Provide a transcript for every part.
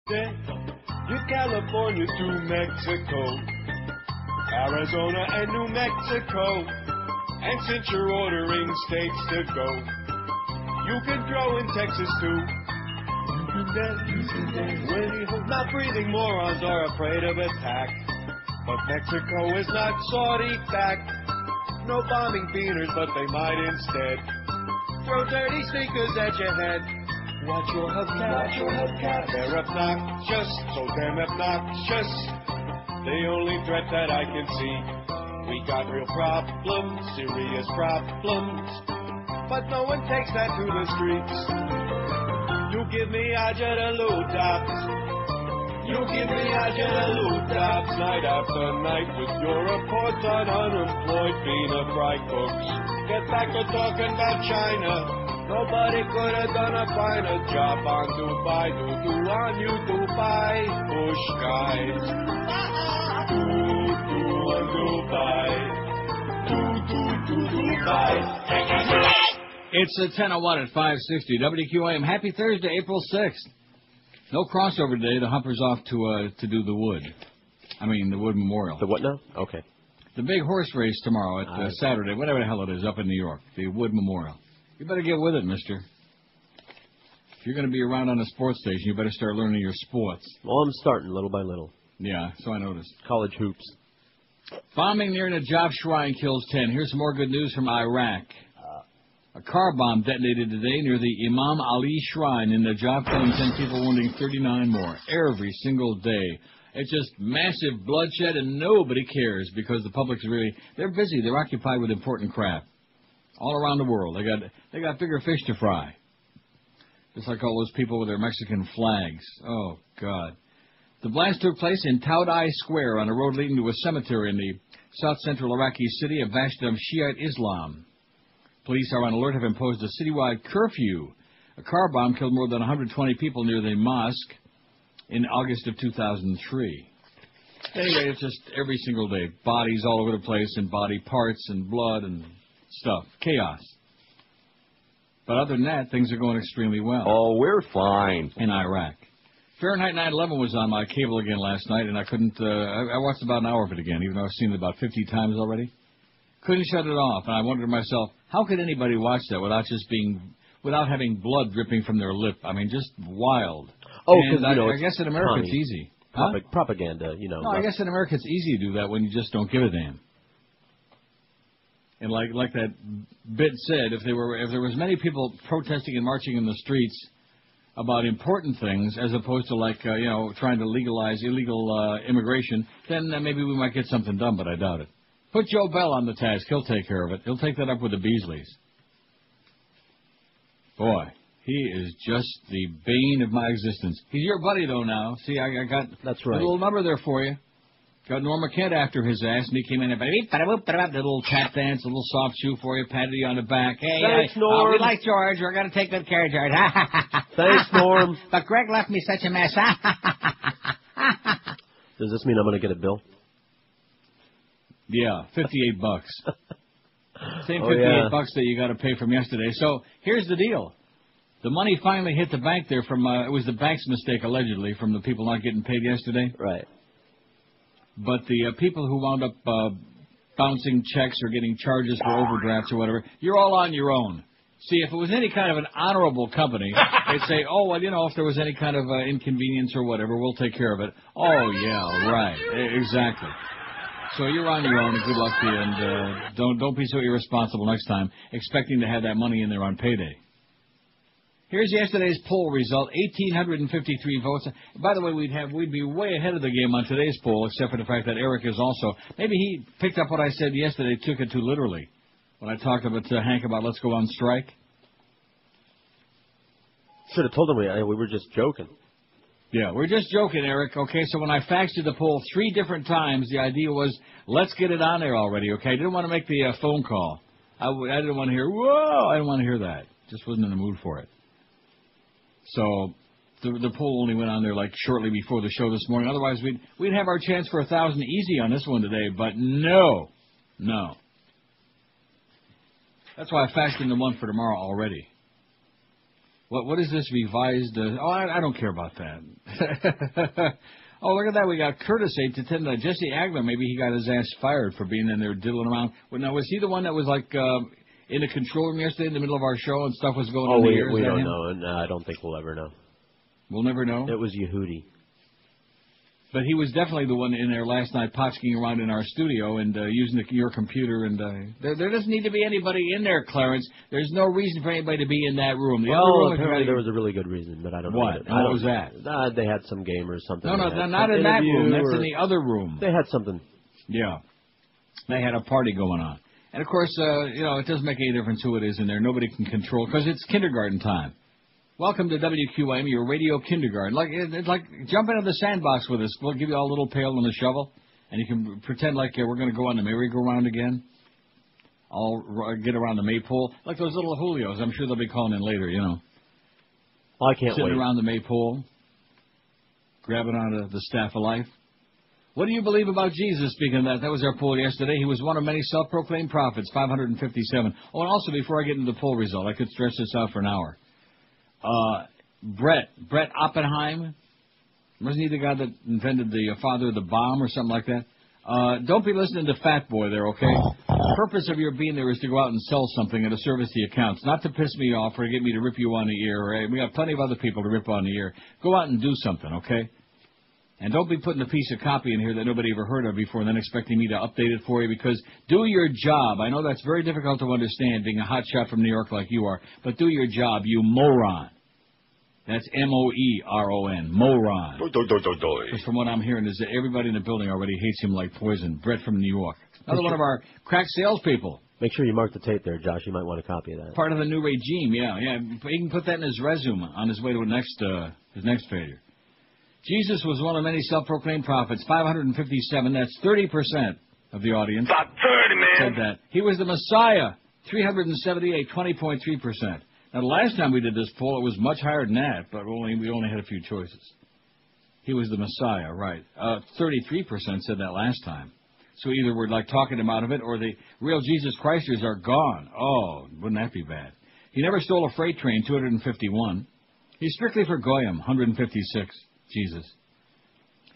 New California to Mexico, Arizona and New Mexico. And since you're ordering states to go, you can throw in Texas too. You can dance. Not breathing morons are afraid of attack, but Mexico is not Saudi-backed. No bombing beaners, but they might instead throw dirty sneakers at your head. Watch your hubcap. They're obnoxious, so damn obnoxious. The only threat that I can see. We got real problems, serious problems, but no one takes that to the streets. You give me Ajadalu tops. You give me Ajadalu tops night after night with your reports on unemployed beaner fry cooks. Get back to talking about China. Nobody could have done a finer job on Dubai. Do on you, Dubai, Bush guys. Do on Dubai. Do Dubai. It's a 10:01 at 560 WQAM. Happy Thursday, April 6th. No crossover today. The Humper's off to do the Wood. I mean, the Wood Memorial. The what now? Okay. The big horse race tomorrow at Saturday, whatever the hell it is, up in New York. The Wood Memorial. You better get with it, mister. If you're going to be around on a sports station, you better start learning your sports. Well, I'm starting little by little. Yeah, so I noticed. College hoops. Bombing near Najaf Shrine kills 10. Here's some more good news from Iraq. A car bomb detonated today near the Imam Ali Shrine in Najaf, killing 10 people, wounding 39 more. Every single day. It's just massive bloodshed, and nobody cares because the public's they're busy. They're occupied with important crap. All around the world. They got bigger fish to fry. Just like all those people with their Mexican flags. Oh, God. The blast took place in Taudai Square on a road leading to a cemetery in the south-central Iraqi city of Vashdam Shiite Islam. Police are on alert, have imposed a citywide curfew. A car bomb killed more than 120 people near the mosque in August of 2003. Anyway, it's just every single day. Bodies all over the place and body parts and blood and stuff. Chaos. But other than that, things are going extremely well. Oh, we're fine. In Iraq. Fahrenheit 9/11 was on my cable again last night, and I couldn't, I watched about an hour of it again, even though I've seen it about 50 times already. Couldn't shut it off, and I wondered to myself, how could anybody watch that without having blood dripping from their lip? I mean, just wild. Oh, because, I guess in America it's easy. Propaganda, No, I guess in America it's easy to do that when you just don't give a damn. And like that bit said, if there was many people protesting and marching in the streets about important things as opposed to trying to legalize illegal immigration, then maybe we might get something done, but I doubt it. Put Joe Bell on the task. He'll take care of it. He'll take that up with the Beasleys. Boy, he is just the bane of my existence. He's your buddy, though, now. See, I got That's right. a little number there for you. Got Norma Kent after his ass, and he came in and a little tap dance, a little soft shoe for you, patted you on the back. Hey, thanks, Norm. We like George. We're going to take good care of George. Thanks, Norm. But Greg left me such a mess. Does this mean I'm going to get a bill? Yeah, $58. Same $58 that you got to pay from yesterday. So here's the deal. The money finally hit the bank there from, it was the bank's mistake, allegedly, from the people not getting paid yesterday. Right. But the people who wound up bouncing checks or getting charges for overdrafts or whatever, you're all on your own. See, if it was any kind of an honorable company, they'd say, oh, well, if there was any kind of inconvenience or whatever, we'll take care of it. Oh, yeah, right. Exactly. So you're on your own, and good luck to you, and don't be so irresponsible next time, expecting to have that money in there on payday. Here's yesterday's poll result, 1,853 votes. By the way, we'd be way ahead of the game on today's poll, except for the fact that Eric is also. Maybe he picked up what I said yesterday, took it too literally. When I talked to Hank about let's go on strike. Should have told him we were just joking. Yeah, we're just joking, Eric. Okay, so when I faxed you the poll 3 different times, the idea was, let's get it on there already, okay? I didn't want to make the phone call. I didn't want to hear, whoa, I didn't want to hear that. Just wasn't in the mood for it. So the poll only went on there like shortly before the show this morning. Otherwise, we'd have our chance for 1,000 easy on this one today, but no. That's why I faxed in the one for tomorrow already. What is this revised? I don't care about that. Oh, look at that. We got Curtis 8 to 10. Jesse Agler, maybe he got his ass fired for being in there diddling around. Well, now, was he the one that was like in the control room yesterday in the middle of our show and stuff was going on in the air? We don't know. No, I don't think we'll ever know. We'll never know? It was Yehudi. But he was definitely the one in there last night potchking around in our studio and using your computer. And there doesn't need to be anybody in there, Clarence. There's no reason for anybody to be in that room. Apparently there was a really good reason, but I don't know. What? What was that? They had some game or something. No, not in that room. That's in the other room. They had something. Yeah. They had a party going on. And, of course, it doesn't make any difference who it is in there. Nobody can control because it's kindergarten time. Welcome to WQAM, your radio kindergarten. It's like jump into the sandbox with us. We'll give you all a little pail and a shovel, and you can pretend like we're going to go on the merry-go-round again. I'll get around the maypole. Like those little Julios. I'm sure they'll be calling in later, Well, I can't wait. Sitting around the maypole, grabbing onto the staff of life. What do you believe about Jesus? Speaking of that was our poll yesterday. He was one of many self-proclaimed prophets, 557. Oh, and also, before I get into the poll result, I could stretch this out for an hour. Brett Oppenheim, wasn't he the guy that invented the father of the bomb or something like that? Don't be listening to Fat Boy there, okay? The purpose of your being there is to go out and sell something and to service the accounts, not to piss me off or to get me to rip you on the ear. Right? We got plenty of other people to rip on the ear. Go out and do something, okay? And don't be putting a piece of copy in here that nobody ever heard of before and then expecting me to update it for you, because do your job. I know that's very difficult to understand, being a hotshot from New York like you are, but do your job, you moron. That's M-O-E-R-O-N, moron. Because from what I'm hearing is that everybody in the building already hates him like poison. Brett from New York. Another one of our crack salespeople. Make sure you mark the tape there, Josh. You might want a copy of that. Part of the new regime, yeah. He can put that in his resume on his way to his next failure. Jesus was one of many self-proclaimed prophets, 557. That's 30% of the audience. About 30, man. Said that. He was the Messiah, 378, 20.3%. Now, the last time we did this poll, it was much higher than that, but we only had a few choices. He was the Messiah, right. 33% said that last time. So either we're like talking him out of it, or the real Jesus Christers are gone. Oh, wouldn't that be bad? He never stole a freight train, 251. He's strictly for Goyim, 156. Jesus.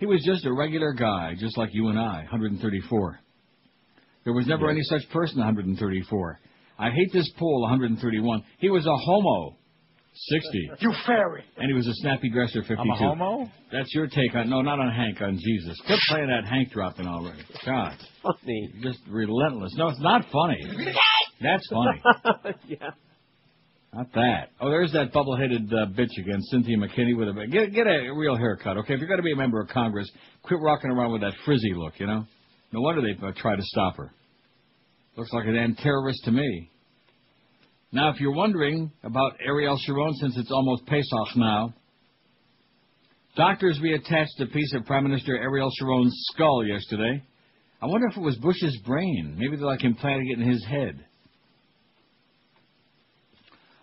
He was just a regular guy, just like you and I, 134. There was never any such person, 134. I hate this poll, 131. He was a homo, 60. You fairy. And he was a snappy dresser, 52. I'm a homo? That's your take on, no, not on Hank, on Jesus. Quit playing that Hank dropping already. God. Funny. Just relentless. No, it's not funny. That's funny. Yeah. Not that. Oh, there's that bubble-headed bitch again, Cynthia McKinney. With a get a real haircut, okay? If you're going to be a member of Congress, quit rocking around with that frizzy look, No wonder they try to stop her. Looks like a damn terrorist to me. Now, if you're wondering about Ariel Sharon, since it's almost Pesach now, doctors reattached a piece of Prime Minister Ariel Sharon's skull yesterday. I wonder if it was Bush's brain. Maybe they're like implanting it in his head.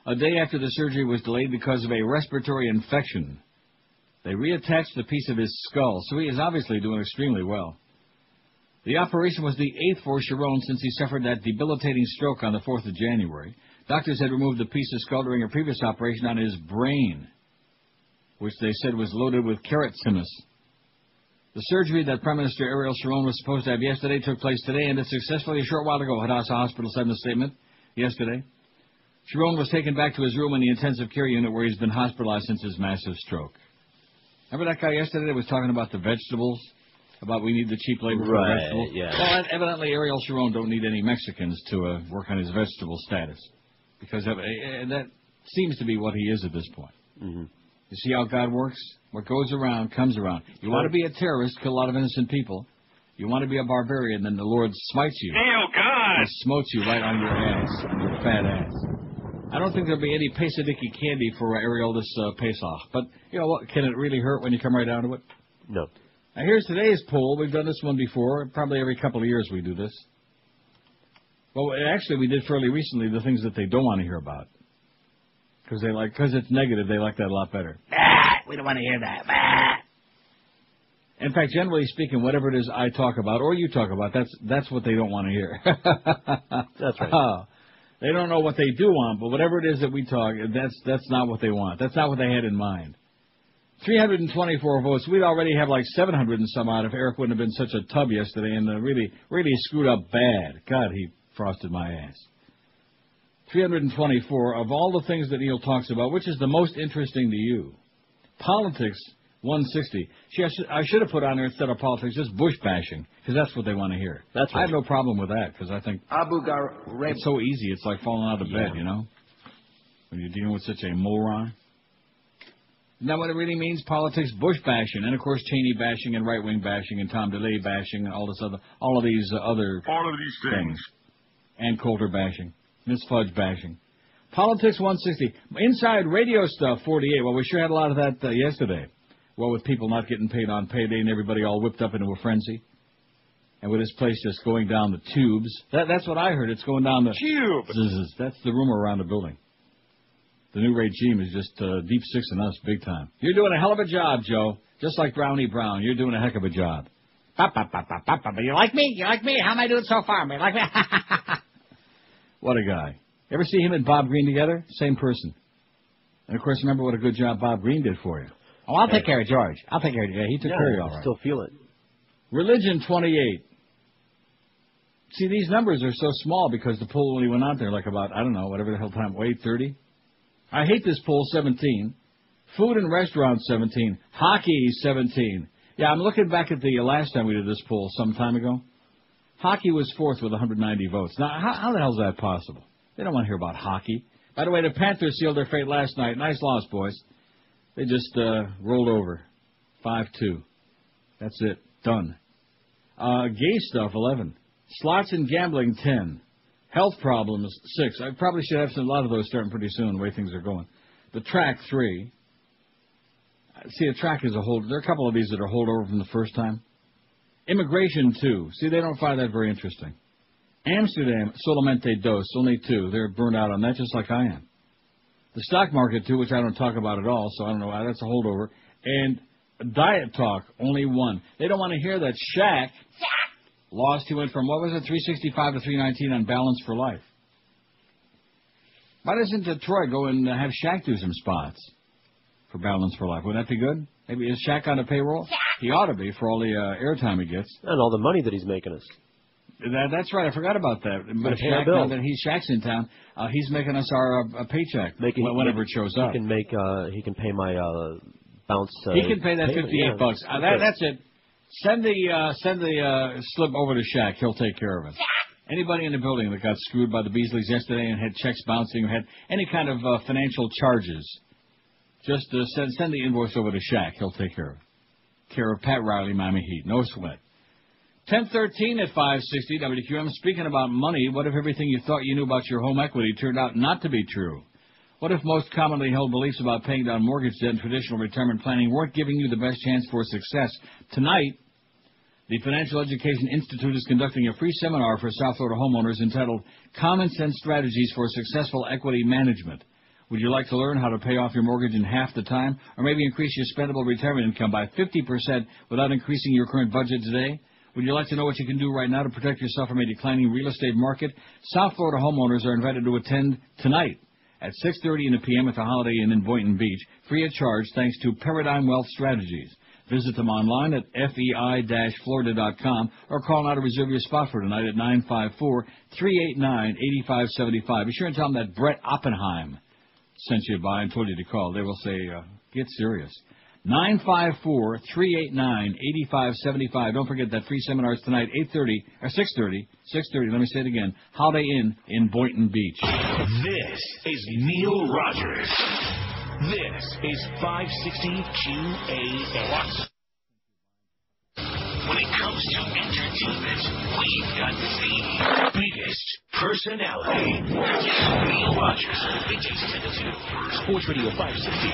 A day after the surgery was delayed because of a respiratory infection, they reattached the piece of his skull, so he is obviously doing extremely well. The operation was the 8th for Sharon since he suffered that debilitating stroke on the 4th of January. Doctors had removed the piece of skull during a previous operation on his brain, which they said was loaded with keratitis. The surgery that Prime Minister Ariel Sharon was supposed to have yesterday took place today, and it successfully a short while ago, Hadassah Hospital said in a statement yesterday. Sharon was taken back to his room in the intensive care unit where he's been hospitalized since his massive stroke. Remember that guy yesterday that was talking about the vegetables? About we need the cheap labor for vegetables? Yeah. Well, evidently Ariel Sharon don't need any Mexicans to work on his vegetable status. Because that seems to be what he is at this point. Mm-hmm. You see how God works? What goes around comes around. You want to be a terrorist, kill a lot of innocent people. You want to be a barbarian, then the Lord smites you. Hail God! He smotes you right on your ass, on your fat ass. I don't think there'll be any Pesadiki candy for Ariel this Pesach. But, you know what, can it really hurt when you come right down to it? No. Now, here's today's poll. We've done this one before. Probably every couple of years we do this. Well, actually, we did fairly recently the things that they don't want to hear about. Because it's negative, they like that a lot better. We don't want to hear that. In fact, generally speaking, whatever it is I talk about or you talk about, that's what they don't want to hear. That's right. They don't know what they do want, but whatever it is that we talk, that's not what they want. That's not what they had in mind. 324 votes. We'd already have like 700 and some odd if Eric wouldn't have been such a tub yesterday and really screwed up bad. God, he frosted my ass. 324. Of all the things that Neil talks about, which is the most interesting to you? Politics, 160. I should have put on there instead of politics just bush bashing, because that's what they want to hear. That's right. I have no problem with that, because I think it's so easy. It's like falling out of bed, you know, when you're dealing with such a moron. Isn't that what it really means? Politics, bush bashing, and of course Cheney bashing and right-wing bashing and Tom DeLay bashing and all of these other things. And Coulter bashing, Miss Fudge bashing. Politics 160. Inside radio stuff 48. Well, we sure had a lot of that yesterday. Well, with people not getting paid on payday and everybody all whipped up into a frenzy. And with this place just going down the tubes. That's what I heard. It's going down the tubes. That's the rumor around the building. The new regime is just deep sixing us big time. You're doing a hell of a job, Joe. Just like Brownie Brown. You're doing a heck of a job. You like me? You like me? How am I doing so far? You like me? What a guy. Ever see him and Bob Green together? Same person. And, of course, remember what a good job Bob Green did for you. Oh, I'll take care of George. I'll take care of you. Yeah, he took care of you all right. Still feel it. Religion, 28. See, these numbers are so small because the poll only went out there like about, I don't know, whatever the hell time, 8:30. I hate this poll, 17. Food and restaurants, 17. Hockey, 17. Yeah, I'm looking back at the last time we did this poll some time ago. Hockey was fourth with 190 votes. Now, how the hell is that possible? They don't want to hear about hockey. By the way, the Panthers sealed their fate last night. Nice loss, boys. They just rolled over. 5-2. That's it. Done. Gay stuff, 11. Slots and gambling, 10. Health problems, 6. I probably should have a lot of those starting pretty soon, the way things are going. The track, 3. See, the track is a hold. There are a couple of these that are holdover from the first time. Immigration, 2. See, they don't find that very interesting. Amsterdam, solamente dos, only 2. They're burned out on that just like I am. The stock market, 2, which I don't talk about at all, so I don't know why. That's a holdover. And diet talk, only 1. They don't want to hear that Shaq lost. He went from, what was it, 365 to 319 on Balance for Life. Why doesn't Troy go and have Shaq do some spots for Balance for Life? Wouldn't that be good? Maybe is Shaq on a payroll? He ought to be for all the airtime he gets. And all the money that he's making us. That's right. I forgot about that. But Shaq, now that Shaq's in town, he's making us our paycheck whenever it shows up. He can pay my bounce. He can pay that $58 bucks. That's it. Send the slip over to Shaq. He'll take care of it. Anybody in the building that got screwed by the Beasleys yesterday and had checks bouncing or had any kind of financial charges, just send the invoice over to Shaq. He'll take care of it. Care of Pat Riley, Miami Heat. No sweat. 10:13 at 560 WQAM. Speaking about money, what if everything you thought you knew about your home equity turned out not to be true? What if most commonly held beliefs about paying down mortgage debt and traditional retirement planning weren't giving you the best chance for success? Tonight, the Financial Education Institute is conducting a free seminar for South Florida homeowners entitled Common Sense Strategies for Successful Equity Management. Would you like to learn how to pay off your mortgage in half the time, or maybe increase your spendable retirement income by 50% without increasing your current budget today? Would you like to know what you can do right now to protect yourself from a declining real estate market? South Florida homeowners are invited to attend tonight at 6:30 p.m. at the Holiday Inn in Boynton Beach, free of charge thanks to Paradigm Wealth Strategies. Visit them online at fei-florida.com or call now to reserve your spot for tonight at 954-389-8575. Be sure and tell them that Brett Oppenheim sent you by and told you to call. They will say, get serious. 954-389-8575. Don't forget that free seminar is tonight, 8:30 or 6:30. Let me say it again. Holiday Inn in Boynton Beach. This is Neil Rogers. This is 560 QAM. When it comes to entertainment, we've got the biggest personality. Neil Rogers, weekdays 10 to 2. Sports Radio 560.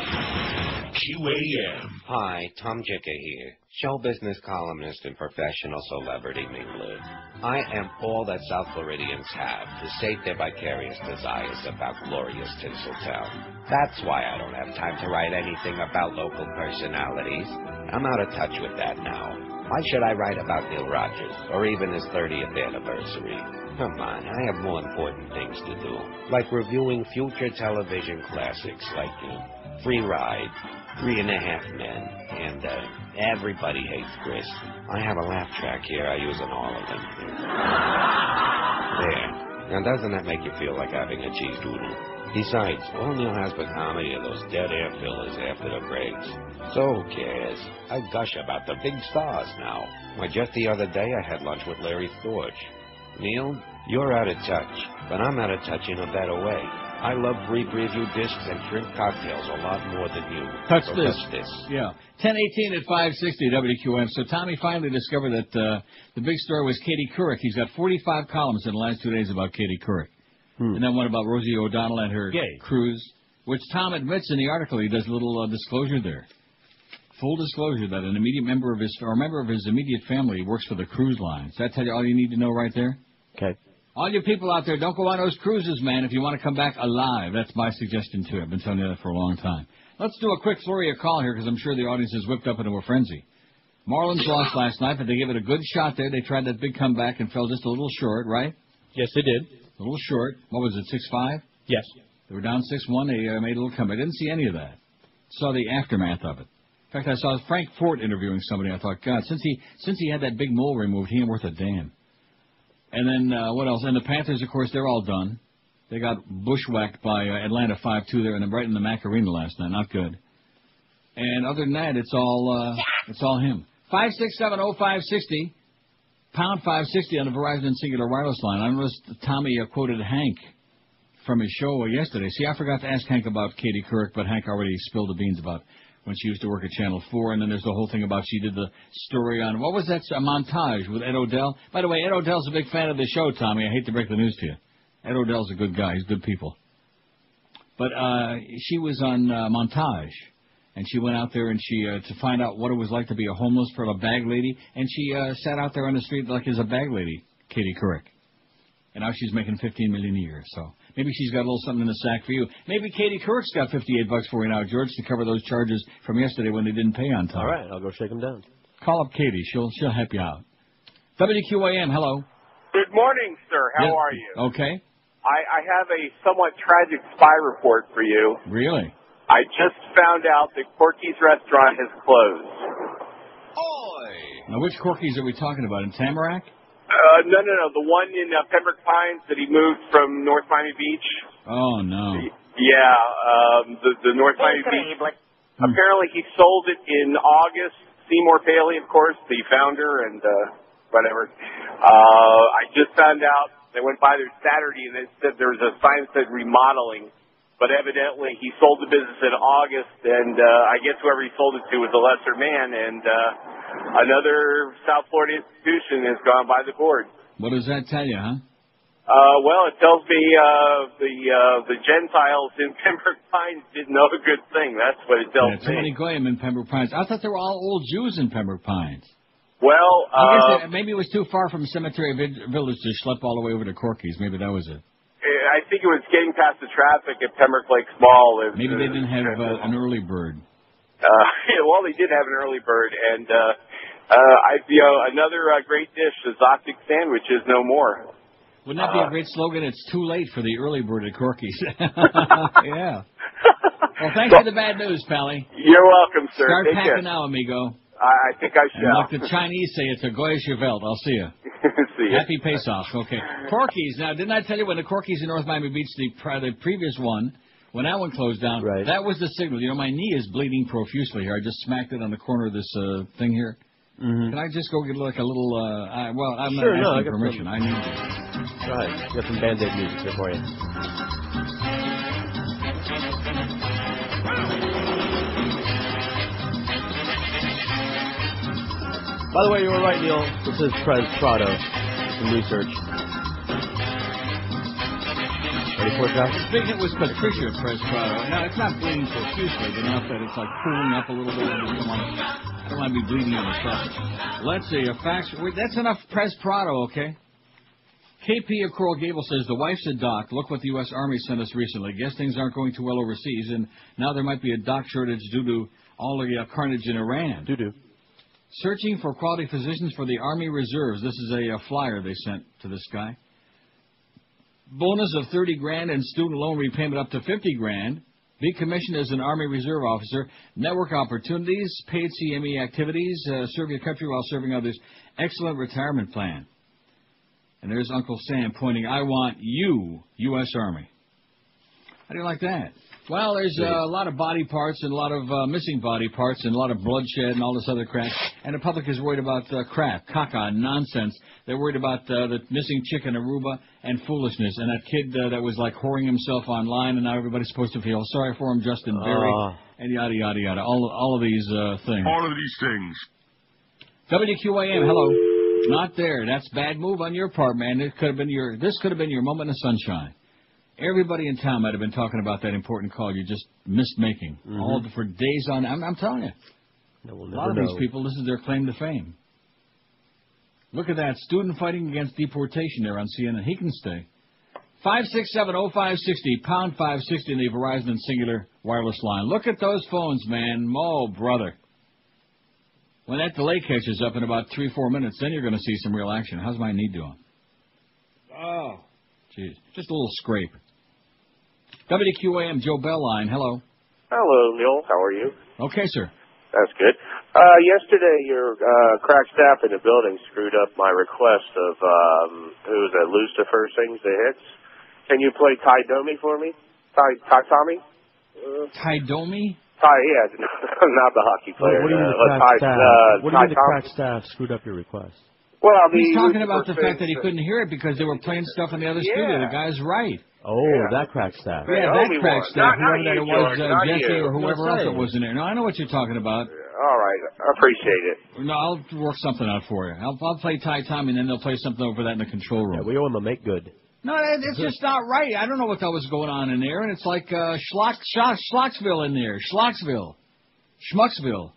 QAM. Hi, Tom Jicker here, show business columnist and professional celebrity mingler. I am all that South Floridians have to sate their vicarious desires about glorious Tinseltown. That's why I don't have time to write anything about local personalities. I'm out of touch with that now. Why should I write about Neil Rogers or even his 30th anniversary? Come on, I have more important things to do, like reviewing future television classics like Free Ride, 3.5 Men, and Everybody Hates Chris. I have a laugh track here I use in all of them. There. Now, doesn't that make you feel like having a cheese doodle? Besides, all Neil has for comedy are those dead air fillers after the breaks. So who cares? I gush about the big stars now. Why, just the other day I had lunch with Larry Thorge. Neil, you're out of touch, but I'm out of touch in a better way. I love brief review discs and shrimp cocktails a lot more than you. Touch So this. touch this. Yeah. 10:18 at 560 WQAM. So Tommy finally discovered that the big story was Katie Couric. He's got 45 columns in the last 2 days about Katie Couric. And then one about Rosie O'Donnell and her cruise, which Tom admits in the article. He does a little disclosure there. Full disclosure that an immediate member of his immediate family works for the cruise line. Does that tell you all you need to know right there? Okay. All you people out there, don't go on those cruises, man, if you want to come back alive. That's my suggestion, too. I've been telling you that for a long time. Let's do a quick flurry of call here, because I'm sure the audience is whipped up into a frenzy. Marlins lost last night, but they gave it a good shot there. They tried that big comeback and fell just a little short, right? Yes, they did. A little short. What was it, 6-5? Yes. They were down 6-1. They made a little comeback. I didn't see any of that. Saw the aftermath of it. In fact, I saw Frank Fort interviewing somebody. I thought, God, since he had that big mole removed, he ain't worth a damn. And then what else? And the Panthers, of course, they're all done. They got bushwhacked by Atlanta 5-2 there, and right in the Macarena last night. Not good. And other than that, it's all him. 5670560, pound 560 on the Verizon Singular Wireless line. I noticed Tommy quoted Hank from his show yesterday. See, I forgot to ask Hank about Katie Couric, but Hank already spilled the beans about when she used to work at Channel 4, and then there's the whole thing about she did the story on, what was that, a montage with Ed Odell? By the way, Ed Odell's a big fan of the show, Tommy. I hate to break the news to you. Ed Odell's a good guy. He's good people. But she was on montage, and she went out there and she to find out what it was like to be a homeless for a bag lady, and she sat out there on the street like as a bag lady, Katie Couric. And now she's making $15 million a year, so maybe she's got a little something in the sack for you. Maybe Katie Couric's got $58 for you now, George, to cover those charges from yesterday when they didn't pay on time. All right, I'll go shake them down. Call up Katie. She'll help you out. WQAM, hello. Good morning, sir. How are you? Okay. I have a somewhat tragic spy report for you. Really? I just found out that Corky's restaurant has closed. Now, which Corky's are we talking about? In Tamarack? No. The one in Pembroke Pines that he moved from North Miami Beach. Oh, no. Yeah, the North Miami Beach. Apparently he sold it in August. Seymour Paley, of course, the founder and whatever. I just found out. I went by there Saturday and it said there was a sign that said remodeling. But evidently he sold the business in August, and I guess whoever he sold it to was a lesser man, and another South Florida institution has gone by the board. What does that tell you, huh? Well, it tells me the Gentiles in Pembroke Pines didn't know a good thing. That's what it tells me. Too many goyim in Pembroke Pines. I thought they were all old Jews in Pembroke Pines. Well, I guess maybe it was too far from Cemetery Village to schlep all the way over to Corky's. Maybe that was it. I think it was getting past the traffic at Pembroke Lakes Mall. Maybe they didn't have an early bird. Well, they did have an early bird, and another great dish, the Zoptic sandwich, is no more. Wouldn't that be a great slogan? It's too late for the early bird at Corky's. Yeah. Well, thanks for the bad news, Pally. You're welcome, sir. Start Take packing care. now, amigo. I think I shall. And like the Chinese say, it's a goyish Welt. I'll see you. See ya. Happy Pesach. Okay. Corky's. Now, didn't I tell you when the Corky's in North Miami Beach, the previous one, when that one closed down, right, that was the signal. You know, my knee is bleeding profusely here. I just smacked it on the corner of this thing here. Mm-hmm. Can I just go get like a little, I'm sure, not asking permission. I need to. Go ahead. Got some Band-Aid music here for you. By the way, you were right, Neil. This is Prez Prado. Some research. Ready for it, Josh? The big hit was Patricia Prez Prado. Now, it's not bleeding profusely, but enough that it's like cooling up a little bit. I don't want to be bleeding on the surface. Let's see. A fax. Wait, that's enough Prez Prado, okay? KP of Coral Gable says, the wife said, Doc, look what the U.S. Army sent us recently. Guess things aren't going too well overseas, and now there might be a doc shortage due to all the carnage in Iran. Doo-doo. Searching for quality physicians for the Army Reserves. This is a flyer they sent to this guy. Bonus of $30,000 and student loan repayment up to $50,000. Be commissioned as an Army Reserve officer. Network opportunities, paid CME activities, serve your country while serving others. Excellent retirement plan. And there's Uncle Sam pointing, I want you, U.S. Army. How do you like that? Well, there's a lot of body parts and a lot of missing body parts and a lot of bloodshed and all this other crap. And the public is worried about crap, caca, nonsense. They're worried about the missing chick in Aruba and foolishness. And that kid that was like whoring himself online, and now everybody's supposed to feel sorry for him, Justin Berry, and yada, yada, yada. All of these things. All of these things. WQAM, hello. Not there. That's bad move on your part, man. This could have been your moment of sunshine. Everybody in town might have been talking about that important call you just missed making. All for days on. I'm telling you. No, we'll a lot of these people, this is their claim to fame. Look at that. Student fighting against deportation there on CNN. He can stay. 5670560, pound 560 in the Verizon and Singular wireless line. Look at those phones, man. Oh, brother. When that delay catches up in about 3-4 minutes, then you're going to see some real action. How's my knee doing? Oh, jeez. Just a little scrape. WQAM, Joe Bell line. Hello. Hello, Neil. How are you? Okay, sir. That's good. Yesterday, your crack staff in the building screwed up my request of, who was that, Lucifer sings the hits. Can you play Ty Domi for me? Ty Tommy? Ty Domi? Ty, yeah, not the hockey player. What do you mean the crack staff screwed up your request? Well, he's talking about the fact that he couldn't hear it because they were playing stuff in the other studio. The guy's right. Oh, that crack staff. Yeah, that crack staff. Whoever that it was, Jesse or whoever else it was in there. No, I know what you're talking about. All right. I appreciate it. No, I'll work something out for you. I'll play Ty Tommy, and then they'll play something over that in the control room. Yeah, we owe him a make good. No, it's just not right. I don't know what that was going on in there, and it's like Schlocksville in there. Schlocksville. Schmucksville.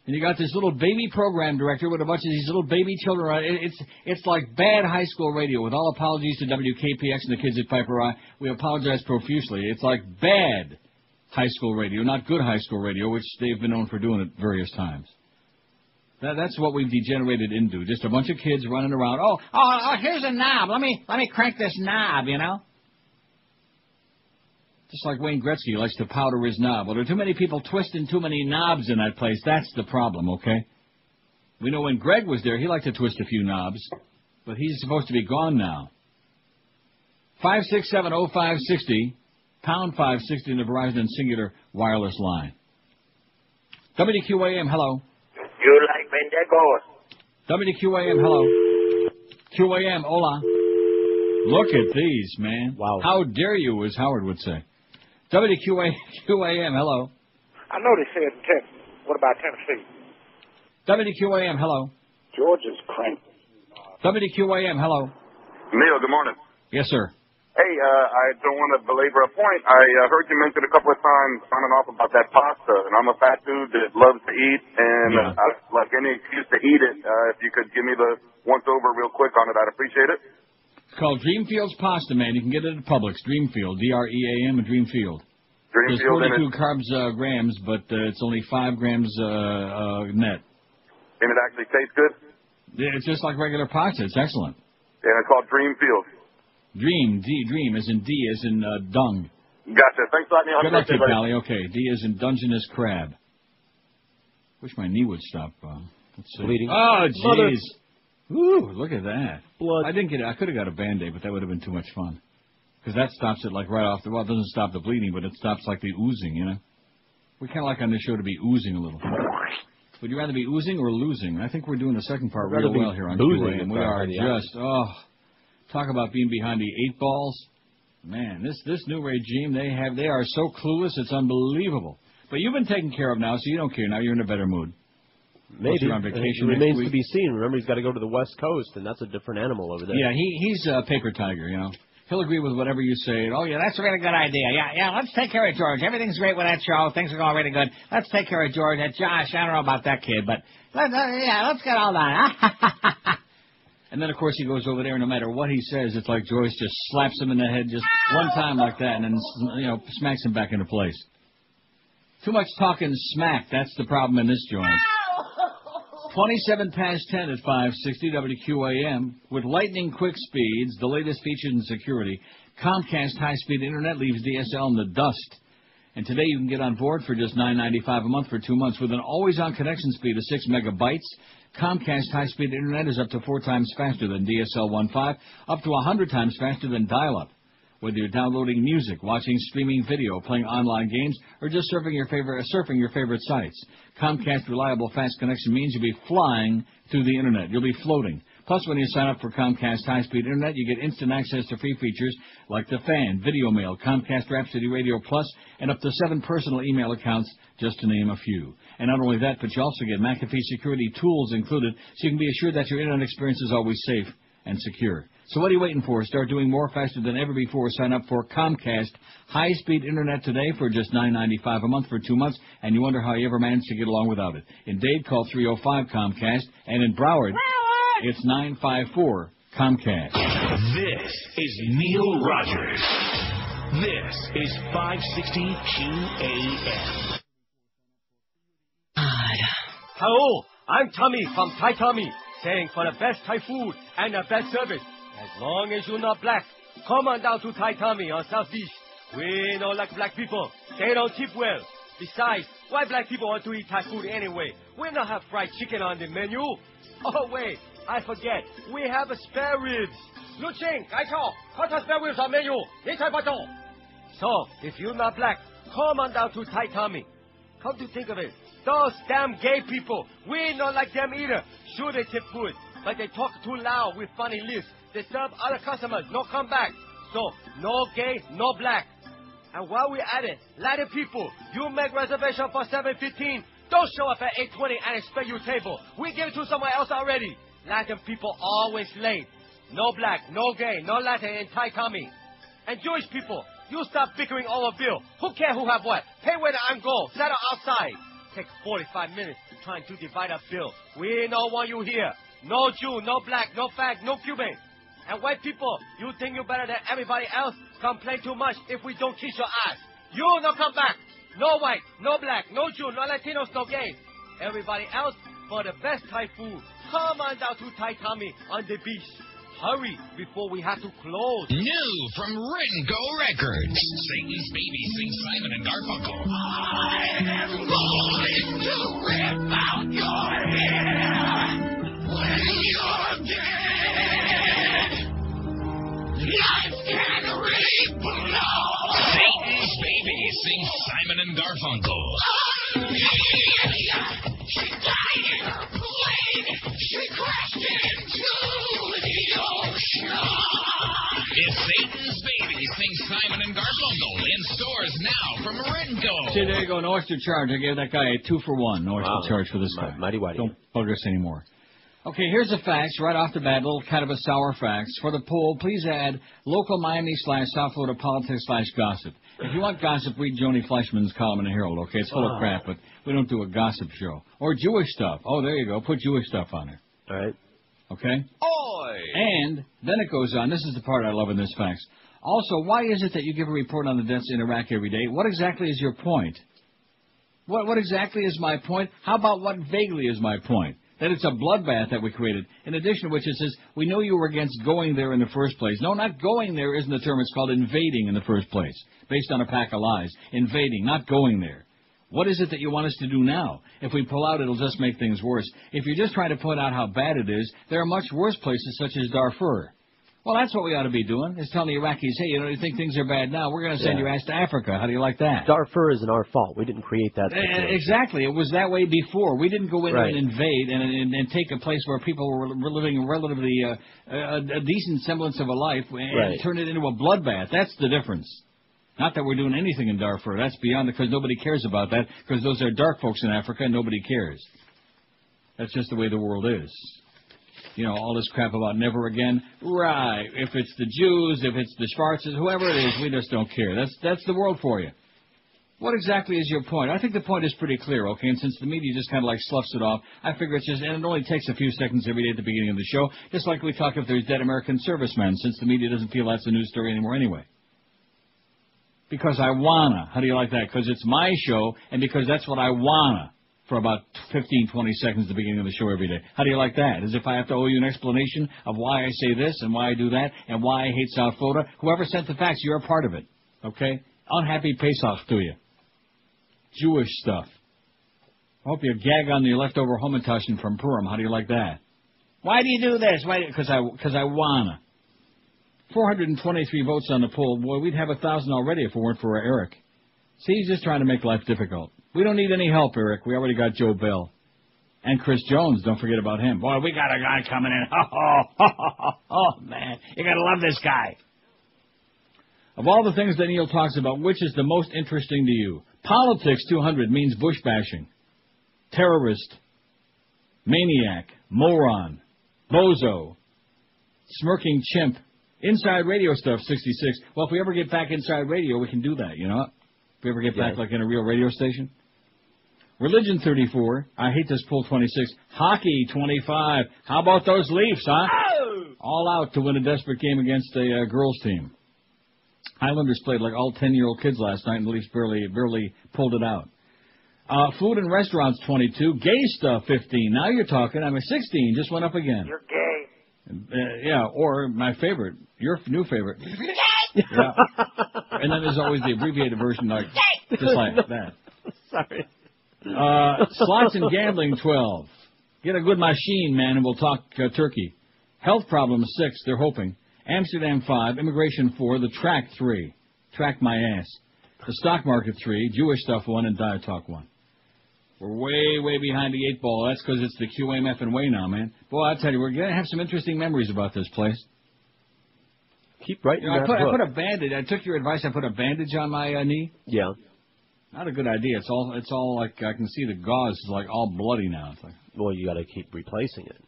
And you got this little baby program director with a bunch of these little baby children. It's like bad high school radio. With all apologies to WKPX and the kids at Piper I, we apologize profusely. It's like bad high school radio, not good high school radio, which they've been known for doing at various times. That's what we've degenerated into. Just a bunch of kids running around. Oh, here's a knob. Let me crank this knob, you know. Just like Wayne Gretzky likes to powder his knob. Well, there are too many people twisting too many knobs in that place. That's the problem, okay? We know when Greg was there, he liked to twist a few knobs, but he's supposed to be gone now. 5670560, pound 560 in the Verizon and Singular wireless line. WQAM, hello. You like Mendegos? WQAM, hello. QAM, hola. Look at these, man. Wow. How dare you, as Howard would say. WQAM, hello. I know they said 10. What about Tennessee? WQAM, hello. Georgia's cranked. WQAM, hello. Neil, good morning. Yes, sir. Hey, I don't want to belabor a point. I heard you mention a couple of times on and off about that pasta, and I'm a fat dude that loves to eat, and like any excuse to eat it, if you could give me the once-over real quick on it, I'd appreciate it. It's called Dreamfield's Pasta, man. You can get it at Publix. Dreamfield, D-R-E-A-M, and Dreamfield. There's 42 grams, but it's only 5 grams net. And it actually tastes good? Yeah, it's just like regular pasta. It's excellent. And it's called Dreamfield. Dream as in D as in dung. Gotcha. Thanks a lot, Neil. Good luck to you, Pally. Okay, D as in Dungeness crab. Wish my knee would stop. Let's see. Bleeding. Oh, jeez. Ooh, look at that. Blood. I could have got a Band-Aid, but that would have been too much fun. Because that stops it like right off well, it doesn't stop the bleeding, but it stops like the oozing, you know? We kind of like on this show to be oozing a little. Would you rather be oozing or losing? I think we're doing the second part real well here on QAM. We are just, talk about being behind the 8 balls. Man, this new regime they are so clueless, it's unbelievable. But you've been taken care of now, so you don't care now. You're in a better mood. Maybe. You're on vacation it remains next week. to be seen. Remember, he's got to go to the West Coast, and that's a different animal over there. Yeah, he's a paper tiger, you know. He'll agree with whatever you say. Oh, yeah, that's a really good idea. Yeah, let's take care of George. Everything's great with that show. Things are going really good. Let's take care of George. Josh, I don't know about that kid, but let's get all done. And then, of course, he goes over there, and no matter what he says, it's like Joyce just slaps him in the head just one time like that, and then, smacks him back into place. Too much talking smack. That's the problem in this joint. 27 past 10 at 560 WQAM. With lightning quick speeds, the latest features in security, Comcast high-speed internet leaves DSL in the dust. And today you can get on board for just $9.95 a month for 2 months with an always-on connection speed of 6 megabytes. Comcast high-speed internet is up to 4 times faster than DSL 1.5, up to 100 times faster than dial-up. Whether you're downloading music, watching streaming video, playing online games, or just surfing your favorite sites, Comcast reliable fast connection means you'll be flying through the internet. You'll be floating. Plus, when you sign up for Comcast high-speed internet, you get instant access to free features like the Fan, Video Mail, Comcast Rhapsody Radio Plus, and up to 7 personal email accounts, just to name a few. And not only that, but you also get McAfee security tools included, so you can be assured that your internet experience is always safe and secure. So what are you waiting for? Start doing more faster than ever before. Sign up for Comcast high-speed internet today for just $9.95 a month for 2 months, and you wonder how you ever managed to get along without it. In Dade, call 305-COMCAST, and in Broward, it's 954-COMCAST. This is Neil Rogers. This is 560 QAM. Hello, I'm Tommy from Thai Tommy, saying for the best Thai food and the best service. As long as you're not black, come on down to Thai Tommy on South Beach. We don't like black people. They don't tip well. Besides, why black people want to eat Thai food anyway? We don't have fried chicken on the menu. Oh, wait, I forget. We have a spare ribs. Lu Ching, Gai Chao, put the spare ribs on menu. So, if you're not black, come on down to Thai Tommy. Come to think of it, those damn gay people, we don't like them either. Sure, they tip good, but they talk too loud with funny lips. They serve other customers, no come back. So, no gay, no black. And while we're at it, Latin people, you make reservation for 7:15. Don't show up at 8:20 and expect your table. We give it to someone else already. Latin people always late. No black, no gay, no Latin in Thai Tommy. And Jewish people, you stop bickering over bill. Who cares who have what? Pay where the I'm go. Settle outside. Take 45 minutes trying to divide a bill. We don't want you here. No Jew, no black, no fag, no Cuban. And white people, you think you're better than everybody else? Complain too much if we don't kiss your ass. You no come back. No white, no black, no Jew, no Latinos, no gays. Everybody else, for the best Thai food, come on down to Thai Tommy on the beach. Hurry before we have to close. New from Ringo Records. Satan's Baby sings Simon and Garfunkel. I am going to rip out your hair when you're dead. Life can re-blow. Satan's Baby sings Simon and Garfunkel. She died in her plane. She crashed into the ocean. It's Satan's Baby sings Simon and Garfunkel in stores now from Ringo. See, there you go, an oyster charge. I gave that guy a 2-for-1 oyster charge for this guy. Mighty whitey. Don't bug us anymore. Okay, here's the facts right off the bat, a little kind of a sour facts. For the poll, please add local Miami/South Florida politics/gossip. If you want gossip, read Joni Fleischman's column in the Herald, okay? It's full of crap, but we don't do a gossip show. Or Jewish stuff. Oh, there you go. Put Jewish stuff on there. All right. Okay? Oi! And then it goes on. This is the part I love in this facts. Also, why is it that you give a report on the deaths in Iraq every day? What exactly is your point? What exactly is my point? How about what vaguely is my point? That it's a bloodbath that we created. In addition to which it says, we know you were against going there in the first place. No, not going there isn't the term. It's called invading in the first place, based on a pack of lies. Invading, not going there. What is it that you want us to do now? If we pull out, it'll just make things worse. If you're just trying to point out how bad it is, there are much worse places such as Darfur. Well, that's what we ought to be doing, is telling the Iraqis, hey, you think things are bad now? We're going to send your ass to Africa. How do you like that? Darfur isn't our fault. We didn't create that situation. Exactly. It was that way before. We didn't go in and invade and take a place where people were living relatively a decent semblance of a life and turn it into a bloodbath. That's the difference. Not that we're doing anything in Darfur. That's beyond it, because nobody cares about that, because those are dark folks in Africa and nobody cares. That's just the way the world is. You know, all this crap about never again. Right. If it's the Jews, if it's the Schwarzes, whoever it is, we just don't care. That's the world for you. What exactly is your point? I think the point is pretty clear, okay? And since the media just kind of like sloughs it off, I figure it's just, and it only takes a few seconds every day at the beginning of the show, just like we talk if there's dead American servicemen, since the media doesn't feel that's a news story anymore anyway. Because I wanna. How do you like that? Because it's my show, and because that's what I wanna. for about 15, 20 seconds at the beginning of the show every day. How do you like that? As if I have to owe you an explanation of why I say this and why I do that and why I hate South Florida. Whoever sent the facts, you're a part of it. Okay? Unhappy Pesach to you. Jewish stuff. I hope you gag on your leftover Hamantaschen from Purim. How do you like that? Why do you do this? Because I wanna. 423 votes on the poll. Boy, we'd have 1,000 already if it weren't for Eric. See, he's just trying to make life difficult. We don't need any help, Eric. We already got Joe Bell. And Chris Jones. Don't forget about him. Boy, we got a guy coming in. Oh, man. You got to love this guy. Of all the things that Neil talks about, which is the most interesting to you? Politics 200 means bush bashing. Terrorist. Maniac. Moron. Bozo. Smirking chimp. Inside radio stuff, 66. Well, if we ever get back inside radio, we can do that, you know? If we ever get back like in a real radio station. Religion, 34. I hate this poll, 26. Hockey, 25. How about those Leafs, huh? Oh! All out to win a desperate game against a girls' team. Highlanders played like all 10-year-old kids last night, and the Leafs barely pulled it out. Food and restaurants, 22. Gay stuff, 15. Now you're talking. I'm a 16. Just went up again. You're gay. Yeah, or my favorite, your new favorite. Yeah. And then there's always the abbreviated version, like just like that. Sorry. Slots and gambling, 12. Get a good machine, man, and we'll talk turkey. Health problems, 6. They're hoping. Amsterdam, 5. Immigration, 4. The track, 3. Track my ass. The stock market, 3. Jewish stuff, 1. And Diet Talk, 1. We're way behind the 8 ball. That's because it's the QAM and way now, man. Boy, I tell you, we're going to have some interesting memories about this place. Keep writing that I put a bandage. I took your advice. I put a bandage on my knee. Yeah. Not a good idea. It's all like I can see the gauze is like all bloody now. It's like, well, you got to keep replacing it.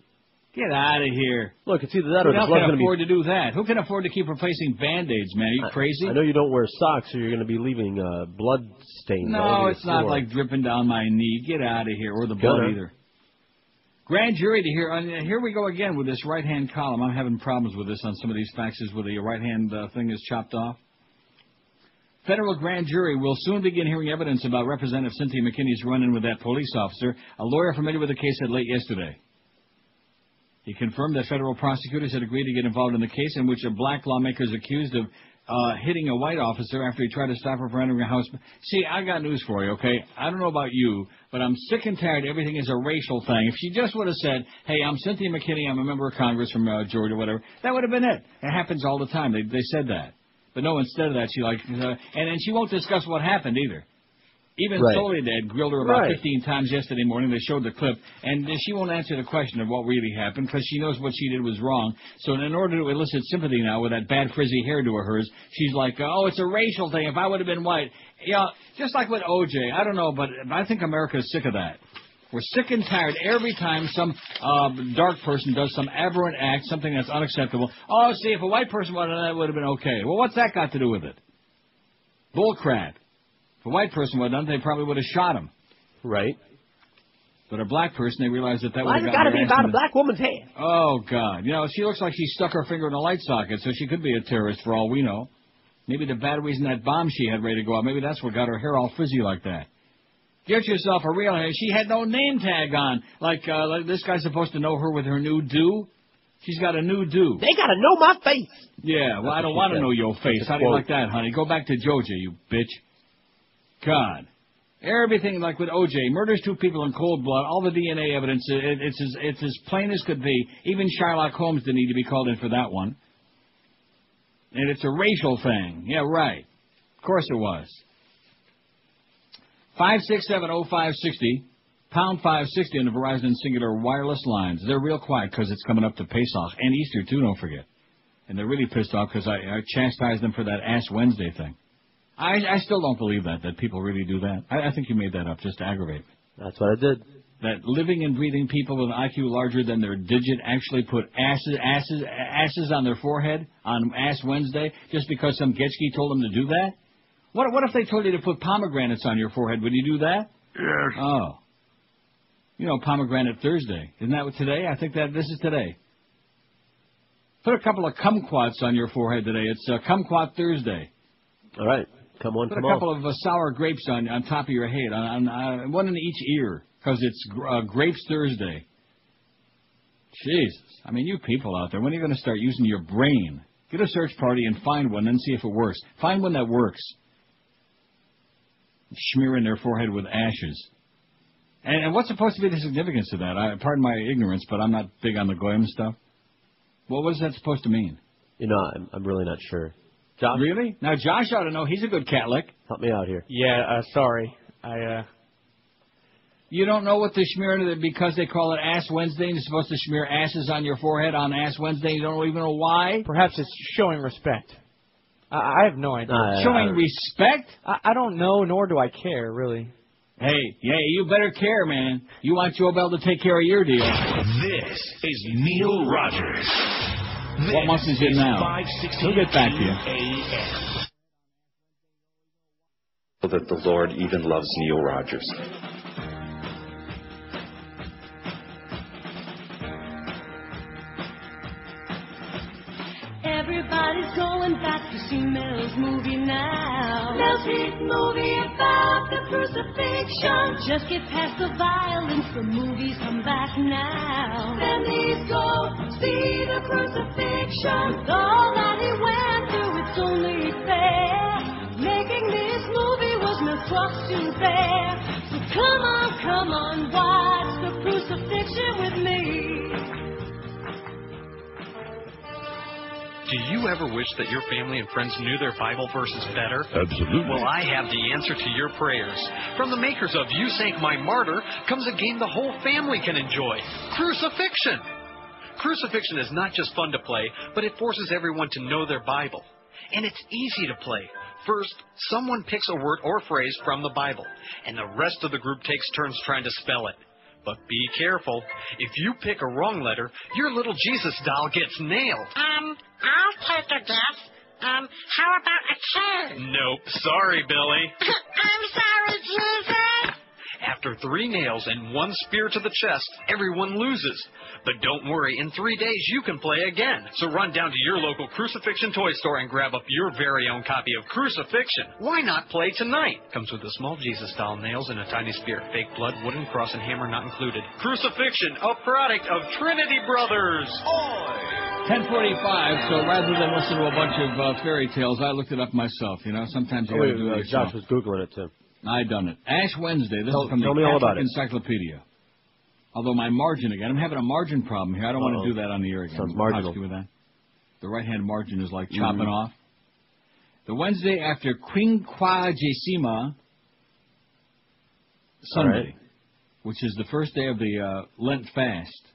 Get out of here. Look, it's either that or the blood's going to be... Who can afford to do that? Who can afford to keep replacing Band-Aids, man? Are you crazy? I know you don't wear socks, so you're going to be leaving blood stains. No, it's not like dripping down my knee. Get out of here. Or the blood either. Grand jury to hear. Here we go again with this right-hand column. I'm having problems with this on some of these faxes where the right-hand thing is chopped off. Federal grand jury will soon begin hearing evidence about Representative Cynthia McKinney's run-in with that police officer. A lawyer familiar with the case said late yesterday. He confirmed that federal prosecutors had agreed to get involved in the case in which a black lawmaker is accused of hitting a white officer after he tried to stop her from entering a house. See, I got news for you, okay? I don't know about you, but I'm sick and tired. Everything is a racial thing. If she just would have said, hey, I'm Cynthia McKinney, I'm a member of Congress from Georgia, whatever, that would have been it. It happens all the time. They said that. But no, instead of that, she and then she won't discuss what happened either. Even Soledad grilled her about 15 times yesterday morning. They showed the clip, and she won't answer the question of what really happened because she knows what she did was wrong. So in order to elicit sympathy now with that bad frizzy hairdo of hers, she's like, oh, it's a racial thing. If I would have been white. Yeah, just like with O.J. I don't know, but I think America is sick of that. We're sick and tired every time some dark person does some aberrant act, something that's unacceptable. Oh, see, if a white person would have done that, it would have been okay. Well, what's that got to do with it? Bull crap. If a white person would have done it, they probably would have shot him. Right. But a black person, they realized that would have got to be about a black woman's head. Oh, God. You know, she looks like she stuck her finger in a light socket, so she could be a terrorist for all we know. Maybe the batteries in that bomb she had ready to go off, maybe that's what got her hair all frizzy like that. Get yourself a real hair. She had no name tag on. Like this guy's supposed to know her with her new do. She's got a new do. They got to know my face. Yeah, well, I don't want to know your face. How do you like that, honey? Go back to Georgia, you bitch. God. Everything like with O.J. Murders 2 people in cold blood. All the DNA evidence. It's as plain as could be. Even Sherlock Holmes didn't need to be called in for that one. And it's a racial thing. Yeah, right. Of course it was. 5670560, pound 560 on the Verizon Singular wireless lines. They're real quiet because it's coming up to Pesach and Easter too. Don't forget. And they're really pissed off because I chastised them for that Ash Wednesday thing. I still don't believe that people really do that. I think you made that up just to aggravate me. That's what I did. That living and breathing people with an IQ larger than their digit actually put asses on their forehead on Ash Wednesday just because some Getchke told them to do that? What if they told you to put pomegranates on your forehead? Would you do that? Yes. Oh. You know, Pomegranate Thursday. Isn't that what today? I think that this is today. Put a couple of kumquats on your forehead today. It's Kumquat Thursday. All right. Come on, Put a couple of sour grapes on top of your head, on one in each ear. because it's Grapes Thursday. Jesus. I mean, you people out there, when are you going to start using your brain? Get a search party and find one and see if it works. Find one that works. Smearing their forehead with ashes. And what's supposed to be the significance of that? Pardon my ignorance, but I'm not big on the Goyim stuff. Well, what is that supposed to mean? You know, I'm really not sure. Josh? Really? Now, Josh ought to know. He's a good Catholic. Help me out here. Yeah, sorry. You don't know what they're smearing because they call it Ass Wednesday and you're supposed to smear asses on your forehead on Ass Wednesday. You don't even know why? Perhaps it's showing respect. I have no idea. Showing respect? I don't know, nor do I care, really. Hey, you better care, man. You want Joe Bell to take care of your deal. This is Neil Rogers. What month is it now? We'll get back to you. That the Lord even loves Neil Rogers. Everybody's going back to see Mel's movie now. Mel's hit movie about the crucifixion. Just get past the violence, the movies come back now. Families go see the crucifixion. All that he went through, it's only fair. Making this movie was no cross to bear. So come on, watch the crucifixion with me. Do you ever wish that your family and friends knew their Bible verses better? Absolutely. Well, I have the answer to your prayers. From the makers of You Sank My Martyr comes a game the whole family can enjoy. Crucifixion! Crucifixion is not just fun to play, but it forces everyone to know their Bible. And it's easy to play. First, someone picks a word or phrase from the Bible, and the rest of the group takes turns trying to spell it. But be careful. If you pick a wrong letter, your little Jesus doll gets nailed. I'll take a guess. How about a K? Nope. Sorry, Billy. I'm sorry, Jesus. After 3 nails and 1 spear to the chest, everyone loses. But don't worry, in 3 days you can play again. So run down to your local Crucifixion toy store and grab up your very own copy of Crucifixion. Why not play tonight? Comes with a small Jesus doll, nails, and a tiny spear. Fake blood, wooden cross, and hammer not included. Crucifixion, a product of Trinity Brothers. 10:45, so rather than listen to a bunch of fairy tales, I looked it up myself. You know, sometimes you got to do it yourself. Josh was Googling it, too. I done it. Ash Wednesday. This is from the Catholic Encyclopedia. Although my margin again, I'm having a margin problem here. I don't want to do that on the air again. Sounds marginal. With that. The right-hand margin is like chopping off. The Wednesday after Quinquagesima Sunday, which is the first day of the Lent fast.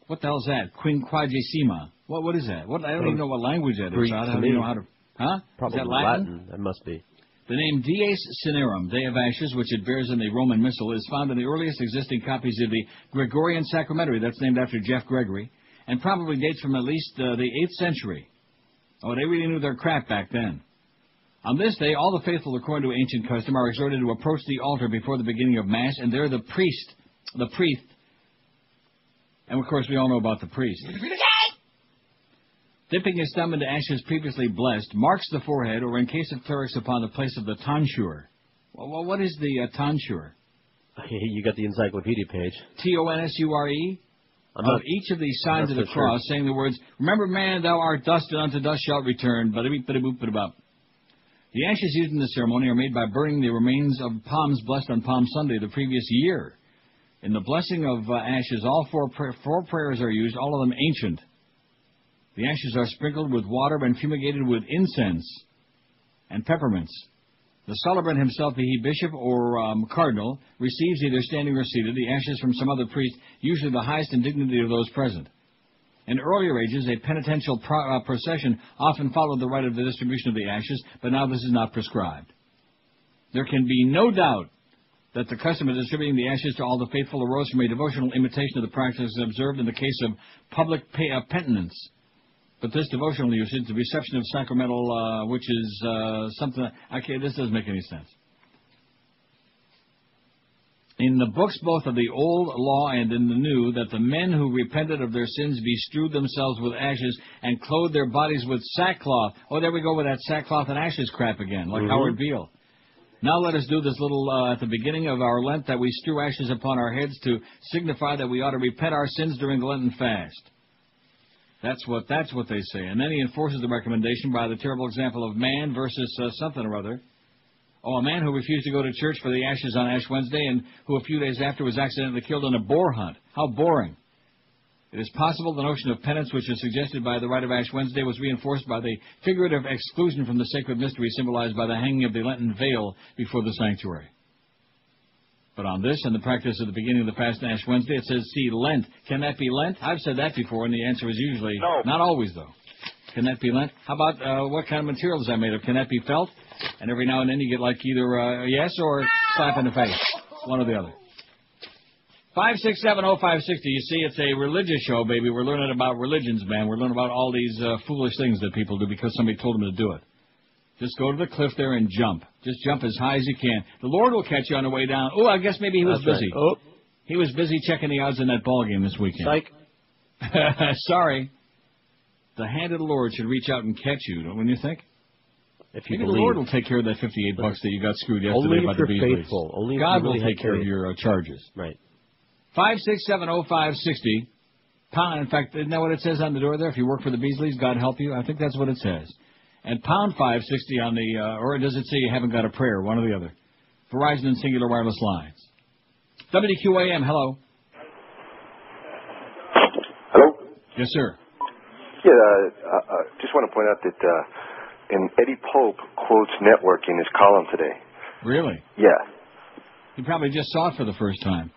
What the hell is that? Quinquagesima. What is that? I don't even know what language that is. I don't even know how to... Huh? Probably is that Latin? That must be. The name Dies Cinerum, Day of Ashes, which it bears in the Roman Missal, is found in the earliest existing copies of the Gregorian Sacramentary. That's named after Jeff Gregory, and probably dates from at least the 8th century. Oh, they really knew their crap back then. On this day, all the faithful, according to ancient custom, are exhorted to approach the altar before the beginning of Mass, and there the priest, and of course we all know about the priest, dipping his thumb into ashes previously blessed, marks the forehead, or in case of clerics, upon the place of the tonsure. Well, what is the tonsure? You got the encyclopedia page. Tonsure? Of each of the sides of the cross, saying the words, "Remember, man, thou art dust, and unto dust shalt return." The ashes used in the ceremony are made by burning the remains of palms blessed on Palm Sunday the previous year. In the blessing of ashes, all four prayers are used, all of them ancient. The ashes are sprinkled with water and fumigated with incense and peppermints. The celebrant himself, be he bishop or cardinal, receives, either standing or seated, the ashes from some other priest, usually the highest in dignity of those present. In earlier ages, a penitential procession often followed the rite of the distribution of the ashes, but now this is not prescribed. There can be no doubt that the custom of distributing the ashes to all the faithful arose from a devotional imitation of the practice observed in the case of public penitence. But this devotional usage, the reception of sacramental, which is something... this doesn't make any sense. In the books both of the Old Law and in the New, that the men who repented of their sins bestrewed themselves with ashes and clothed their bodies with sackcloth. Oh, there we go with that sackcloth and ashes crap again, like Howard Beale. Now let us do this little, at the beginning of our Lent, that we strew ashes upon our heads to signify that we ought to repent our sins during the Lenten fast. That's what they say. And then he enforces the recommendation by the terrible example of man versus something or other. Oh, a man who refused to go to church for the ashes on Ash Wednesday and who a few days after was accidentally killed in a boar hunt. How boring. It is possible the notion of penance, which is suggested by the rite of Ash Wednesday, was reinforced by the figurative exclusion from the sacred mystery symbolized by the hanging of the Lenten veil before the sanctuary. But on this and the practice at the beginning of the fast on Ash Wednesday, it says, see, Lent. Can that be Lent? I've said that before, and the answer is usually no. Not always, though. Can that be Lent? How about what kind of material is that made of? Can that be felt? And every now and then you get like either a yes or slap in the face. One or the other. 5670560. You see, it's a religious show, baby. We're learning about religions, man. We're learning about all these foolish things that people do because somebody told them to do it. Just go to the cliff there and jump. Just jump as high as you can. The Lord will catch you on the way down. Oh, I guess maybe he was busy. Right. Oh. He was busy checking the odds in that ball game this weekend. Psych. Sorry. The hand of the Lord should reach out and catch you, don't you think? If you maybe believe. The Lord will take care of that $58 that you got screwed yesterday by the Beasleys. Faithful. Only if God you really will take care of your charges. Right. 5670560. Pound. In fact, isn't that what it says on the door there? If you work for the Beasleys, God help you. I think that's what it says. And pound 560 on the, or does it say you haven't got a prayer? One or the other. Verizon and Singular Wireless lines. WQAM. Hello. Hello. Yes, sir. Yeah. Just want to point out that and Eddie Pope quotes network in his column today. Really? Yeah. He probably just saw it for the first time.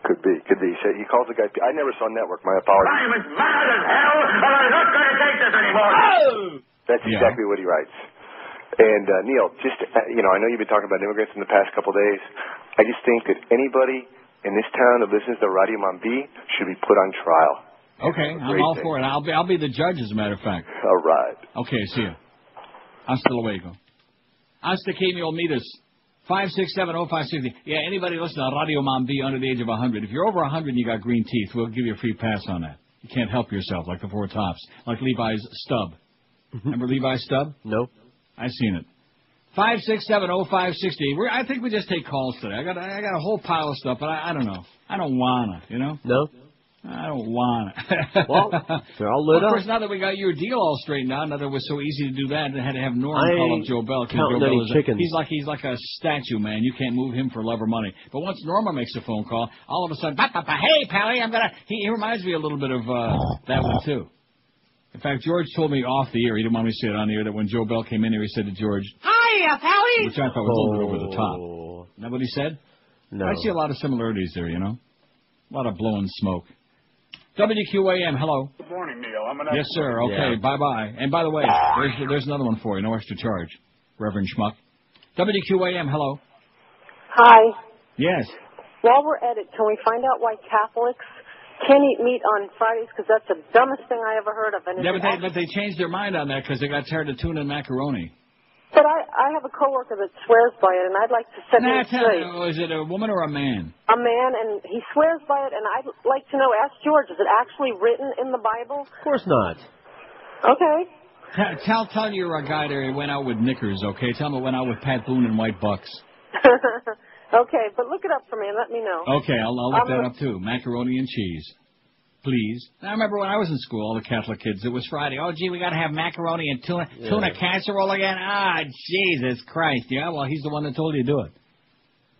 Could be. He calls the guy. I never saw network. My apologies. I'm as mad as hell, and I'm not going to take this anymore. Oh! That's exactly what he writes. And Neil, just I know you've been talking about immigrants in the past couple of days. I just think that anybody in this town that listens to Radio Mambi should be put on trial. Okay, I'm all for it. I'll be the judge, as a matter of fact. All right. Okay, see you. Hasta luego. Hasta que me olvides. 5670560. Yeah, anybody listening to Radio Mambi under the age of 100. If you're over 100 and you got green teeth, we'll give you a free pass on that. You can't help yourself like the Four Tops, like Levi's stub. Remember Levi's stub? No. I've seen it. 5670560. I think we just take calls today. I got a whole pile of stuff, but I don't know. I don't wanna, No. I don't want it. Well, they're all lit up. Of course, up. now that we got your deal all straightened out, now that it was so easy to do that, and had to have Norm call up Joe Bell. Joe Bell he's like a statue, man. You can't move him for love or money. But once Norma makes a phone call, all of a sudden, hey, Pally, He reminds me a little bit of that one too. In fact, George told me off the air. He didn't want me to say it on the air. That when Joe Bell came in here, he said to George, "Hiya, Pally," which I thought was a little bit over the top. Isn't that what he said? No. I see a lot of similarities there. A lot of blowing smoke. WQAM, hello. Good morning, Neil. Yes, sir. Okay, bye-bye. And by the way, there's another one for you. No extra charge, Reverend Schmuck. WQAM, hello. Hi. Yes. While we're at it, can we find out why Catholics can't eat meat on Fridays? Because that's the dumbest thing I ever heard of. And but they changed their mind on that because they got tired of tuna and macaroni. But I have a coworker that swears by it, and I'd like to set him straight. Is it a woman or a man? A man, and he swears by it, and I'd like to know, ask George, is it actually written in the Bible? Of course not. Okay. Tell your guy there he went out with knickers, okay? Tell him it went out with Pat Boone and white bucks. Okay, but look it up for me and let me know. Okay, I'll look that up too. Macaroni and cheese. Please. I remember when I was in school, all the Catholic kids, it was Friday. Oh, gee, we got to have macaroni and tuna casserole again? Jesus Christ. Yeah, well, he's the one that told you to do it.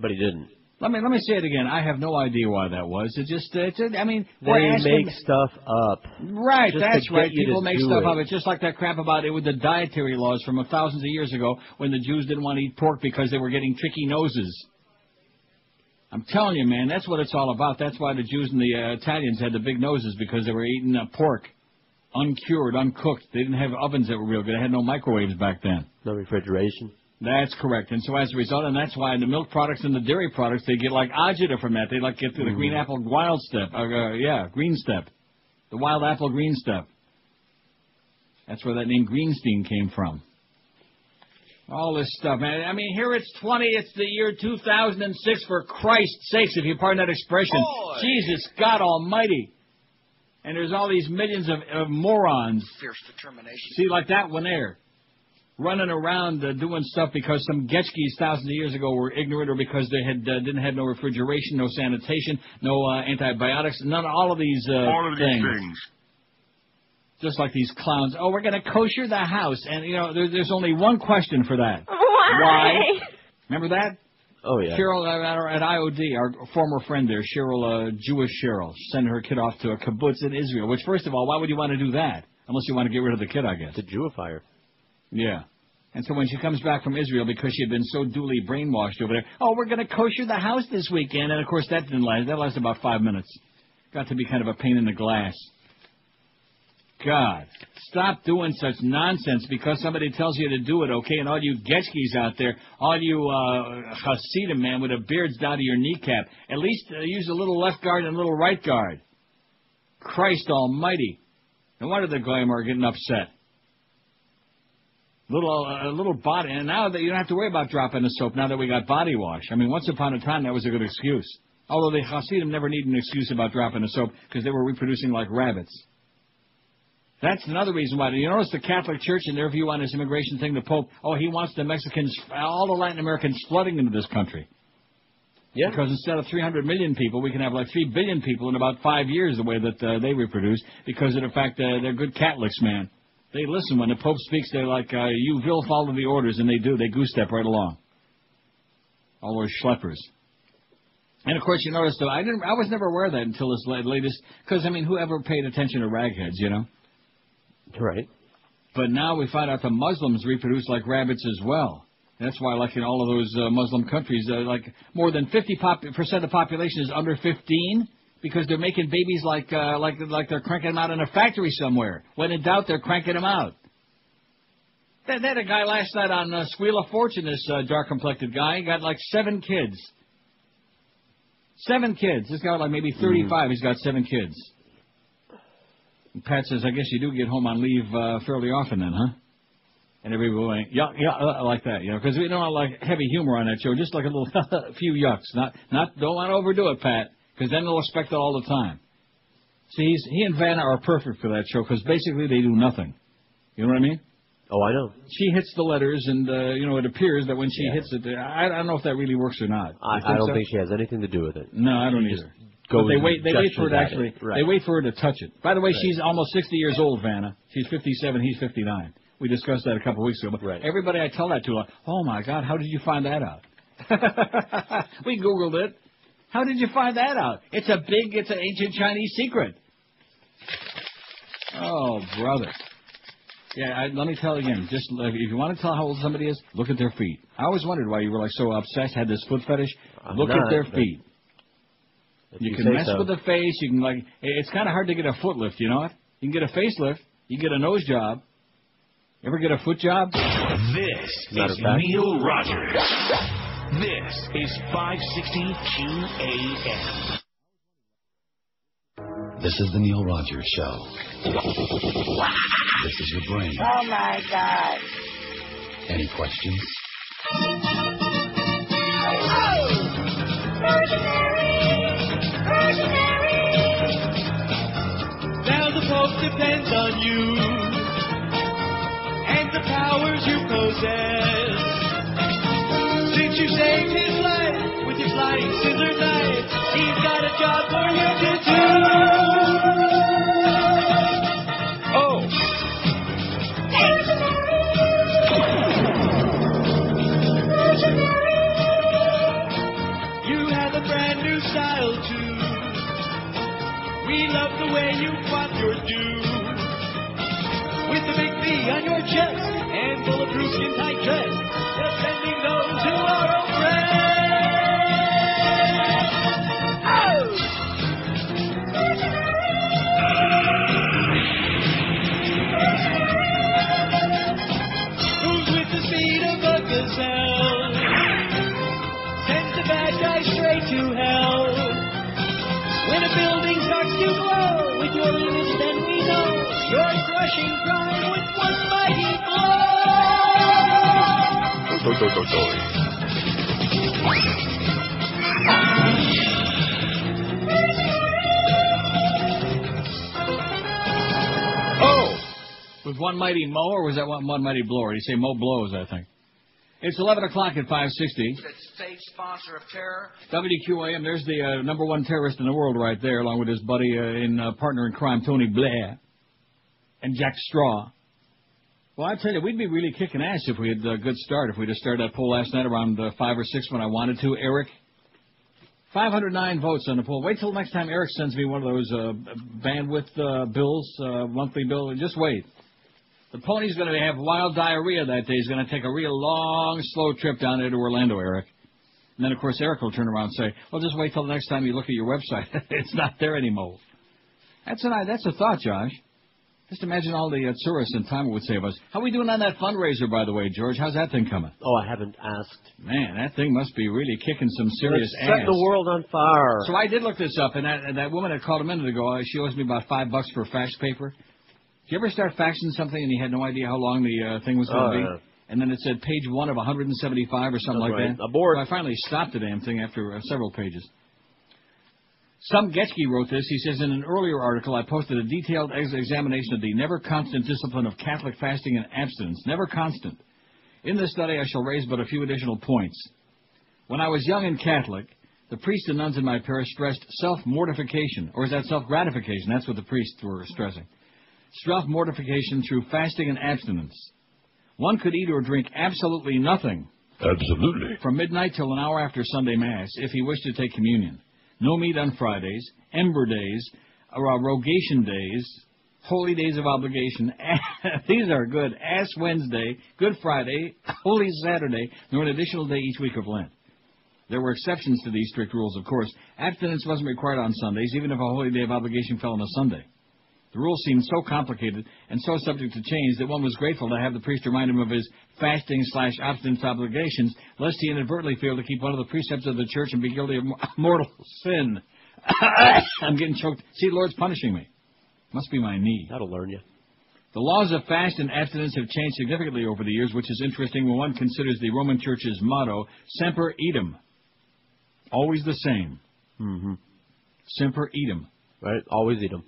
But he didn't. Let me say it again. I have no idea why that was. They make stuff up. Right, that's right. People make stuff up. It's just like that crap about it with the dietary laws from thousands of years ago when the Jews didn't want to eat pork because they were getting tricky noses. I'm telling you, man, that's what it's all about. That's why the Jews and the Italians had the big noses, because they were eating pork, uncured, uncooked. They didn't have ovens that were real good. They had no microwaves back then. No refrigeration. That's correct. And so as a result, and that's why the milk products and the dairy products, they get like agita from that. They get the green apple wild step. Green step. The wild apple green step. That's where that name Greenstein came from. All this stuff, man. I mean, here it's the year 2006, for Christ's sakes, if you pardon that expression. Boy. Jesus, God almighty. And there's all these millions of morons. Fierce determination. See, like that one there. running around doing stuff because some Getchkis thousands of years ago were ignorant, or because they had didn't have no refrigeration, no sanitation, no antibiotics, none of all of these things. Just like these clowns. Oh, we're going to kosher the house. And, you know, there's only one question for that. Why? Remember that? Oh, yeah. Cheryl at IOD, our former friend there, Cheryl, Jewish Cheryl, sent her kid off to a kibbutz in Israel. Which, first of all, why would you want to do that? Unless you want to get rid of the kid, I guess. To Jewify her. Yeah. And so when she comes back from Israel, because she had been so duly brainwashed over there, oh, we're going to kosher the house this weekend. And, of course, that didn't last. That lasted about 5 minutes. Got to be kind of a pain in the glass. God, stop doing such nonsense because somebody tells you to do it, okay? And all you Getchkis out there, all you Hasidim, man, with the beards down to your kneecap, at least use a little left guard and a little right guard. Christ almighty. No wonder the Goyim are getting upset. A little body, and now that you don't have to worry about dropping the soap now that we got body wash. I mean, once upon a time, that was a good excuse. Although the Hasidim never needed an excuse about dropping the soap because they were reproducing like rabbits. That's another reason why. You notice the Catholic Church and their view on this immigration thing, the Pope, oh, he wants the Mexicans, all the Latin Americans flooding into this country. Yeah. Because instead of 300 million people, we can have like 3 billion people in about 5 years the way that they reproduce because of the fact that they're good Catholics, man. They listen when the Pope speaks, they're like, you will follow the orders, and they do. They goose-step right along. All those schleppers. And, of course, you notice, though, I was never aware of that until this latest, because, I mean, whoever paid attention to ragheads, you know? Right. But now we find out the Muslims reproduce like rabbits as well. That's why, like in all of those Muslim countries, like more than 50% of the population is under 15 because they're making babies like they're cranking them out in a factory somewhere. When in doubt, they're cranking them out. They had a guy last night on Wheel of Fortune, this dark-complected guy. He got like 7 kids. 7 kids. This guy, like maybe 35, he's got 7 kids. And Pat says, I guess you do get home on leave fairly often then, huh? And everybody went, yeah, like that, you know, because we don't like heavy humor on that show, just like a little few yucks. Don't want to overdo it, Pat, because then they'll expect it all the time. See, he and Vanna are perfect for that show, because basically they do nothing. You know what I mean? Oh, I know. She hits the letters, and, you know, it appears that when she hits it, I don't know if that really works or not. I don't think she has anything to do with it. No, I don't either. But they wait for it actually. Right. They wait for her to touch it. By the way, she's almost 60 years old, Vanna. She's 57. He's 59. We discussed that a couple of weeks ago. But everybody I tell that to, like, oh my God, how did you find that out? We Googled it. How did you find that out? It's an ancient Chinese secret. Oh, brother. Yeah, let me tell you again. Just if you want to tell how old somebody is, look at their feet. I always wondered why you were like so obsessed, had this foot fetish. Look at their feet. You can mess with the face. You can it's kind of hard to get a foot lift. You know what? You can get a facelift. You can get a nose job. Ever get a foot job? This is Neil Rogers. This is 560 QAM. This is the Neil Rogers Show. This is your brain. Oh, my God. Any questions? Now the Pope depends on you and the powers you possess. Since you saved his life with your flying scissor knife, he's got a job for you to do. Oh. You have a brand new style too. We love the way you flop your due. With the big B on your chest and bulletproof skin tight dress, defending those who are oppressed. Oh! Moves with the speed of a gazelle, sends the bad guy straight to hell. When a building starts to glow with your image, then we know you're crushing crime with one mighty Oh! Was one mighty mow, or was that one mighty blower? You say Mo blows, I think. It's 11 o'clock at 560. State sponsor of terror. WQAM, there's the number one terrorist in the world right there, along with his buddy partner in crime, Tony Blair, and Jack Straw. Well, I tell you, we'd be really kicking ass if we had a good start, if we'd have started that poll last night around 5 or 6 when I wanted to. Eric, 509 votes on the poll. Wait till next time Eric sends me one of those bandwidth bills, monthly bill. Just wait. The pony's going to have wild diarrhea that day. He's going to take a real long, slow trip down there to Orlando, Eric. And then, of course, Eric will turn around and say, well, just wait till the next time you look at your website. It's not there anymore. That's a thought, Josh. Just imagine all the tourists in time would say of us. How are we doing on that fundraiser, by the way, George? How's that thing coming? Oh, I haven't asked. Man, that thing must be really kicking some serious ass. Set the world on fire. So I did look this up, and that woman that called a minute ago, she owes me about $5 for fax paper. Did you ever start faxing something and you had no idea how long the thing was going to be? Yeah. And then it said page 1 of 175 or something like that? Abort. So I finally stopped the damn thing after several pages. Some Getchke wrote this. He says, in an earlier article, I posted a detailed examination of the never-constant discipline of Catholic fasting and abstinence. Never constant. In this study, I shall raise but a few additional points. When I was young and Catholic, the priests and nuns in my parish stressed self-mortification. Or is that self-gratification? That's what the priests were stressing. Self-mortification through fasting and abstinence. One could eat or drink absolutely nothing. Absolutely. From midnight till an hour after Sunday Mass, if he wished to take communion. No meat on Fridays, Ember Days, Rogation Days, Holy Days of Obligation. These are good. Ash Wednesday, Good Friday, Holy Saturday, nor an additional day each week of Lent. There were exceptions to these strict rules, of course. Abstinence wasn't required on Sundays, even if a holy day of obligation fell on a Sunday. The rules seemed so complicated and so subject to change that one was grateful to have the priest remind him of his fasting/abstinence obligations, lest he inadvertently fail to keep one of the precepts of the church and be guilty of mortal sin. I'm getting choked. See, the Lord's punishing me. Must be my knee. That'll learn you. The laws of fast and abstinence have changed significantly over the years, which is interesting when one considers the Roman Church's motto, Semper Idem. Always the same. Mm-hmm. Semper Idem. Right, always eat them.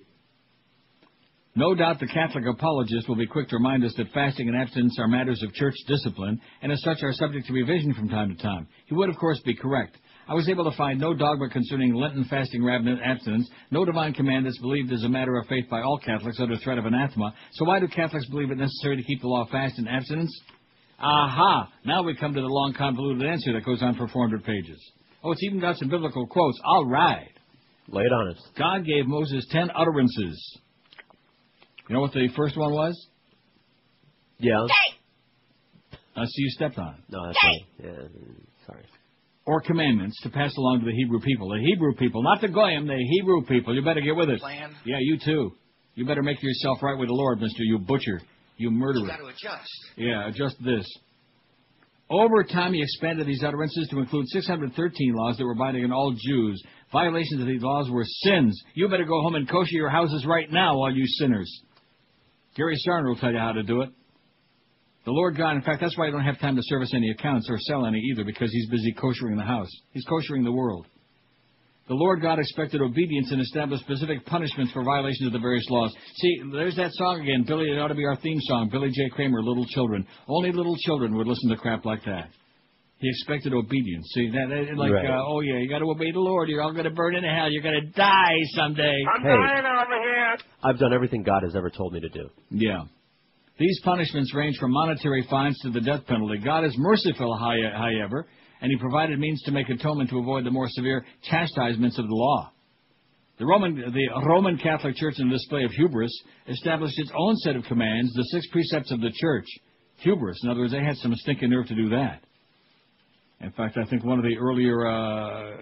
No doubt the Catholic apologist will be quick to remind us that fasting and abstinence are matters of church discipline, and as such are subject to revision from time to time. He would, of course, be correct. I was able to find no dogma concerning Lenten fasting or abstinence, no divine command that's believed as a matter of faith by all Catholics under threat of anathema. So why do Catholics believe it necessary to keep the law of fast and abstinence? Aha! Now we come to the long, convoluted answer that goes on for 400 pages. Oh, it's even got some biblical quotes. All right. Lay it on us. God gave Moses 10 utterances. You know what the first one was? Yeah. I see you stepped on it. No, that's right. Yeah, sorry. Or commandments to pass along to the Hebrew people. The Hebrew people, not the Goyim, the Hebrew people. You better get with it. Plan. Yeah, you too. You better make yourself right with the Lord, mister, you butcher. You murderer. You got to adjust. Yeah, adjust this. Over time, he expanded these utterances to include 613 laws that were binding on all Jews. Violations of these laws were sins. You better go home and kosher your houses right now, all you sinners. Gary Sarner will tell you how to do it. The Lord God, in fact, that's why I don't have time to service any accounts or sell any either, because he's busy koshering the house. He's koshering the world. The Lord God expected obedience and established specific punishments for violations of the various laws. See, there's that song again, Billy. It ought to be our theme song, Billy J. Kramer, Little Children. Only little children would listen to crap like that. He expected obedience. See, Right. Oh yeah, you got to obey the Lord. You're all going to burn in hell. You're going to die someday. I'm dying over here. I've done everything God has ever told me to do. Yeah. These punishments range from monetary fines to the death penalty. God is merciful, however, and he provided means to make atonement to avoid the more severe chastisements of the law. The Roman Catholic Church, in a display of hubris, established its own set of commands, the 6 precepts of the Church. Hubris. In other words, they had some stinking nerve to do that. In fact, I think one of the earlier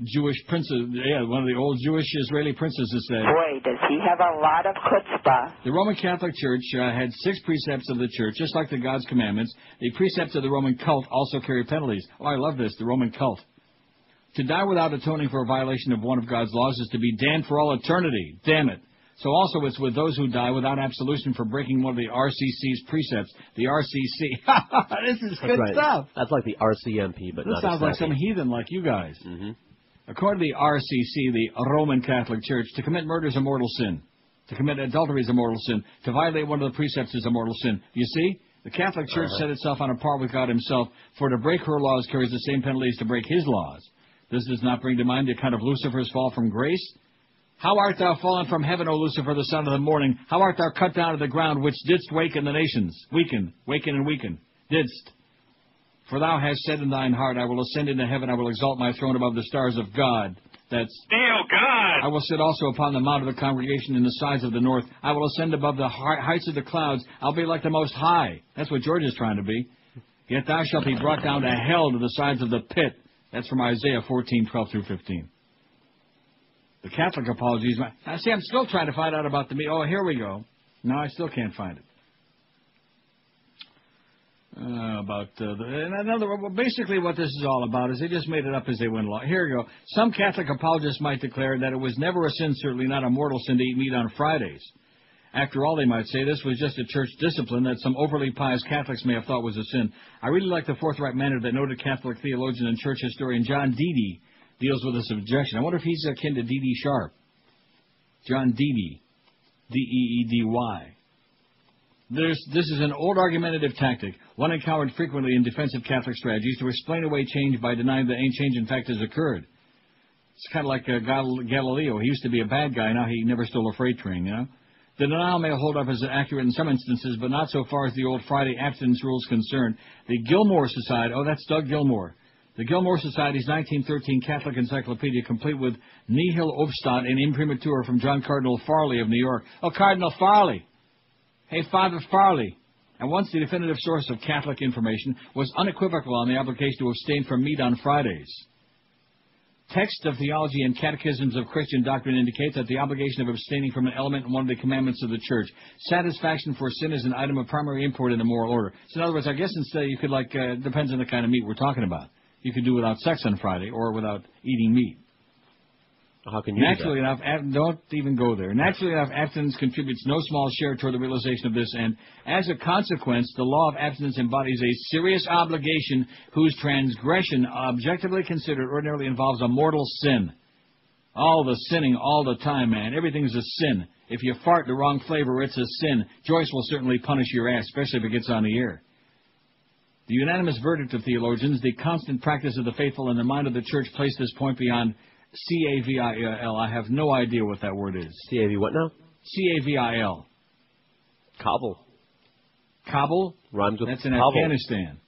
Jewish princes, one of the old Jewish Israeli princesses said, boy, does he have a lot of chutzpah. The Roman Catholic Church had 6 precepts of the Church, just like the God's commandments. The precepts of the Roman cult also carry penalties. Oh, I love this, the Roman cult. To die without atoning for a violation of one of God's laws is to be damned for all eternity. Damn it. So also it's with those who die without absolution for breaking one of the RCC's precepts. The RCC. This is good stuff. That's like the RCMP, but this not sounds exactly. like some heathen like you guys. Mm-hmm. According to the RCC, the Roman Catholic Church, to commit murder is a mortal sin. To commit adultery is a mortal sin. To violate one of the precepts is a mortal sin. You see? The Catholic Church set itself on a par with God himself, for to break her laws carries the same penalty as to break his laws. This does not bring to mind the account of Lucifer's fall from grace. How art thou fallen from heaven, O Lucifer, the son of the morning? How art thou cut down to the ground, which didst waken the nations? Waken and weaken. Didst. For thou hast said in thine heart, I will ascend into heaven, I will exalt my throne above the stars of God. That's Neil, God! I will sit also upon the mount of the congregation in the sides of the north. I will ascend above the heights of the clouds. I'll be like the Most High. That's what George is trying to be. Yet thou shalt be brought down to hell, to the sides of the pit. That's from Isaiah 14:12 through 15. The Catholic apologies. I see, I'm still trying to find out about the meat. Oh, here we go. No, I still can't find it. Basically what this is all about is they just made it up as they went along. Here we go. Some Catholic apologists might declare that it was never a sin, certainly not a mortal sin, to eat meat on Fridays. After all, they might say this was just a church discipline that some overly pious Catholics may have thought was a sin. I really like the forthright manner that noted Catholic theologian and church historian John Deedy deals with this objection. I wonder if he's akin to D.D. Sharp. John Deedy. D-E-E-D-Y. This is an old argumentative tactic, one encountered frequently in defensive Catholic strategies to explain away change by denying that any change in fact has occurred. It's kind of like Galileo. He used to be a bad guy. Now he never stole a freight train, you know. The denial may hold up as accurate in some instances, but not so far as the old Friday abstinence rule is concerned. The Gilmore Society, that's Doug Gilmore. The Gilmore Society's 1913 Catholic Encyclopedia, complete with nihil obstat and imprimatur from John Cardinal Farley of New York. Oh, Cardinal Farley! Hey, Father Farley. And once the definitive source of Catholic information was unequivocal on the obligation to abstain from meat on Fridays. Texts of theology and catechisms of Christian doctrine indicate that the obligation of abstaining from an element in one of the commandments of the Church. Satisfaction for sin is an item of primary import in the moral order. So in other words, I guess instead you could depends on the kind of meat we're talking about. You could do without sex on Friday or without eating meat. How can you Naturally enough, don't even go there. Naturally enough, abstinence contributes no small share toward the realization of this end. As a consequence, the law of abstinence embodies a serious obligation whose transgression, objectively considered, ordinarily involves a mortal sin. All the sinning all the time, man. Everything's a sin. If you fart the wrong flavor, it's a sin. Joyce will certainly punish your ass, especially if it gets on the air. The unanimous verdict of theologians, the constant practice of the faithful, and the mind of the Church place this point beyond C-A-V-I-L. I have no idea what that word is. C-A-V what now? C-A-V-I-L. Kabul. Kabul? Rhymes with That's in Kabul. Afghanistan.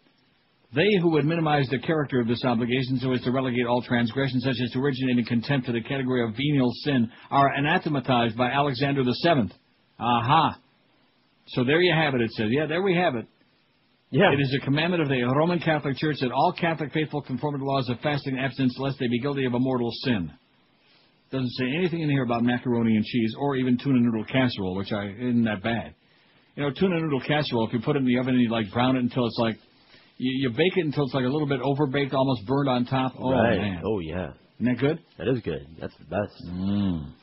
They who would minimize the character of this obligation so as to relegate all transgressions such as to originate in contempt to the category of venial sin are anathematized by Alexander VII. Aha. So there you have it, it says. Yeah, there we have it. Yeah. It is a commandment of the Roman Catholic Church that all Catholic faithful conform to the laws of fasting and abstinence lest they be guilty of a mortal sin. Doesn't say anything in here about macaroni and cheese or even tuna noodle casserole, which isn't that bad. You know, tuna noodle casserole, if you put it in the oven and you brown it until it's you bake it until it's a little bit overbaked, almost burned on top. Oh, right. Man. Oh, yeah. Isn't that good? That is good. That's the best. And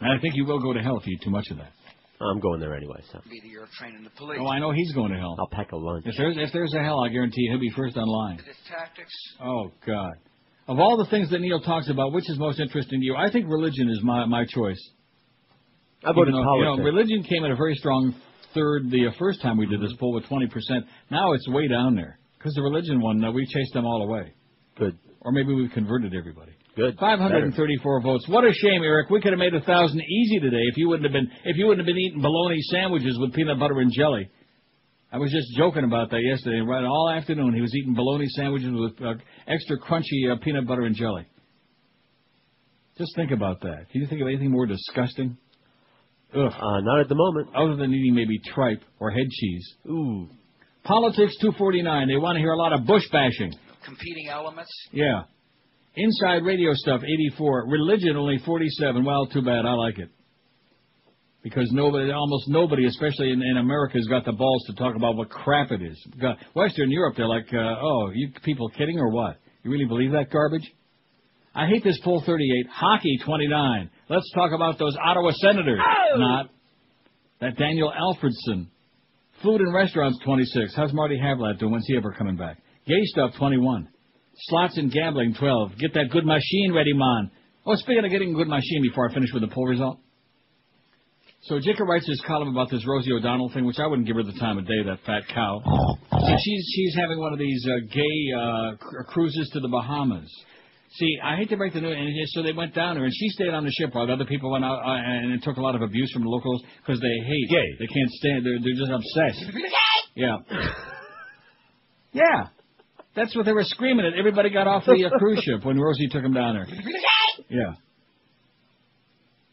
I think you will go to hell if you eat too much of that. I'm going there anyway, so. Be the year of training the police. Oh, I know he's going to hell. I'll pack a lunch. If there's a hell, I guarantee you he'll be first on line. His tactics. Oh, God. Of all the things that Neil talks about, which is most interesting to you? I think religion is my choice. I voted politics. Religion came at a very strong third the first time we did this poll with 20%. Now it's way down there. Because the religion one, we chased them all away. Good. Or maybe we've converted everybody. Good. 534 votes. What a shame, Eric. We could have made 1,000 easy today if you wouldn't have been eating bologna sandwiches with peanut butter and jelly. I was just joking about that yesterday. Right all afternoon, he was eating bologna sandwiches with extra crunchy peanut butter and jelly. Just think about that. Can you think of anything more disgusting? Ugh. Not at the moment. Other than eating maybe tripe or head cheese. Ooh. Politics 249. They want to hear a lot of bush bashing. Competing elements. Yeah. Inside radio stuff, 84. Religion, only 47. Well, too bad. I like it. Because almost nobody, especially in America, has got the balls to talk about what crap it is. Western Europe, they're like, you people kidding or what? You really believe that garbage? I hate this poll 38. Hockey, 29. Let's talk about those Ottawa Senators. Oh! Not. That Daniel Alfredson. Food and restaurants, 26. How's Marty Havlat doing? When's he ever coming back? Gay stuff, 21. Slots and gambling, 12. Get that good machine ready, man. Oh, speaking of getting a good machine before I finish with the poll result. So Jacob writes his column about this Rosie O'Donnell thing, which I wouldn't give her the time of day, that fat cow. So she's having one of these gay cruises to the Bahamas. See, I hate to break the news, and so they went down there, and she stayed on the ship while the other people went out, and it took a lot of abuse from the locals because they hate. Gay. They can't stand. They're just obsessed. Yeah. Yeah. That's what they were screaming at. Everybody got off the cruise ship when Rosie took them down there. Yeah.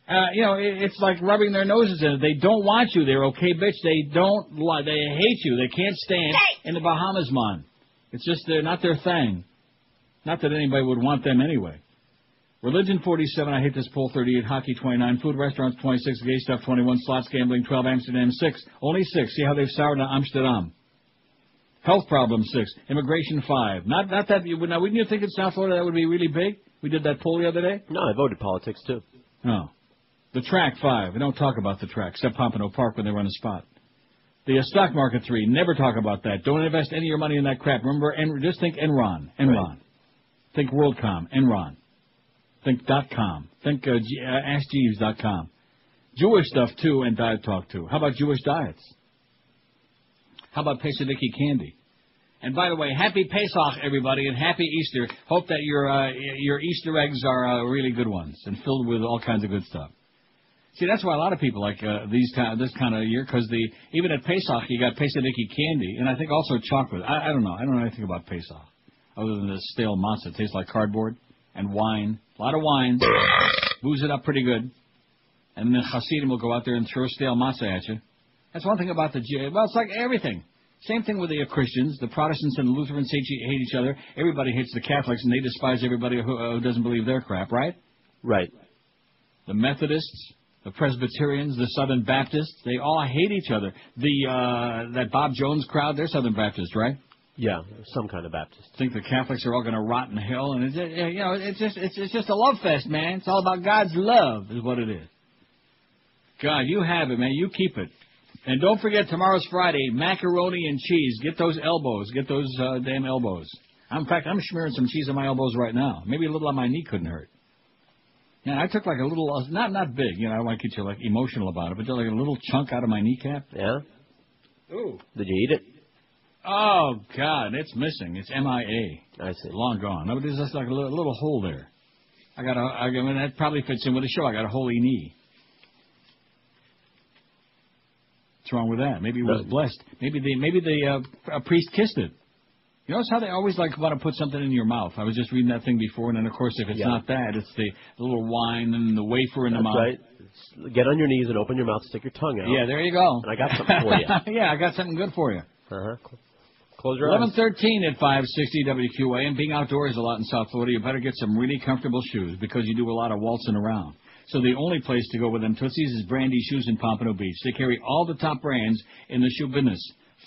It's like rubbing their noses in it. They don't want you there, okay, bitch? They don't. They hate you. They can't stand in the Bahamas, man. It's just they're not their thing. Not that anybody would want them anyway. Religion 47, I hate this poll 38, hockey 29, food restaurants 26, gay stuff 21, slots gambling 12, Amsterdam 6, only 6. See how they've soured on Amsterdam. Health problems 6, immigration 5. Not that now wouldn't you think in South Florida that would be really big? We did that poll the other day. No, I voted politics too. No, the track 5. We don't talk about the track except Pompano Park when they run a spot. The stock market 3. Never talk about that. Don't invest any of your money in that crap. Remember, just think Enron. Right. Think WorldCom, Enron. Think .com. Think AskJeeves.com. Jewish stuff, too, and diet talk, too. How about Jewish diets? How about Pesachiki candy? And by the way, happy Pesach, everybody, and happy Easter. Hope that your Easter eggs are really good ones and filled with all kinds of good stuff. See, that's why a lot of people like this kind of year, because even at Pesach, you got Pesachiki candy, and I think also chocolate. I don't know. I don't know anything about Pesach. Other than the stale matzah. It tastes like cardboard. And wine. A lot of wine. Booze it up pretty good. And then Hasidim will go out there and throw stale matzah at you. That's one thing about the Jew. Well, it's like everything. Same thing with the Christians. The Protestants and the Lutherans hate each other. Everybody hates the Catholics, and they despise everybody who doesn't believe their crap, right? Right. The Methodists, the Presbyterians, the Southern Baptists, they all hate each other. That Bob Jones crowd, they're Southern Baptists, right? Yeah, some kind of Baptist. Think the Catholics are all going to rot in hell, and it's just a love fest, man. It's all about God's love, is what it is. God, you have it, man. You keep it, and don't forget tomorrow's Friday, macaroni and cheese. Get those elbows. Get those damn elbows. In fact, I'm smearing some cheese on my elbows right now. Maybe a little on my knee couldn't hurt. Yeah, I took like a little, not big. I don't want to get you like emotional about it, but just like a little chunk out of my kneecap. Yeah. Ooh. Did you eat it? Oh, God, it's missing. It's MIA. I see. Long gone. No, there's just like a little hole there. I mean, that probably fits in with the show. I got a holy knee. What's wrong with that? Maybe it was blessed. Maybe the priest kissed it. You notice how they always want to put something in your mouth? I was just reading that thing before, and then, of course, if it's not that, it's the little wine and the wafer in the mouth. That's right. Get on your knees and open your mouth, stick your tongue out. Yeah, there you go. And I got something for you. Yeah, I got something good for you. Uh-huh. Close your eyes. 11:13 at 560 WQAM. Being outdoors a lot in South Florida, you better get some really comfortable shoes because you do a lot of waltzing around. So the only place to go with them Tootsies is Brandy Shoes in Pompano Beach. They carry all the top brands in the shoe business.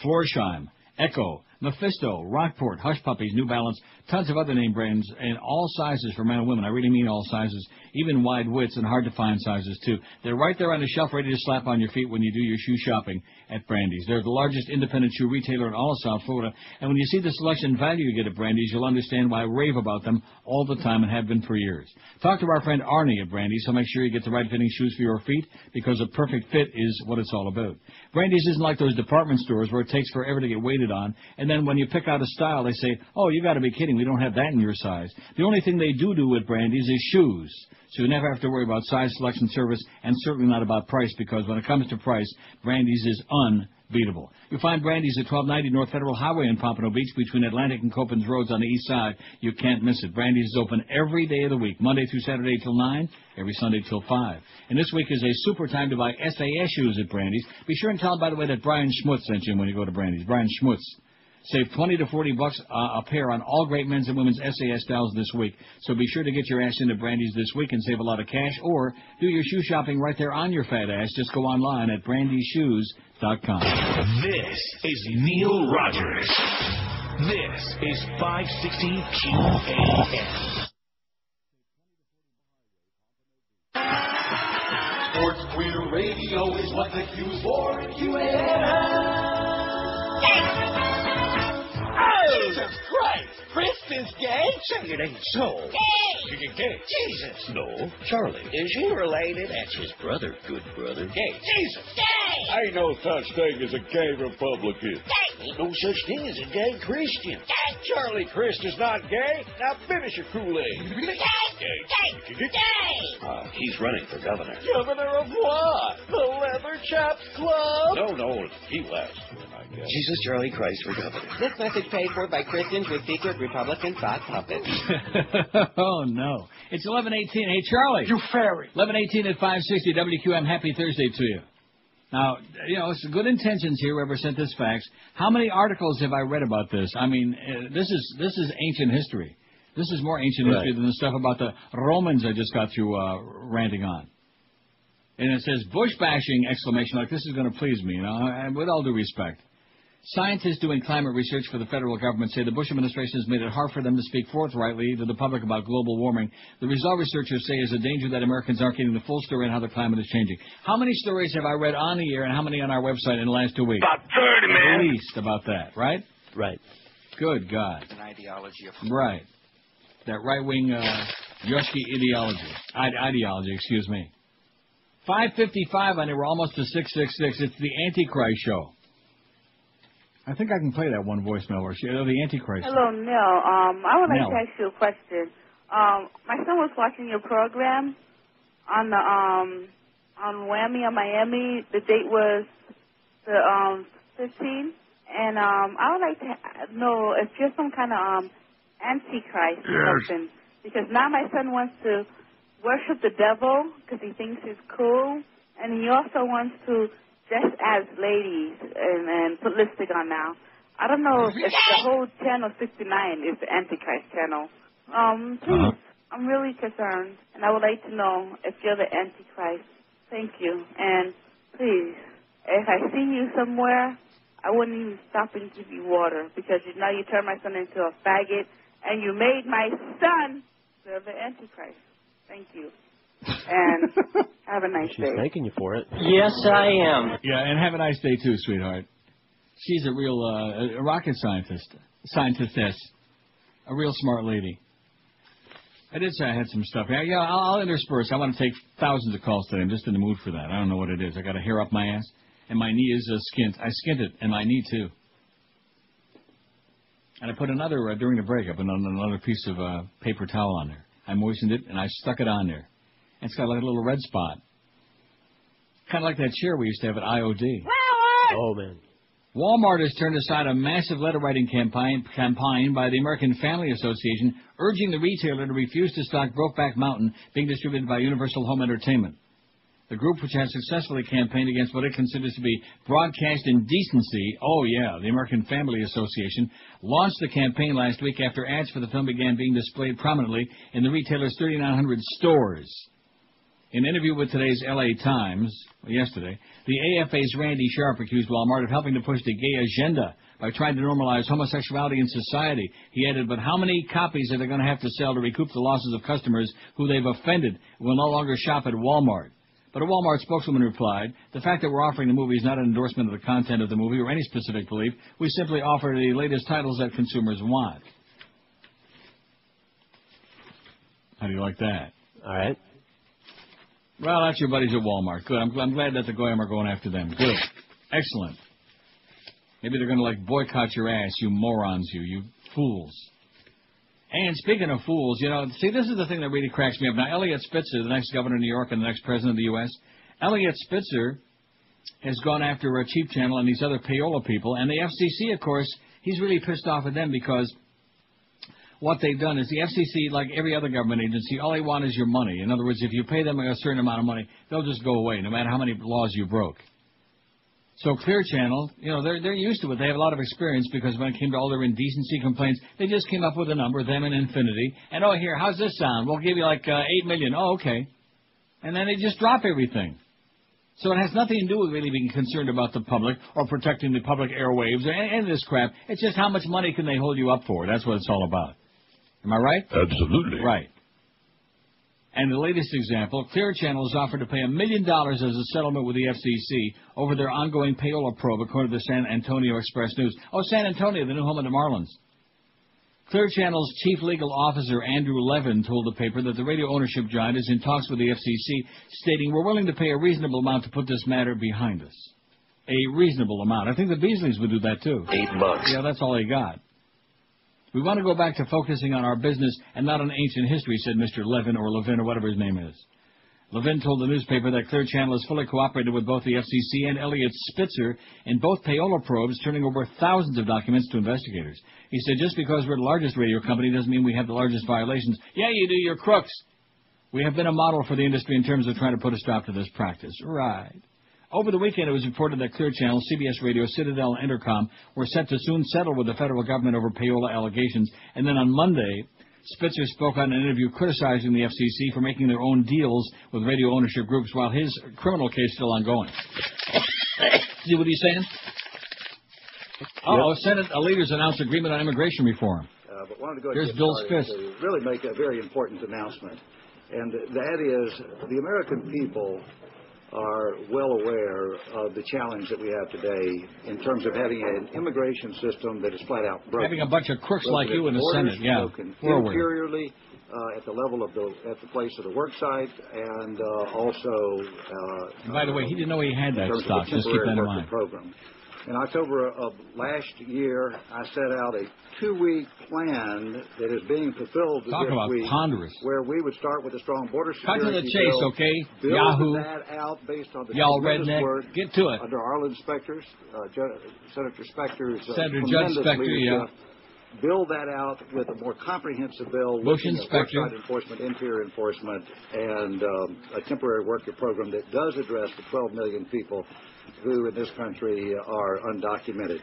Florsheim, Echo, Mephisto, Rockport, Hush Puppies, New Balance, tons of other name brands in all sizes for men and women. I really mean all sizes, even wide widths and hard-to-find sizes, too. They're right there on the shelf ready to slap on your feet when you do your shoe shopping at Brandy's. They're the largest independent shoe retailer in all of South Florida, and when you see the selection and value you get at Brandy's, you'll understand why I rave about them all the time and have been for years. Talk to our friend Arnie at Brandy's. He'll make sure you get the right-fitting shoes for your feet because a perfect fit is what it's all about. Brandy's isn't like those department stores where it takes forever to get waited on, and then when you pick out a style, they say, oh, you got to be kidding, we don't have that in your size. The only thing they do with Brandy's is shoes. So you never have to worry about size, selection, service, and certainly not about price, because when it comes to price, Brandy's is unbeatable. You'll find Brandy's at 1290 North Federal Highway in Pompano Beach between Atlantic and Copans Roads on the east side. You can't miss it. Brandy's is open every day of the week, Monday through Saturday till 9, every Sunday till 5. And this week is a super time to buy SAS shoes at Brandy's. Be sure and tell them, by the way, that Brian Schmutz sent you when you go to Brandy's. Brian Schmutz. Save $20 to $40 a pair on all great men's and women's SAS styles this week. So be sure to get your ass into Brandy's this week and save a lot of cash, or do your shoe shopping right there on your fat ass. Just go online at brandyshoes.com. This is Neil Rogers. This is 560 QAM. Sports Queer Radio is what the Q's for. QAM. Jesus Christ! Christy! is gay? Say it ain't so. Gay. Jesus. No, Charlie. Is he related? That's his brother, good brother. Gay. Jesus. Gay! Ain't no such thing as a gay Republican. Gay! Ain't no such thing as a gay Christian. Gay! Charlie Crist is not gay. Now finish your Kool-Aid. Gay! Gay! He's running for governor. Governor of what? The Leather Chaps Club? No, he was. Jesus Charlie Christ for governor. This message paid for by Christians with secret Republican sock puppets. Oh, no. It's 11:18. Hey, Charlie. You fairy. 11:18 at 560 WQAM. Happy Thursday to you. Now, it's good intentions here, whoever sent this fax. How many articles have I read about this? I mean, this is ancient history. This is more ancient history than the stuff about the Romans I just got through ranting on. And it says, Bush bashing, exclamation, like this is going to please me, and with all due respect. Scientists doing climate research for the federal government say the Bush administration has made it hard for them to speak forthrightly to the public about global warming. The result, researchers say, is a danger that Americans aren't getting the full story on how the climate is changing. How many stories have I read on the air and how many on our website in the last 2 weeks? About 30, man. At least about that, right? Right. Good God. An ideology of... Right. That right-wing Yoski ideology, excuse me. 5:55 and we're almost to 666. It's the Antichrist show. I think I can play that one voicemail where the Antichrist. Hello, Neil. I would like Nell. to ask you a question. My son was watching your program on the on Whammy on Miami. The date was the 15th, and I would like to know if you're some kind of Antichrist or something, because now my son wants to worship the devil because he thinks he's cool, and he also wants to dress as ladies and put lipstick on now. I don't know if the whole channel 69 is the Antichrist channel. Please, I'm really concerned, and I would like to know if you're the Antichrist. Thank you. And please, if I see you somewhere, I wouldn't even stop and give you water, because now you turned my son into a faggot, and you made my son the Antichrist. Thank you. And have a nice day. She's thanking you for it. Yes, I am. Yeah, and have a nice day too, sweetheart. She's a real a rocket scientistess, a real smart lady. I did say I had some stuff. Yeah, I'll intersperse. I want to take thousands of calls today. I'm just in the mood for that. I don't know what it is. I got a hair up my ass, and my knee is skint. I skint it, and my knee too. And I put another during the break. I put another piece of paper towel on there. I moistened it, and I stuck it on there. And it's got like a little red spot. Kind of like that chair we used to have at IOD. Oh, man. Walmart has turned aside a massive letter-writing campaign by the American Family Association urging the retailer to refuse to stock Brokeback Mountain being distributed by Universal Home Entertainment. The group, which has successfully campaigned against what it considers to be broadcast indecency, the American Family Association, launched the campaign last week after ads for the film began being displayed prominently in the retailer's 3,900 stores. In an interview with today's L.A. Times, yesterday, the AFA's Randy Sharp accused Walmart of helping to push the gay agenda by trying to normalize homosexuality in society. He added, but how many copies are they going to have to sell to recoup the losses of customers who they've offended who will no longer shop at Walmart? But a Walmart spokeswoman replied, the fact that we're offering the movie is not an endorsement of the content of the movie or any specific belief. We simply offer the latest titles that consumers want. How do you like that? All right. Well, that's your buddies at Walmart. Good. I'm glad that the Goyim are going after them. Good. Excellent. Maybe they're going to, boycott your ass, you morons, you fools. And speaking of fools, see, this is the thing that really cracks me up. Now, Elliot Spitzer, the next governor of New York and the next president of the U.S., Elliot Spitzer has gone after a Cheap Channel and these other payola people. And the FCC, of course, he's really pissed off at them because what they've done is the FCC, like every other government agency, all they want is your money. In other words, if you pay them a certain amount of money, they'll just go away, no matter how many laws you broke. So Clear Channel, they're used to it. They have a lot of experience because when it came to all their indecency complaints, they just came up with a number, them and infinity. And, here, how's this sound? We'll give you $8 million. Oh, okay. And then they just drop everything. So it has nothing to do with really being concerned about the public or protecting the public airwaves or any of this crap. It's just how much money can they hold you up for. That's what it's all about. Am I right? Absolutely. Right. And the latest example, Clear Channel has offered to pay $1 million as a settlement with the FCC over their ongoing payola probe, according to the San Antonio Express News. Oh, San Antonio, the new home of the Marlins. Clear Channel's chief legal officer, Andrew Levin, told the paper that the radio ownership giant is in talks with the FCC, stating, "We're willing to pay a reasonable amount to put this matter behind us." A reasonable amount. I think the Beasleys would do that, too. $8. Yeah, that's all they got. "We want to go back to focusing on our business and not on ancient history," said Mr. Levin, or Levin, or whatever his name is. Levin told the newspaper that Clear Channel has fully cooperated with both the FCC and Elliot Spitzer in both payola probes, turning over thousands of documents to investigators. He said, "Just because we're the largest radio company doesn't mean we have the largest violations." Yeah, you do. You're crooks. "We have been a model for the industry in terms of trying to put a stop to this practice." Right. Over the weekend, it was reported that Clear Channel, CBS Radio, Citadel, and Intercom were set to soon settle with the federal government over payola allegations. And then on Monday, Spitzer spoke on an interview criticizing the FCC for making their own deals with radio ownership groups while his criminal case is still ongoing. See what he's saying? Uh-oh, Senate leaders announced agreement on immigration reform. But wanted to go Here's Bill Spitz. to really make a very important announcement. And that is the American people are well aware of the challenge that we have today in terms of having an immigration system that is flat out broken. Having a bunch of crooks like you in the Senate, yeah. Broken interiorly, at the level of at the place of the work site, and also. And by the way, he didn't know he had that stock. Just keep that in mind. Program. In October of last year, I set out a 2-week plan that is being fulfilled Talk this about week, ponderous. where we would start with a strong border security Cut to the chase, bill, okay? build Yahoo. that out based on the Y'all tremendous redneck. work Get to it. under our inspectors, Senator Specter's Senator Judge tremendous Specter, leadership. Build that out with a more comprehensive bill, Bush looking at Inspector. worksite enforcement, interior enforcement, and a temporary worker program that does address the 12 million people who in this country are undocumented.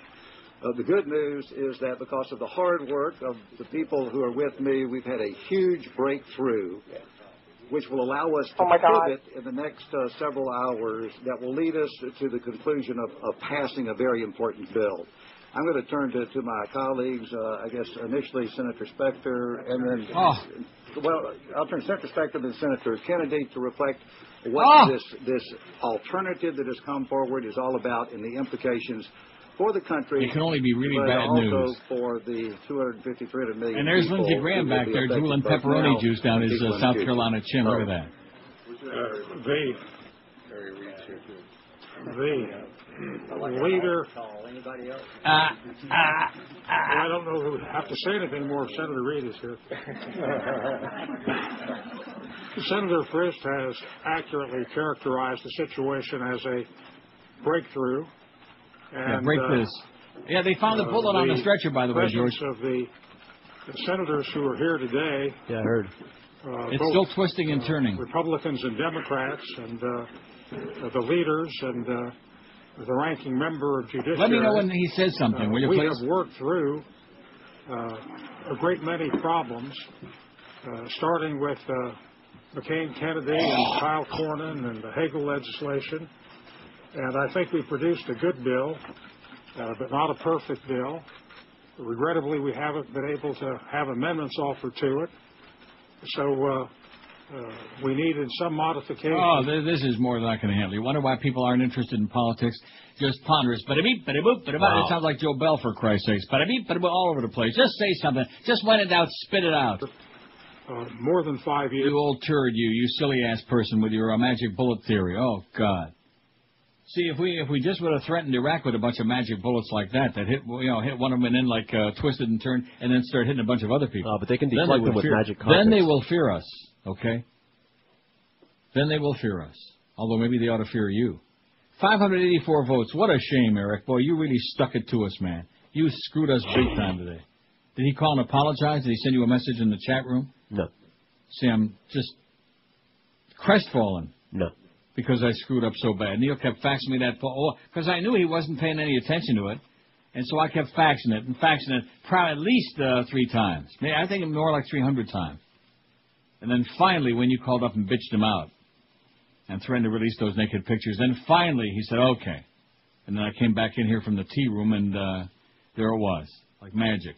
The good news is that because of the hard work of the people who are with me, we've had a huge breakthrough, which will allow us to pivot in the next several hours that will lead us to the conclusion of passing a very important bill. I'm going to turn to my colleagues, I guess initially Senator Specter, and then, well, I'll turn to Senator Specter and Senator Kennedy to reflect what this alternative that has come forward is all about and the implications for the country. It can only be really but bad also news. For the 250, 300 million And there's people Lindsey Graham who will back be there affected drooling both pepperoni now juice down and his people in South the future. Carolina chin. Look at that. The leader. I don't know who have to say anything more if Senator Reid is here. Senator Frist has accurately characterized the situation as a breakthrough. And, break this. Yeah, they found the bullet on the stretcher, by the way, George. Of the senators who are here today. Yeah, I heard. It's still twisting and turning. Republicans and Democrats and the leaders and the ranking member of Judiciary. Let me know when he says something, will you we please? have worked through a great many problems, starting with McCain-Kennedy and Kyle Cornyn and the Hagel legislation. And I think we produced a good bill, but not a perfect bill. Regrettably, we haven't been able to have amendments offered to it. So we needed some modification. Oh, this is more than I can handle. You wonder why people aren't interested in politics? Just ponderous. Bada-beep, bada-boop, bada-bop. Wow. It sounds like Joe Bell, for Christ's sakes. Bada-beep, bada-boop, all over the place. Just say something. Just when in doubt, spit it out. More than 5 years. You old turd, you silly-ass person with your magic bullet theory. Oh, God. See, if we just would have threatened Iraq with a bunch of magic bullets like that hit one of them and then like twisted and turned and then start hitting a bunch of other people. But they can deflect them with magic carpets. Then they will fear us, okay? Then they will fear us. Although maybe they ought to fear you. 584 votes. What a shame, Eric. Boy, you really stuck it to us, man. You screwed us big time today. Did he call and apologize? Did he send you a message in the chat room? No. See, I'm just crestfallen. No. Because I screwed up so bad. Neil kept faxing me that because I knew he wasn't paying any attention to it. And so I kept faxing it probably at least 3 times. Maybe, I think more like 300 times. And then finally, when you called up and bitched him out and threatened to release those naked pictures, then finally he said, okay. And then I came back in here from the tea room, and there it was, like magic.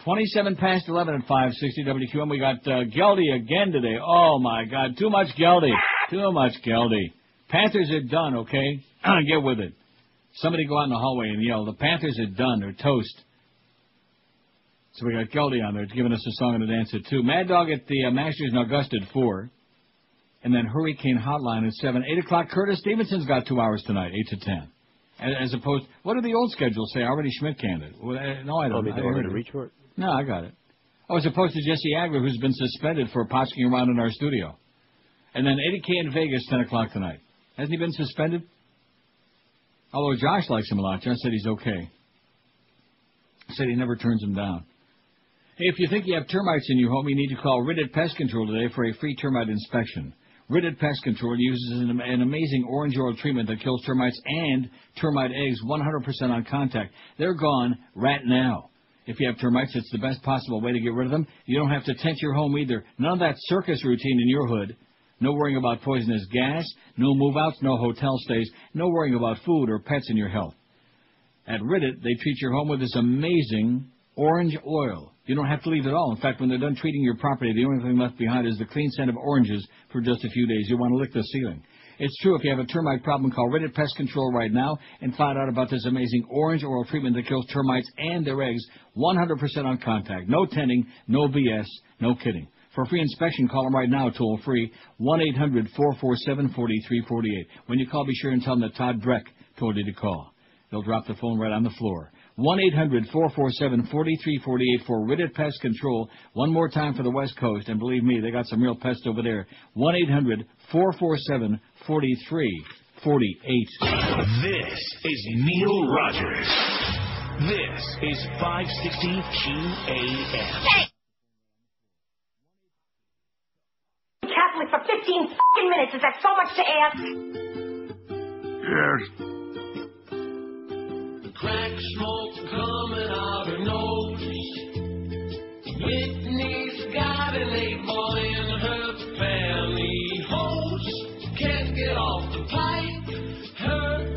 27 past 11 at 560 WQAM. We got Geldy again today. Oh, my God. Too much Geldy. Too much Geldy. Panthers are done, okay? Get with it. Somebody go out in the hallway and yell, the Panthers are done. They're toast. So we got Geldy on there giving us a song and a dance at 2. Mad Dog at the Masters in Augusta at 4. And then Hurricane Hotline at 7. 8 o'clock, Curtis Stevenson's got 2 hours tonight, 8 to 10. As opposed, what did the old schedules say? Already Schmidt canned it. Well, no, I don't. Do you want me to reach for it? No, I got it. Oh, as opposed to Jesse Agler, who's been suspended for posking around in our studio. And then Eddie K in Vegas, 10 o'clock tonight. Hasn't he been suspended? Although Josh likes him a lot. Josh said he's okay. Said he never turns him down. Hey, if you think you have termites in your home, you need to call Ridded Pest Control today for a free termite inspection. Ridded Pest Control uses an amazing orange oil treatment that kills termites and termite eggs 100% on contact. They're gone right now. If you have termites, it's the best possible way to get rid of them. You don't have to tent your home either. None of that circus routine in your hood. No worrying about poisonous gas. No move-outs. No hotel stays. No worrying about food or pets in your health. At Ridded, they treat your home with this amazing orange oil. You don't have to leave at all. In fact, when they're done treating your property, the only thing left behind is the clean scent of oranges for just a few days. You want to lick the ceiling. It's true. If you have a termite problem, call Ridded Pest Control right now and find out about this amazing orange oil treatment that kills termites and their eggs 100% on contact. No tenting, no BS, no kidding. For a free inspection, call them right now, toll-free, 1-800-447-4348. When you call, be sure and tell them that Todd Dreck told you to call. They'll drop the phone right on the floor. 1-800-447-4348 for Ridded Pest Control. One more time for the West Coast, and believe me, they got some real pests over there. 1-800-447-4348. This is Neil Rogers. This is 560 QAM. Catholic for 15 fucking minutes. Is that so much to ask? Yes. Crack smoke coming out her nose. Whitney's got an 8-ball in her family hose. Can't get off the pipe. Her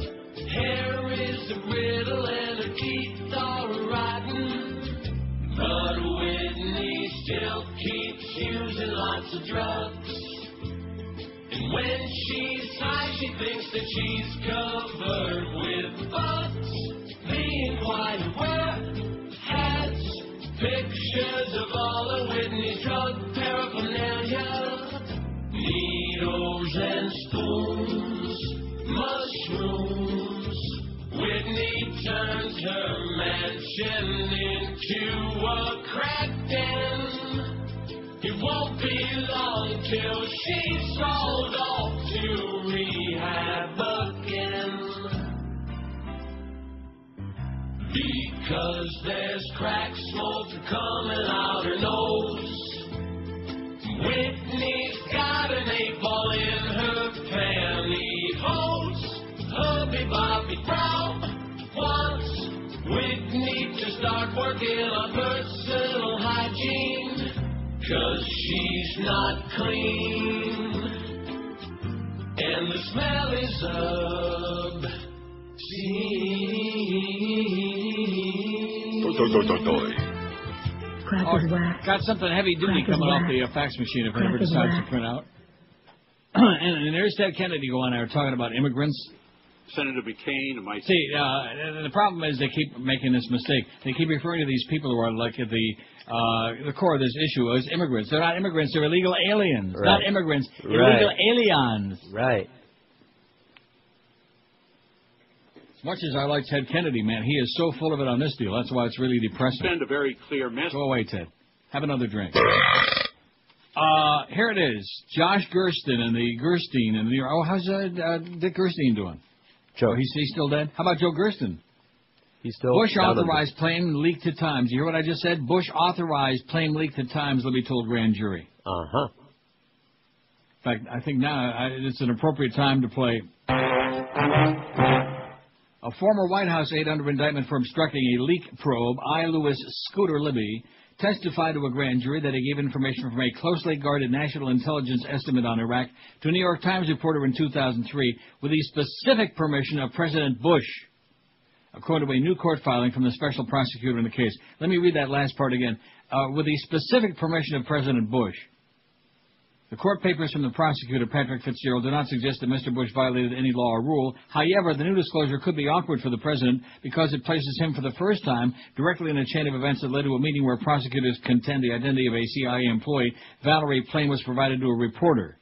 hair is a riddle and her teeth are rotten. But Whitney still keeps using lots of drugs. And when she's high, she thinks that she's covered with bugs. The Inquirer has pictures of all of Whitney's drug paraphernalia. Needles and spoons, mushrooms. Whitney turns her mansion into a crack den. It won't be long till she's sold off to rehab again. Because there's crack smoke coming out her nose. Whitney's got an 8-ball in her pantyhose. Hubby Bobby Brown wants Whitney to start working on personal hygiene. 'Cause she's not clean. And the smell is Got something heavy duty coming off the fax machine if it ever decides to print out. And there's Ted Kennedy going there talking about immigrants. Senator McCain and myself. See, the problem is they keep making this mistake. They keep referring to these people who are like at the core of this issue as immigrants. They're not immigrants. They're illegal aliens. Right. Not immigrants. Right. Illegal aliens. Right. As much as I like Ted Kennedy, man, he is so full of it on this deal. That's why it's really depressing. Send a very clear message. Go away, Ted. Have another drink. Here it is. Josh Gersten and the Gerstein and the. Oh, how's Dick Gerstein doing? Joe. Oh, he's still dead? How about Joe Gersten? He's still. Bush authorized plane leaked to Times. You hear what I just said? Bush authorized plane leaked to Times, Libby told grand jury. Uh-huh. In fact, I think now it's an appropriate time to play. A former White House aide under indictment for obstructing a leak probe, I. Lewis Scooter Libby, testified to a grand jury that he gave information from a closely guarded national intelligence estimate on Iraq to a New York Times reporter in 2003 with the specific permission of President Bush, according to a new court filing from the special prosecutor in the case. Let me read that last part again. With the specific permission of President Bush. The court papers from the prosecutor, Patrick Fitzgerald, do not suggest that Mr. Bush violated any law or rule. However, the new disclosure could be awkward for the president because it places him for the first time directly in a chain of events that led to a meeting where prosecutors contend the identity of a CIA employee, Valerie Plame, was provided to a reporter.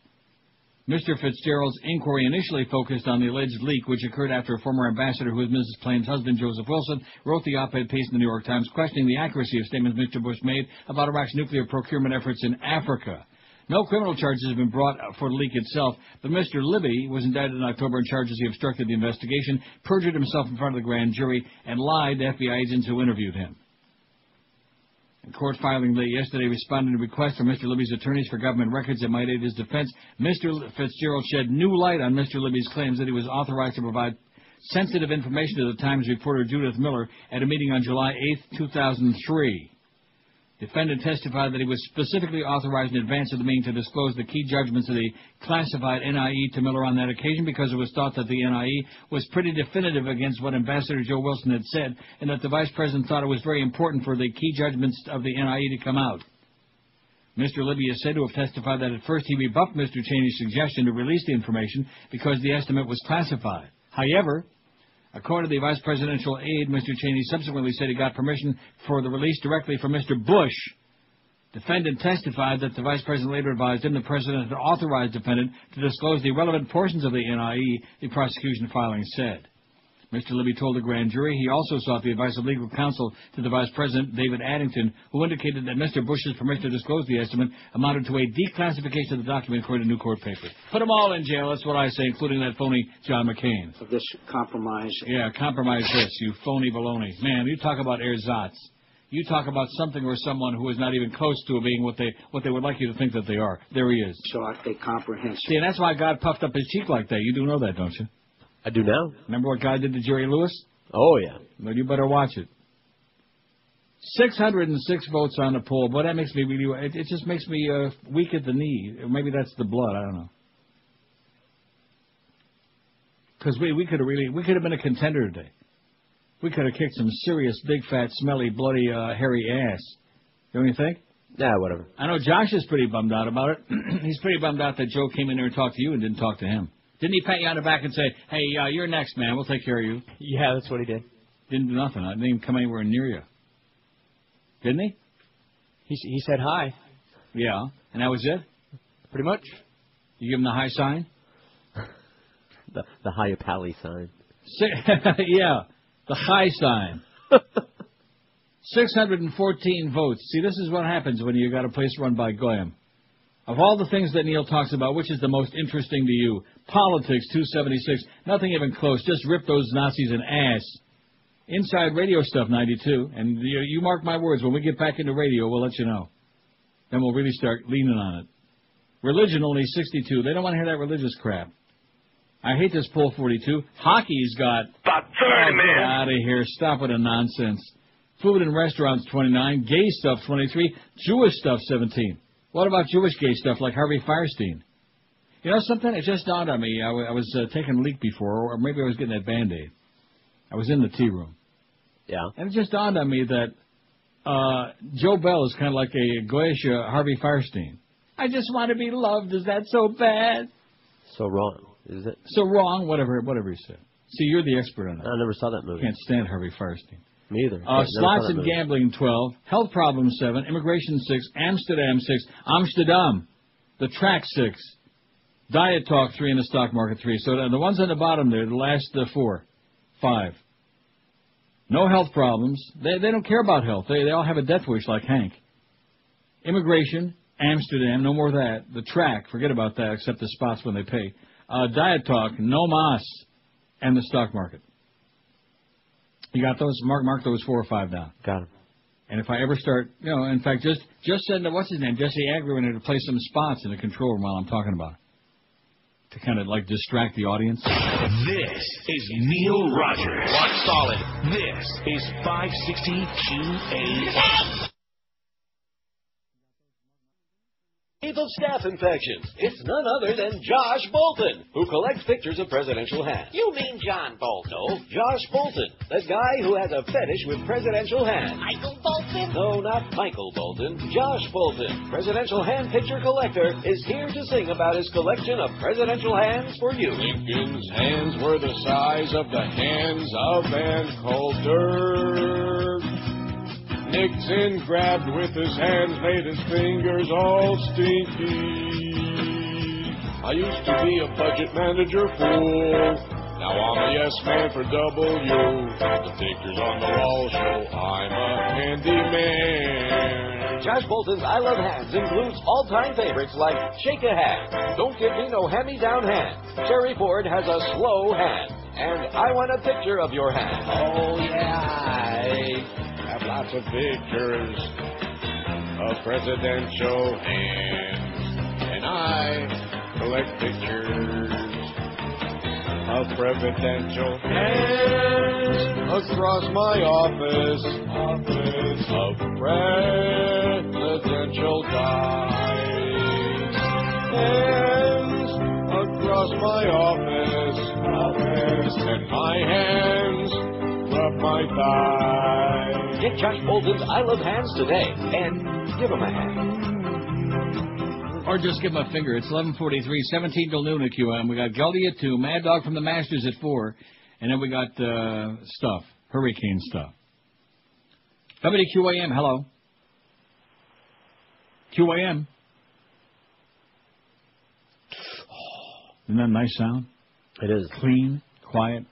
Mr. Fitzgerald's inquiry initially focused on the alleged leak, which occurred after a former ambassador who was Mrs. Plame's husband, Joseph Wilson, wrote the op-ed piece in the New York Times questioning the accuracy of statements Mr. Bush made about Iraq's nuclear procurement efforts in Africa. No criminal charges have been brought for the leak itself, but Mr. Libby was indicted in October on charges he obstructed the investigation, perjured himself in front of the grand jury, and lied to FBI agents who interviewed him. In court filing late yesterday, responding to requests from Mr. Libby's attorneys for government records that might aid his defense, Mr. Fitzgerald shed new light on Mr. Libby's claims that he was authorized to provide sensitive information to the Times reporter Judith Miller at a meeting on July 8, 2003. Defendant testified that he was specifically authorized in advance of the meeting to disclose the key judgments of the classified NIE to Miller on that occasion because it was thought that the NIE was pretty definitive against what Ambassador Joe Wilson had said and that the Vice President thought it was very important for the key judgments of the NIE to come out. Mr. Libby is said to have testified that at first he rebuffed Mr. Cheney's suggestion to release the information because the estimate was classified. However, according to the Vice Presidential aide, Mr. Cheney subsequently said he got permission for the release directly from Mr. Bush. Defendant testified that the Vice President later advised him the President had authorized defendant to disclose the relevant portions of the NIE, the prosecution filing said. Mr. Libby told the grand jury he also sought the advice of legal counsel to the Vice President, David Addington, who indicated that Mr. Bush's permission to disclose the estimate amounted to a declassification of the document according to new court papers. Put them all in jail, that's what I say, including that phony John McCain. Of this compromise. Yeah, compromise this, you phony baloney. Man, you talk about ersatz. You talk about something or someone who is not even close to being what they would like you to think that they are. There he is. So a comprehensive. See, and that's why God puffed up his cheek like that. You do know that, don't you? I do now. Remember what God did to Jerry Lewis? Oh, yeah. Well, you better watch it. 606 votes on the poll. Boy, that makes me really... It just makes me weak at the knee. Maybe that's the blood. I don't know. Because we could have been a contender today. We could have kicked some serious, big, fat, smelly, bloody, hairy ass. Don't you think? Yeah, whatever. I know Josh is pretty bummed out about it. He's pretty bummed out that Joe came in there and talked to you and didn't talk to him. Didn't he pat you on the back and say, hey, you're next, man. We'll take care of you? Yeah, that's what he did. Didn't do nothing. I didn't even come anywhere near you. Didn't he? He said hi. Yeah. And that was it? Pretty much. You give him the high sign? the high pally sign. Yeah. The high sign. 614 votes. See, this is what happens when you got a place run by Goyam. Of all the things that Neil talks about, which is the most interesting to you? Politics, 276. Nothing even close. Just rip those Nazis an ass. Inside radio stuff, 92. And you mark my words, when we get back into radio, we'll let you know. Then we'll really start leaning on it. Religion, only 62. They don't want to hear that religious crap. I hate this poll, 42. Hockey's got... About 30, man. Get out of here. Stop with the nonsense. Food and restaurants, 29. Gay stuff, 23. Jewish stuff, 17. What about Jewish gay stuff like Harvey Firestein? You know something? It just dawned on me. I was taking a leak before, or maybe I was getting that Band-Aid. I was in the tea room. Yeah. And it just dawned on me that Joe Bell is kind of like a Goyish Harvey Firestein. I just want to be loved. Is that so bad? So wrong, is it? So wrong, whatever he said. See, you're the expert on that. I never saw that movie. Can't stand Harvey Firestein. Me either. Slots and gambling, 12. Health problems, 7. Immigration, 6. Amsterdam, 6. Amsterdam. The track, 6. Diet talk, 3. And the stock market, 3. So the ones on the bottom there, the last 4. 5. No health problems. They don't care about health. They all have a death wish like Hank. Immigration, Amsterdam, no more of that. The track, forget about that, except the spots when they pay. Diet talk, no mas. And the stock market. You got those? Mark those 4 or 5 down. Got them. And if I ever start, in fact, just send, what's his name, Jesse Agnew in there to play some spots in the control room while I'm talking about it. To kind of, distract the audience. This is Neil Rogers. Rock solid. This is 560 QAM. The of staph infections. It's none other than Josh Bolton, who collects pictures of presidential hands. You mean John Bolton? No, Josh Bolton, the guy who has a fetish with presidential hands. Michael Bolton? No, not Michael Bolton. Josh Bolton, presidential hand picture collector, is here to sing about his collection of presidential hands for you. Lincoln's hands were the size of the hands of Van Coulter. Nixon grabbed with his hands, made his fingers all stinky. I used to be a budget manager fool. Now I'm a yes man for W. The pictures on the wall show I'm a handyman. Josh Bolton's I Love Hands includes all-time favorites like Shake a Hand, Don't Give Me No Hand-Me-Down Hand, Sherry Ford Has a Slow Hand, and I Want a Picture of Your Hand. Oh yeah, I have lots of pictures of presidential hands, and I collect pictures of presidential hands across my office of presidential guys. Hands across my office, and my hands rub my thighs. Get Josh Bolton's I Love Hands today and give him a hand. Or just give him a finger. It's 11:43, 17 till noon at QM. We got Gully at 2, Mad Dog from the Masters at 4, and then we got stuff, hurricane stuff. WQAM, hello. QAM. Isn't that a nice sound? It is. Clean, quiet.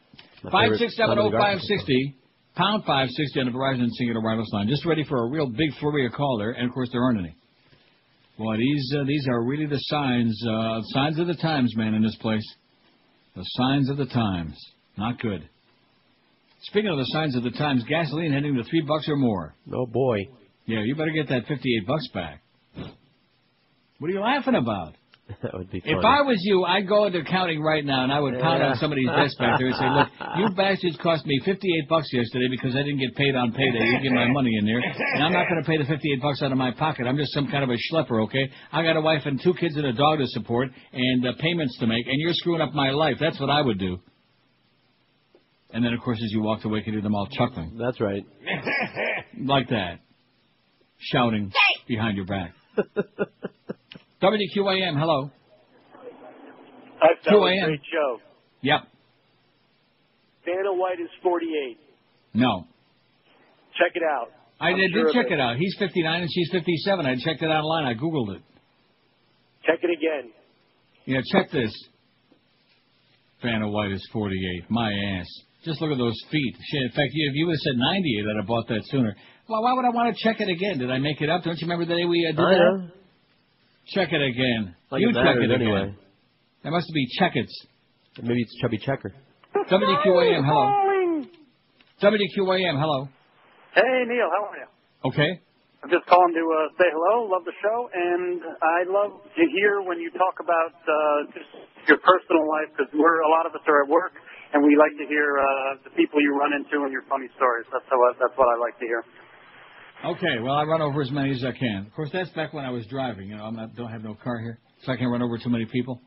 5670560, pound 560 on the Verizon Singular Wireless line. Just ready for a real big flurry of call there, and of course there aren't any. Boy, these are really the signs of the times, man, in this place. The signs of the times. Not good. Speaking of the signs of the times, gasoline heading to $3 or more. Oh, boy. Yeah, you better get that $58 back. What are you laughing about? That would be funny. If I was you, I'd go into accounting right now, and I would pound on somebody's desk back there and say, look, you bastards cost me $58 yesterday because I didn't get paid on payday. You give my money in there, and I'm not going to pay the $58 out of my pocket. I'm just some kind of a schlepper, okay? I got a wife and 2 kids and a dog to support and payments to make, and you're screwing up my life. That's what I would do. And then, of course, as you walked away, you could hear them all chuckling. That's right. Like that. Shouting behind your back. WQAM, hello. QAM. Great show. Yep. Vanna White is 48. No. Check it out. I did check it out. He's 59 and she's 57. I checked it online. I Googled it. Check it again. Yeah, check this. Vanna White is 48. My ass. Just look at those feet. Shit, in fact, if you would have said 98, I'd have bought that sooner. Well, why would I want to check it again? Did I make it up? Don't you remember the day we did that? Check it again. Like you check it anyway. again. That must be Checkets. Maybe it's Chubby Checker. WQAM, hello. WQAM, hello. Hey, Neil, how are you? Okay. I'm just calling to say hello, love the show, and I love to hear when you talk about just your personal life, because a lot of us are at work, and we like to hear the people you run into and your funny stories. That's what I like to hear. Okay, well, I run over as many as I can. Of course, that's back when I was driving. You know, don't have no car here, so I can't run over too many people.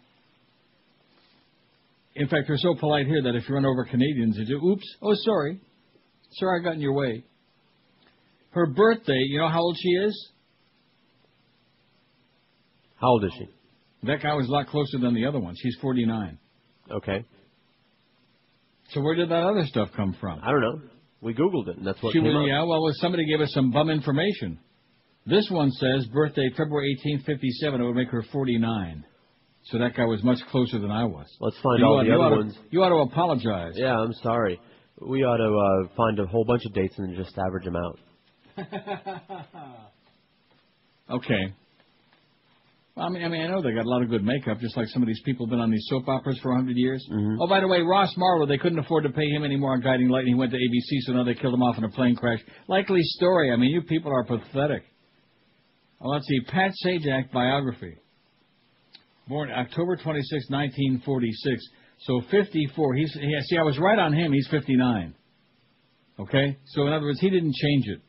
In fact, they're so polite here that if you run over Canadians, you do, oops, oh, sorry. Sorry I got in your way. Her birthday, you know how old she is? How old is she? That guy was a lot closer than the other one. She's 49. Okay. So where did that other stuff come from? I don't know. We Googled it, and that's what she came was, up. Yeah, well, somebody gave us some bum information. This one says birthday February 18th, 57. It would make her 49. So that guy was much closer than I was. Let's find all the other ones. You ought to apologize. Yeah, I'm sorry. We ought to find a whole bunch of dates and then just average them out. Okay. Well, I mean, I know they got a lot of good makeup, just like some of these people have been on these soap operas for 100 years. Mm-hmm. Oh, by the way, Ross Marlowe, they couldn't afford to pay him anymore on Guiding Light, and he went to ABC, so now they killed him off in a plane crash. Likely story. I mean, you people are pathetic. Well, let's see. Pat Sajak biography. Born October 26, 1946. So 54. See, I was right on him. He's 59. Okay? So, in other words, he didn't change it.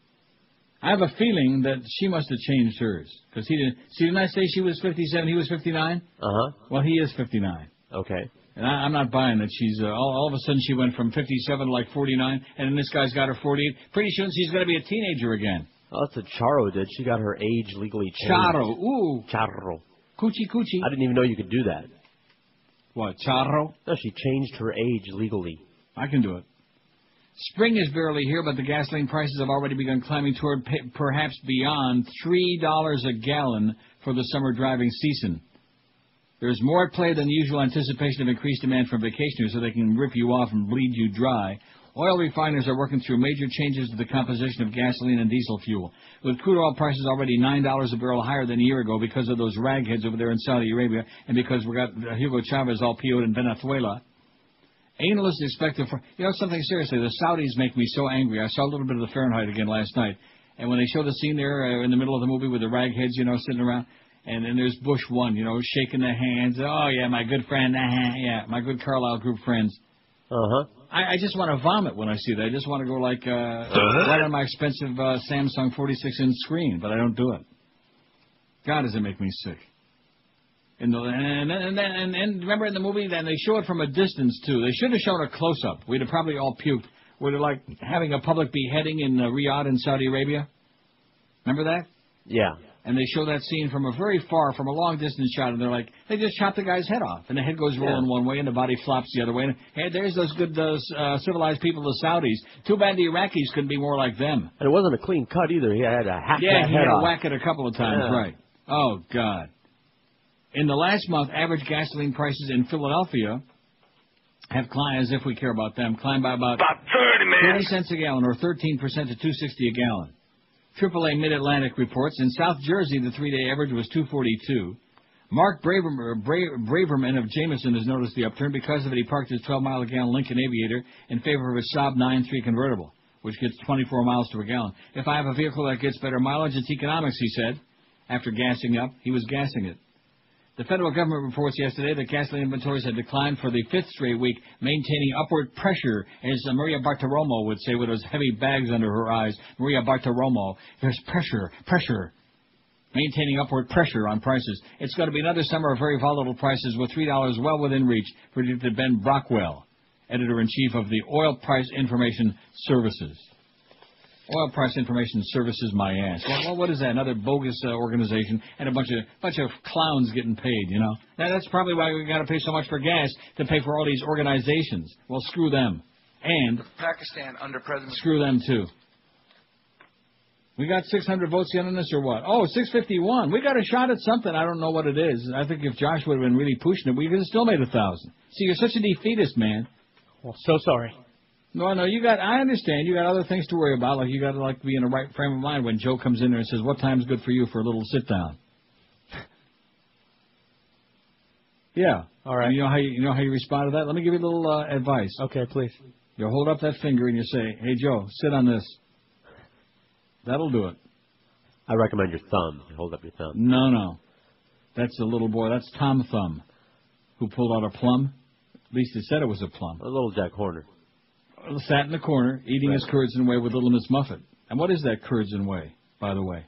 I have a feeling that she must have changed hers. Because he didn't... See, didn't I say she was 57, he was 59? Uh-huh. Well, he is 59. Okay. And I'm not buying that she's... all of a sudden she went from 57 to like 49, and then this guy's got her 48. Pretty soon she's going to be a teenager again. Oh, that's what Charo did. She got her age legally changed. Charo. Ooh. Charo. Coochie coochie. I didn't even know you could do that. What, Charo? No, she changed her age legally. I can do it. Spring is barely here, but the gasoline prices have already begun climbing toward perhaps beyond $3 a gallon for the summer driving season. There's more at play than the usual anticipation of increased demand from vacationers so they can rip you off and bleed you dry. Oil refiners are working through major changes to the composition of gasoline and diesel fuel, with crude oil prices already $9 a barrel higher than a year ago because of those ragheads over there in Saudi Arabia and because we got Hugo Chavez all PO'd in Venezuela. Analysts expect to... You know something, seriously, the Saudis make me so angry. I saw a little bit of the Fahrenheit again last night, and when they show the scene there in the middle of the movie with the ragheads, sitting around, and then there's Bush 1, shaking the hands. Oh, yeah, my good friend. Yeah, my good Carlisle group friends. Uh-huh. I just want to vomit when I see that. I just want to go like right on my expensive Samsung 46-inch screen, but I don't do it. God, does it make me sick. And remember in the movie, then they show it from a distance, too. They should have shown a close-up. We'd have probably all puked. Where they're like having a public beheading in Riyadh in Saudi Arabia. Remember that? Yeah. And they show that scene from from a long-distance shot, and they're like, they just chopped the guy's head off. And the head goes rolling one way, and the body flops the other way. And, hey, there's those good civilized people, the Saudis. Too bad the Iraqis couldn't be more like them. And it wasn't a clean cut, either. He had a hack that head off. Yeah, he had to whack it a couple of times, right. Oh, God. In the last month, average gasoline prices in Philadelphia have climbed, as if we care about them, climbed by about 30 cents a gallon, or 13% to $2.60 a gallon. AAA Mid-Atlantic reports in South Jersey the 3-day average was $2.42. Mark Braverman of Jameson has noticed the upturn because of it. He parked his 12-mile-a-gallon Lincoln Aviator in favor of his Saab 9.3 convertible, which gets 24 miles to a gallon. If I have a vehicle that gets better mileage, it's economics, he said. After gassing up, he was gassing it. The federal government reports yesterday that gasoline inventories had declined for the 5th straight week, maintaining upward pressure, as Maria Bartiromo would say with those heavy bags under her eyes. Maria Bartiromo, there's pressure, maintaining upward pressure on prices. It's going to be another summer of very volatile prices with $3 well within reach, predicted Ben Brockwell, editor-in-chief of the Oil Price Information Services. Oil Price Information Services, my ass. Well, what is that? Another bogus organization and a bunch of clowns getting paid, That's probably why we got to pay so much for gas, to pay for all these organizations. Well, screw them. And Pakistan under President... Screw them, too. We got 600 votes yet on this, or what? Oh, 651. We got a shot at something. I don't know what it is. I think if Josh would have been really pushing it, we could have still made 1,000. See, you're such a defeatist, man. Well, so sorry. No, I understand. You got other things to worry about, like you got to be in the right frame of mind when Joe comes in there and says, what time's good for you for a little sit-down? Yeah. All right. And you know how you respond to that? Let me give you a little advice. Okay, please. You hold up that finger and you say, hey, Joe, sit on this. That'll do it. I recommend your thumb. You hold up your thumb. No. That's the little boy. That's Tom Thumb, who pulled out a plum. At least it said it was a plum. A little Jack Horner. Sat in the corner, eating his curds and whey with Little Miss Muffet. And what is that curds and whey, by the way?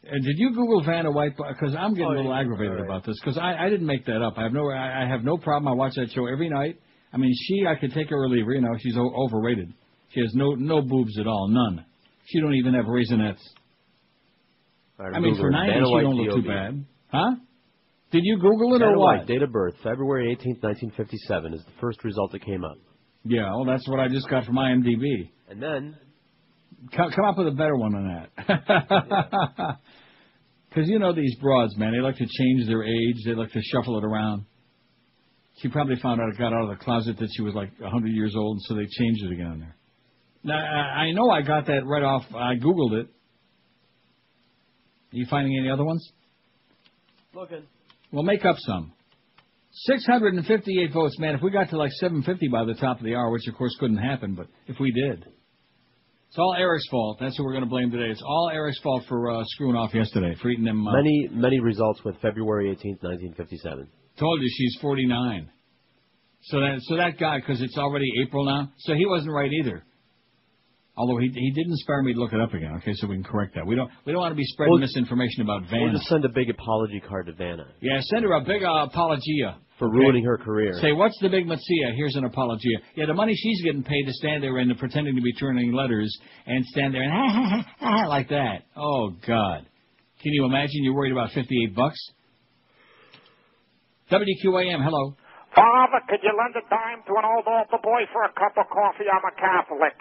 Did you Google Vanna White? Because I'm getting a little aggravated about this. Because I didn't make that up. I have no problem. I watch that show every night. I mean, I could take her or leave her. She's overrated. She has no boobs at all, none. She don't even have raisinets. I mean, for 90, she don't look too bad. Huh? Did you Google it or what? White, date of birth, February 18th, 1957 is the first result that came up. Yeah, well, that's what I just got from IMDb. And then... Come up with a better one than that. Because these broads, man, they like to change their age. They like to shuffle it around. She probably got out of the closet that she was like 100 years old, so they changed it again in there. Now, I know I got that right off. I Googled it. Are you finding any other ones? Looking. Well, make up some. 658 votes, man. If we got to like 750 by the top of the hour, which of course couldn't happen, but if we did. It's all Eric's fault. That's who we're going to blame today. It's all Eric's fault for screwing off yesterday, for eating them. Many results with February 18th, 1957. Told you, she's 49. So that guy, because it's already April now, so he wasn't right either. Although he did inspire me to look it up again. Okay, so we can correct that. We don't want to be spreading misinformation about Vanna. We'll just send a big apology card to Vanna. Yeah, send her a big apologia. For ruining her career. Say, what's the big matsia? Here's an apologia. Yeah, the money she's getting paid to stand there and pretending to be turning letters and stand there and like that. Oh, God. Can you imagine you're worried about $58? WQAM, hello. Father, could you lend a dime to an old altar boy for a cup of coffee? I'm a Catholic.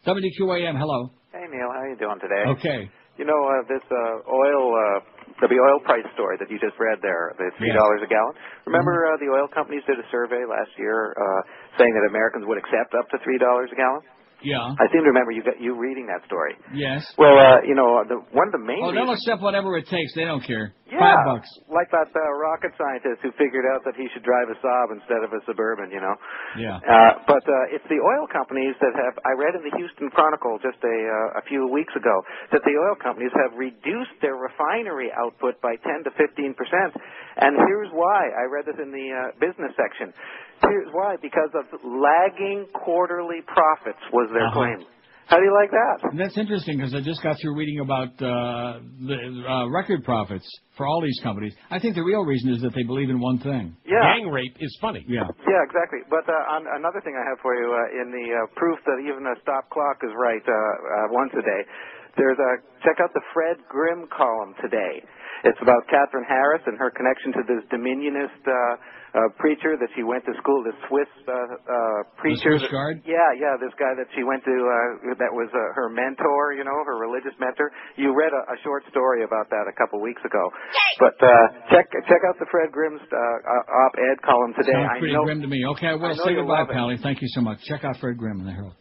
WQAM, hello. Hey, Neil. How you doing today? Okay. You know, the oil price story that you just read there, the $3 a gallon. Remember the oil companies did a survey last year saying that Americans would accept up to $3 a gallon? Yeah. I seem to remember you reading that story. Yes. Well, one of the main they'll accept whatever it takes. They don't care. Yeah, $5. Like that rocket scientist who figured out that he should drive a Saab instead of a Suburban, you know. Yeah. But it's the oil companies that have, I read in the Houston Chronicle just a few weeks ago, that the oil companies have reduced their refinery output by 10 to 15%. And here's why. I read this in the business section. Here's why. Because of lagging quarterly profits was their claim. How do you like that? That's interesting because I just got through reading about the record profits for all these companies. I think the real reason is that they believe in one thing. Yeah. Gang rape is funny. Yeah. Yeah, exactly. But another thing I have for you in the proof that even a stop clock is right once a day, check out the Fred Grimm column today. It's about Catherine Harris and her connection to this Dominionist preacher that she went to school, this Swiss preacher. The Swiss guard? Yeah, this guy that she went to that was her mentor, you know, her religious mentor. You read a short story about that a couple weeks ago. But check out the Fred Grimm's op-ed column today. Sounds pretty grim to me. Okay, well, say goodbye, Pally. Thank you so much. Check out Fred Grimm in the Herald.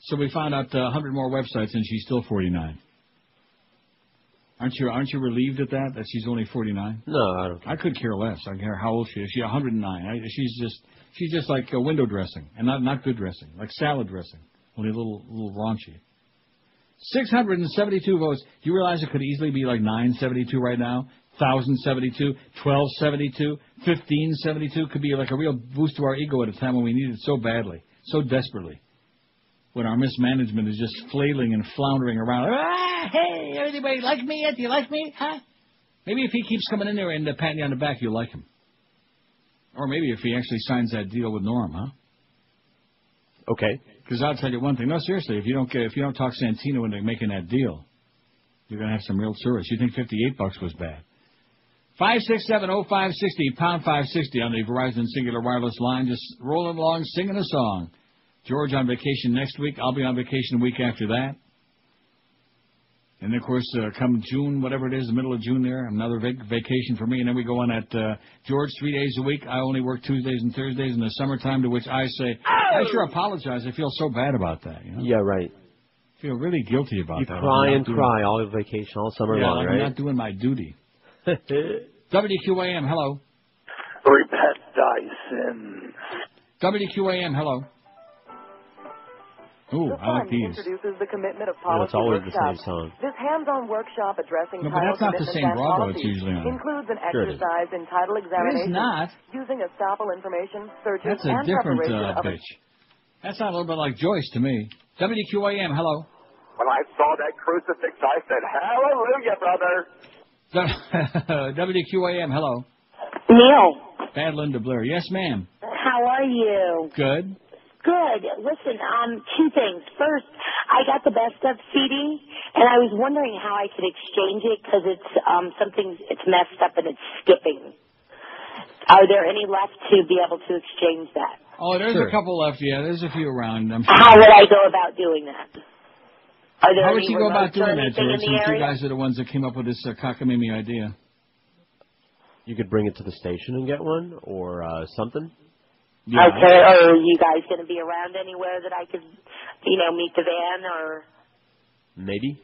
So we found out 100 more websites and she's still 49. Aren't you relieved at that she's only 49? No, I don't care. I could care less. I don't care how old she is. She's 109. She's just like window dressing, and not good dressing, like salad dressing, only a little raunchy. 672 votes. Do you realize it could easily be like 972 right now? 1,072, 1,272, 1,572 could be like a real boost to our ego at a time when we need it so badly, so desperately. When our mismanagement is just flailing and floundering around. Hey, everybody like me yet? Do you like me? Huh? Maybe if he keeps coming in there and patting you on the back, you'll like him. Or maybe if he actually signs that deal with Norm, huh? Okay. Because I'll tell you one thing. No, seriously, if you don't talk Santino into making that deal, you're going to have some real service. You think $58 was bad. 567-0560, pound 560 on the Verizon Singular Wireless line. Just rolling along, singing a song. George on vacation next week. I'll be on vacation the week after that. And, then, of course, come June, whatever it is, the middle of June there, another vacation for me. And then we go on at George 3 days a week. I only work Tuesdays and Thursdays in the summertime, to which I say, I sure apologize. I feel so bad about that. You know? Yeah, right. I feel really guilty about that. You cry and cry all vacation, all summer long, right? I'm not doing my duty. WQAM, hello. Repent thy sins. WQAM, hello. Ooh, I like these. Introduces the commitment of policy it's always workshop. the same song. This hands-on workshop addressing No, but title that's not the commitments same and Bravo policies it's usually on. includes an Sure it is. exercise in title examination. It is not. Using estoppel information, searches, That's a and different preparation of bitch. That sounds a little bit like Joyce to me. WQAM, hello. When I saw that crucifix, I said, hallelujah, brother. WQAM, hello. Neil. Bad Linda Blair. Yes, ma'am. How are you? Good. Good. Listen, two things. First, I got the Best Of CD, and I was wondering how I could exchange it because it's it's messed up and it's skipping. Are there any left to be able to exchange that? Oh, there's a couple left. Yeah, there's a few around. I'm sure. How would I go about doing that? Are there How would any you go about remotes or doing that, anything George? in the Since you area? guys are the ones that came up with this cockamamie idea. You could bring it to the station and get one, or something. Yeah. Okay, are you guys going to be around anywhere that I could, meet the van or? Maybe.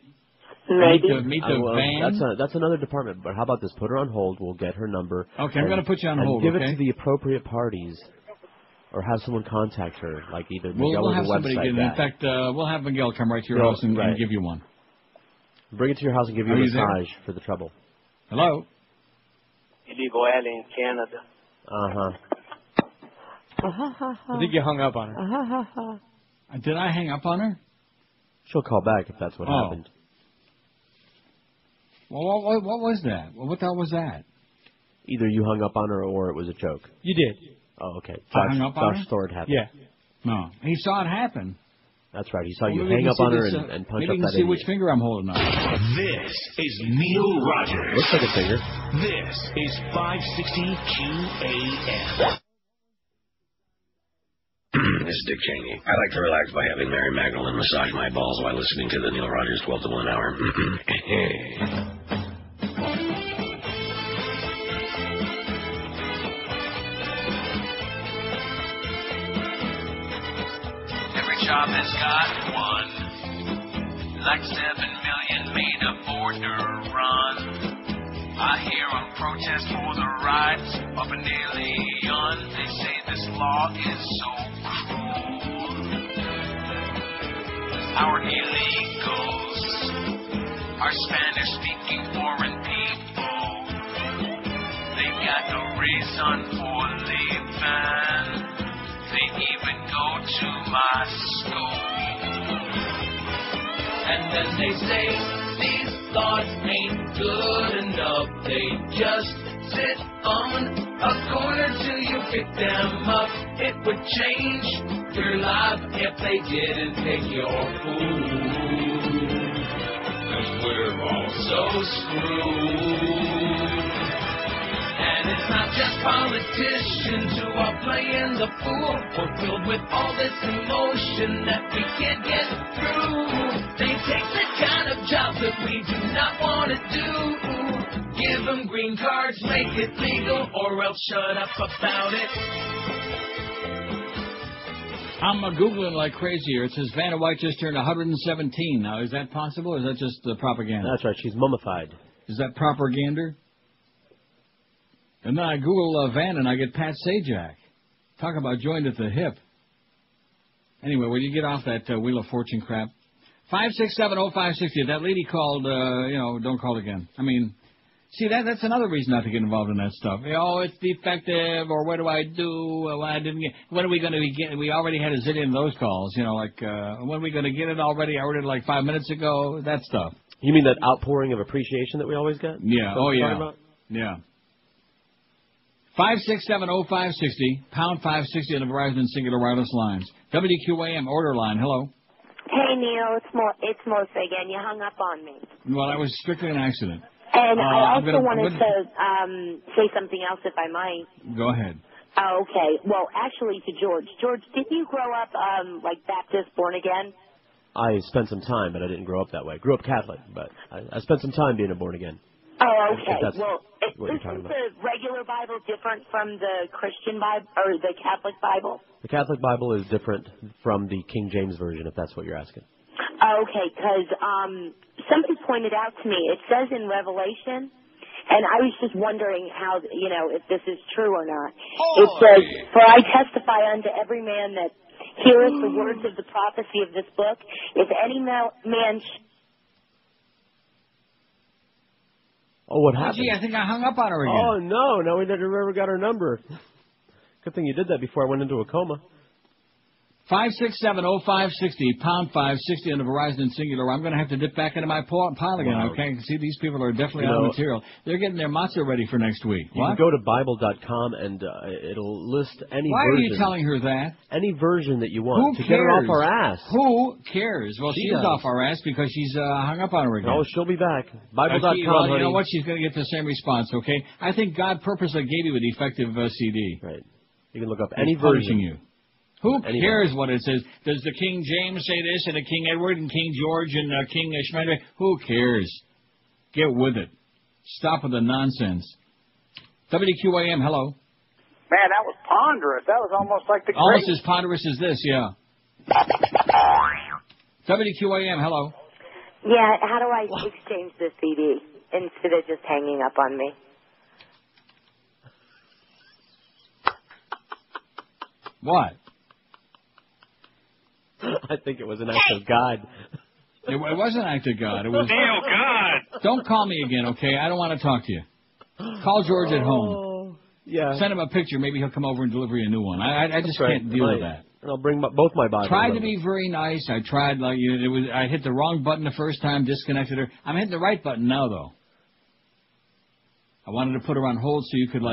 Maybe. Meet the van? That's another department, but how about this? Put her on hold. We'll get her number. Okay, I'm going to put you on hold, give okay? it to the appropriate parties, or have someone contact her, like either Miguel We'll or have the somebody website get it. guy. In fact, we'll have Miguel come right to your house and give you one. Bring it to your house and give you Are a you there? massage for the trouble. Hello? Illegal alien in Canada. Uh-huh. I think you hung up on her. Did I hang up on her? She'll call back if that's what happened. Well, what was that? What the hell was that? Either you hung up on her or it was a joke. You did. Oh, okay. I hung up on her? Josh saw it happen. Yeah. No. He saw it happen. That's right. He saw you hang up on her and punch maybe up you can that see idiot. which finger I'm holding up. This is Neil Rogers. Looks like a finger. This is 560 QAM. This is Dick Cheney. I like to relax by having Mary Magdalene massage my balls while listening to the Neil Rogers 12 to 1 hour. Every job has got one. Like 7 million made a border run. I hear them protest for the rights of an alien. They say this law is so cruel. Our illegals are Spanish-speaking foreign people. They've got no reason for leaving. They even go to my school. And then they say these laws ain't good enough. They just sit on a corner till you pick them up. It would change your life if they didn't take your food. 'Cause we're all so screwed. And it's not just politicians who are playing the fool. We're filled with all this emotion that we can't get through. They take the kind of jobs that we do not want to do. Give them green cards, make it legal, or else shut up about it. I'm Googling like crazy here. It says Vanna White just turned 117. Now, is that possible, or is that just propaganda? That's right. She's mummified. Is that propaganda? And then I Google Vanna and I get Pat Sajak. Talk about joined at the hip. Anyway, when you get off that Wheel of Fortune crap, 5670560. That lady called, don't call again. I mean, see, that's another reason not to get involved in that stuff. Oh, it's defective, or what do I do? Well, I didn't get. When are we going to get? We already had a zillion of those calls. When are we going to get it already? I ordered it like 5 minutes ago. That stuff. You mean that outpouring of appreciation that we always get? Yeah. Oh, yeah. Yeah. 5670560, pound 560 on the Verizon Singular Wireless lines. WQAM order line. Hello. Hey, Neil, it's Melissa again. You hung up on me. Well, that was strictly an accident. And I also wanted to say something else, if I might. Go ahead. Oh, okay. Well, actually, to George. George, didn't you grow up like Baptist, born again? I spent some time, but I didn't grow up that way. Grew up Catholic, but I spent some time being a born again. Oh, okay. Well, isn't the regular Bible different from the Christian Bible or the Catholic Bible? The Catholic Bible is different from the King James Version, if that's what you're asking. Okay, because somebody pointed out to me, it says in Revelation, and I was just wondering how, if this is true or not. It says, "For I testify unto every man that heareth the words of the prophecy of this book, if any man..." Oh, what happened? Gee, I think I hung up on her again. Oh, no. Now we never got her number. Good thing you did that before I went into a coma. 5670560, pound 560 on the Verizon Singular. I'm going to have to dip back into my pile again. Wow. Okay, see, these people are definitely out of material. They're getting their matzah ready for next week. You can go to Bible.com and it'll list any Why version. are you telling her that? Any version that you want. Who to cares? Get her off our ass. Who cares? Well, She she's does. off our ass because she's hung up on her again. Oh, she'll be back. Bible.com, honey. You know what? She's going to get the same response, okay? I think God purposely gave you a defective CD. Right. You can look up any version. version. You. Who cares what it says? Does the King James say this, and the King Edward, and King George, and King Schmidt? Who cares? Get with it. Stop with the nonsense. WQAM, hello. Man, that was ponderous. That was almost like the Almost great... as ponderous as this, yeah. WQAM, hello. Yeah, how do I exchange the CD instead of just hanging up on me? What? I think it was an act of God. It was an act of God. It was. Oh, God. Don't call me again, okay? I don't want to talk to you. Call George at home. Yeah. Send him a picture. Maybe he'll come over and deliver you a new one. I just can't deal with that. And I'll bring both my Bibles. Tried to be very nice. I tried I hit the wrong button the first time, disconnected her. I'm hitting the right button now though. I wanted to put her on hold so you could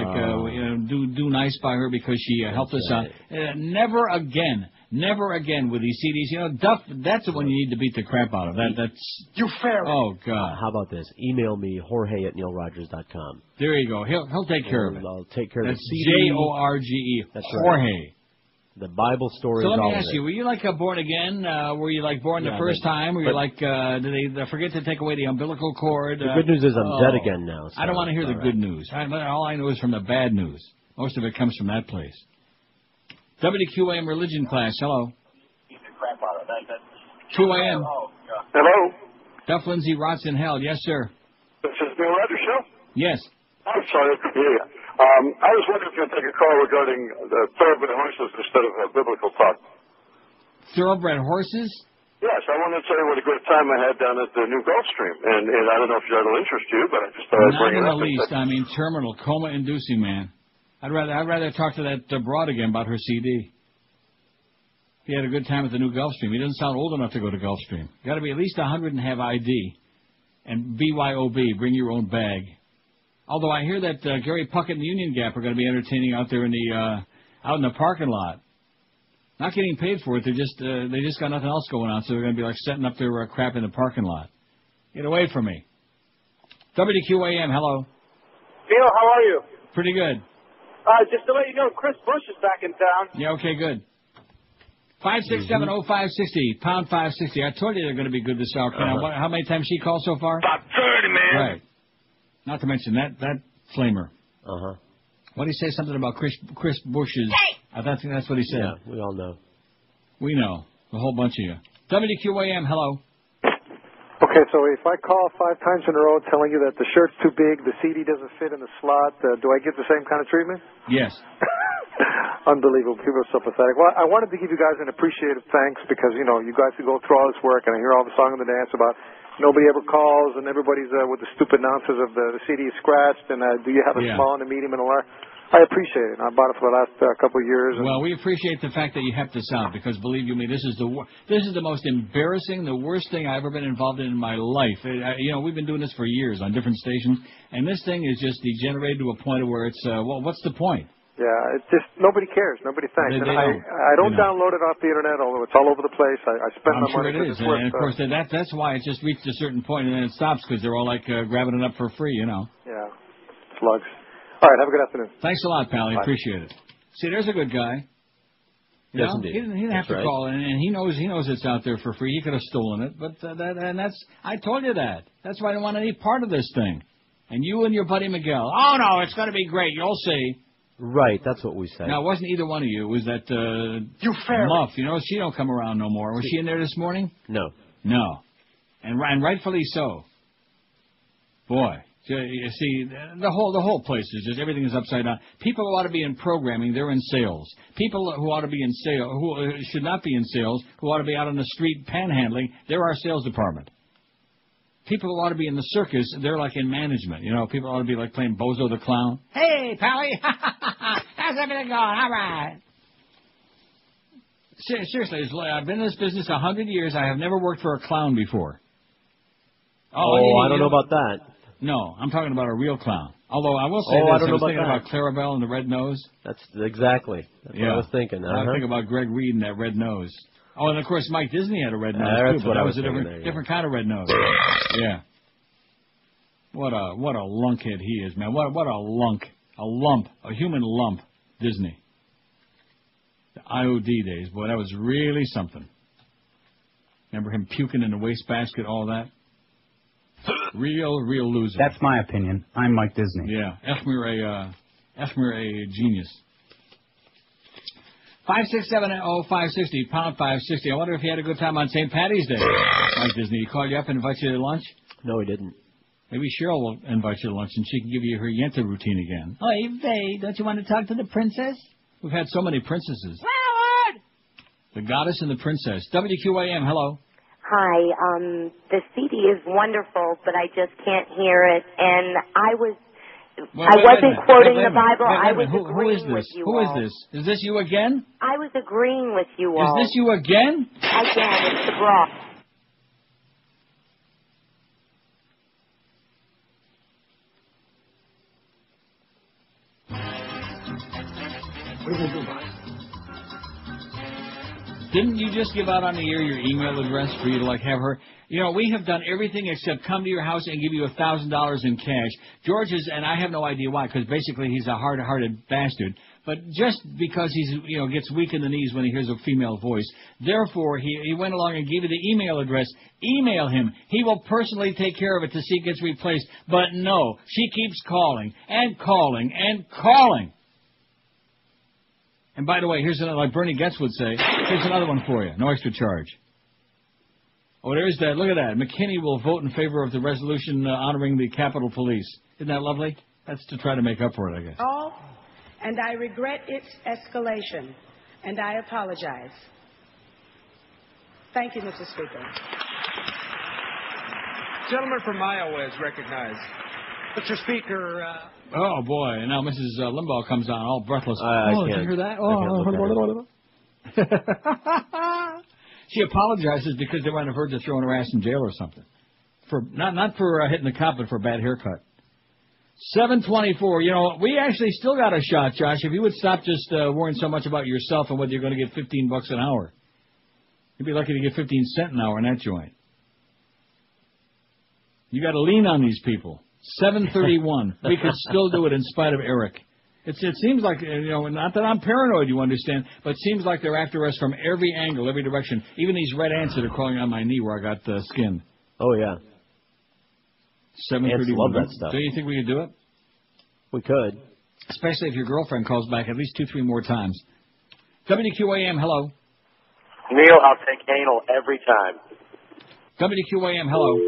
do nice by her because she helped us out. Never again with these CDs. You know, Duff. That's the one you need to beat the crap out of. That's you fairy. Oh God. How about this? Email me Jorge@neilrogers.com. There you go. He'll take care of it. I'll take care of That's the CD. Jorge. That's Jorge. Right. The Bible story. So let me ask you: were you like born again? Were you like born the first time? Were you like? Did they forget to take away the umbilical cord? The good news is I'm dead again now. So I don't want to hear the good news. All I know is from the bad news. Most of it comes from that place. WQAM religion class. Hello. QAM. Hello. Duff Lindsay rots in hell. Yes, sir. This is Neil Rogers Show. Yes. I'm sorry, I couldn't hear you. I was wondering if you could take a call regarding the thoroughbred horses instead of biblical talk. Thoroughbred horses? Yes, I wanted to tell you what a great time I had down at the new Gulfstream, and I don't know if that'll interest you, but I just thought I'd bring it up. Not in the least. I mean, terminal, coma-inducing, man. I'd rather talk to that broad again about her CD. He had a good time at the new Gulfstream. He doesn't sound old enough to go to Gulfstream. You got to be at least 100 and have ID, and BYOB, bring your own bag. Although I hear that Gary Puckett and Union Gap are going to be entertaining out there in the parking lot. Not getting paid for it. They just got nothing else going on, so they're going to be like setting up their crap in the parking lot. Get away from me. WQAM, hello. Neil, how are you? Pretty good. Just to let you know, Chris Bush is back in town. Yeah, okay, good. 5670560, pound 560. I told you they're going to be good this hour. How many times she called so far? About 30, man. Right. Not to mention that flamer. Uh-huh. What did he say? Something about Chris Bush's... I think that's what he said. Yeah, we all know. We know. A whole bunch of you. WQAM, hello. Okay, so if I call 5 times in a row telling you that the shirt's too big, the CD doesn't fit in the slot, do I get the same kind of treatment? Yes. Unbelievable. People are so pathetic. Well, I wanted to give you guys an appreciative thanks because, you know, you guys go through all this work, and I hear all the song and the dance about nobody ever calls, and everybody's with the stupid nonsense of the CD is scratched, and do you have a small and a medium and a large? I appreciate it. I bought it for the last couple of years. Well, we appreciate the fact that you helped us out because, believe you me, this is the most embarrassing, the worst thing I've ever been involved in my life. We've been doing this for years on different stations, and this thing is just degenerated to a point where it's what's the point? Yeah, it's just nobody cares, nobody thanks. I don't download it off the internet, although it's all over the place. I spend my money. I'm sure it is, and of course that's why it just reached a certain point and then it stops because they're all like grabbing it up for free, you know. Yeah, slugs. All right, have a good afternoon. Thanks a lot, pal. I appreciate it. See, there's a good guy. Yes, indeed. He didn't have to call, and he knows it's out there for free. He could have stolen it, but I told you that. That's why I don't want any part of this thing. And you and your buddy Miguel. Oh no, it's going to be great. You'll see. Right, that's what we said. No, it wasn't either one of you. It was that Muff. You know, she don't come around no more. Was she in there this morning? No. No. And rightfully so. Boy. You see, the whole place is just, everything is upside down. People who ought to be in programming, they're in sales. People who ought to be in sales, who should not be in sales, who ought to be out on the street panhandling, they're our sales department. People who ought to be in the circus, they're like in management. You know, people ought to be like playing Bozo the Clown. Hey, Pally! How's everything going? All right. Seriously, I've been in this business 100 years. I have never worked for a clown before. I don't know about that. No, I'm talking about a real clown. Although I will say this, I was thinking about Clarabelle and the red nose. That's exactly. That's what I was thinking. I was thinking about Greg Reed and that red nose. Oh, and of course Mike Disney had a red nose that's too, but that was a different kind of red nose. Yeah. What a lunkhead he is, man. What a lump, a human lump, Disney. The IOD days, boy, that was really something. Remember him puking in the wastebasket, all that? Real loser. That's my opinion. I'm Mike Disney. Yeah, Ethmer a genius. 5670560, pound 560. I wonder if he had a good time on St. Patty's Day. Mike Disney, he called you up and invited you to lunch? No, he didn't. Maybe Cheryl will invite you to lunch and she can give you her Yenta routine again. Oh, hey, Vay, don't you want to talk to the princess? We've had so many princesses. Howard! The goddess and the princess. WQAM, hello. Hi, the CD is wonderful, but I just can't hear it. And I was I wasn't quoting the Bible. I was Who is agreeing with this? you Who is all. this? Is this you again? I was agreeing with you all. Is this you again? Again, it's the broth. What are we going to do about it? Didn't you just give out on the air your email address for you to have her? You know, we have done everything except come to your house and give you $1,000 in cash. George is, and I have no idea why, because basically he's a hard-hearted bastard. But just because he's, gets weak in the knees when he hears a female voice, therefore he went along and gave you the email address. Email him. He will personally take care of it to see it gets replaced. But no, she keeps calling and calling and calling. And by the way, here's another, like Bernie Getz would say, here's another one for you. No extra charge. Oh, there's that. Look at that. McKinney will vote in favor of the resolution honoring the Capitol Police. Isn't that lovely? That's to try to make up for it, I guess. And I regret its escalation, and I apologize. Thank you, Mr. Speaker. Gentleman from Iowa is recognized. Mr. Speaker. Oh, boy. And now Mrs. Limbaugh comes on all breathless. Did you hear that? She apologizes because they might have heard her throwing her ass in jail or something. For not for hitting the cop, but for a bad haircut. 7:24. We actually still got a shot, Josh. If you would stop just worrying so much about yourself and whether you're going to get $15 an hour. You'd be lucky to get 15 cents an hour in that joint. You got to lean on these people. 7:31. We could still do it in spite of Eric. It seems like, not that I'm paranoid, you understand, but it seems like they're after us from every angle, every direction. Even these red ants that are crawling on my knee where I got skin. Oh, yeah. 7:31. Ants love that stuff. Do you think we could do it? We could. Especially if your girlfriend calls back at least 2-3 more times. WQAM, hello. Neil, I'll take anal every time. WQAM, hello.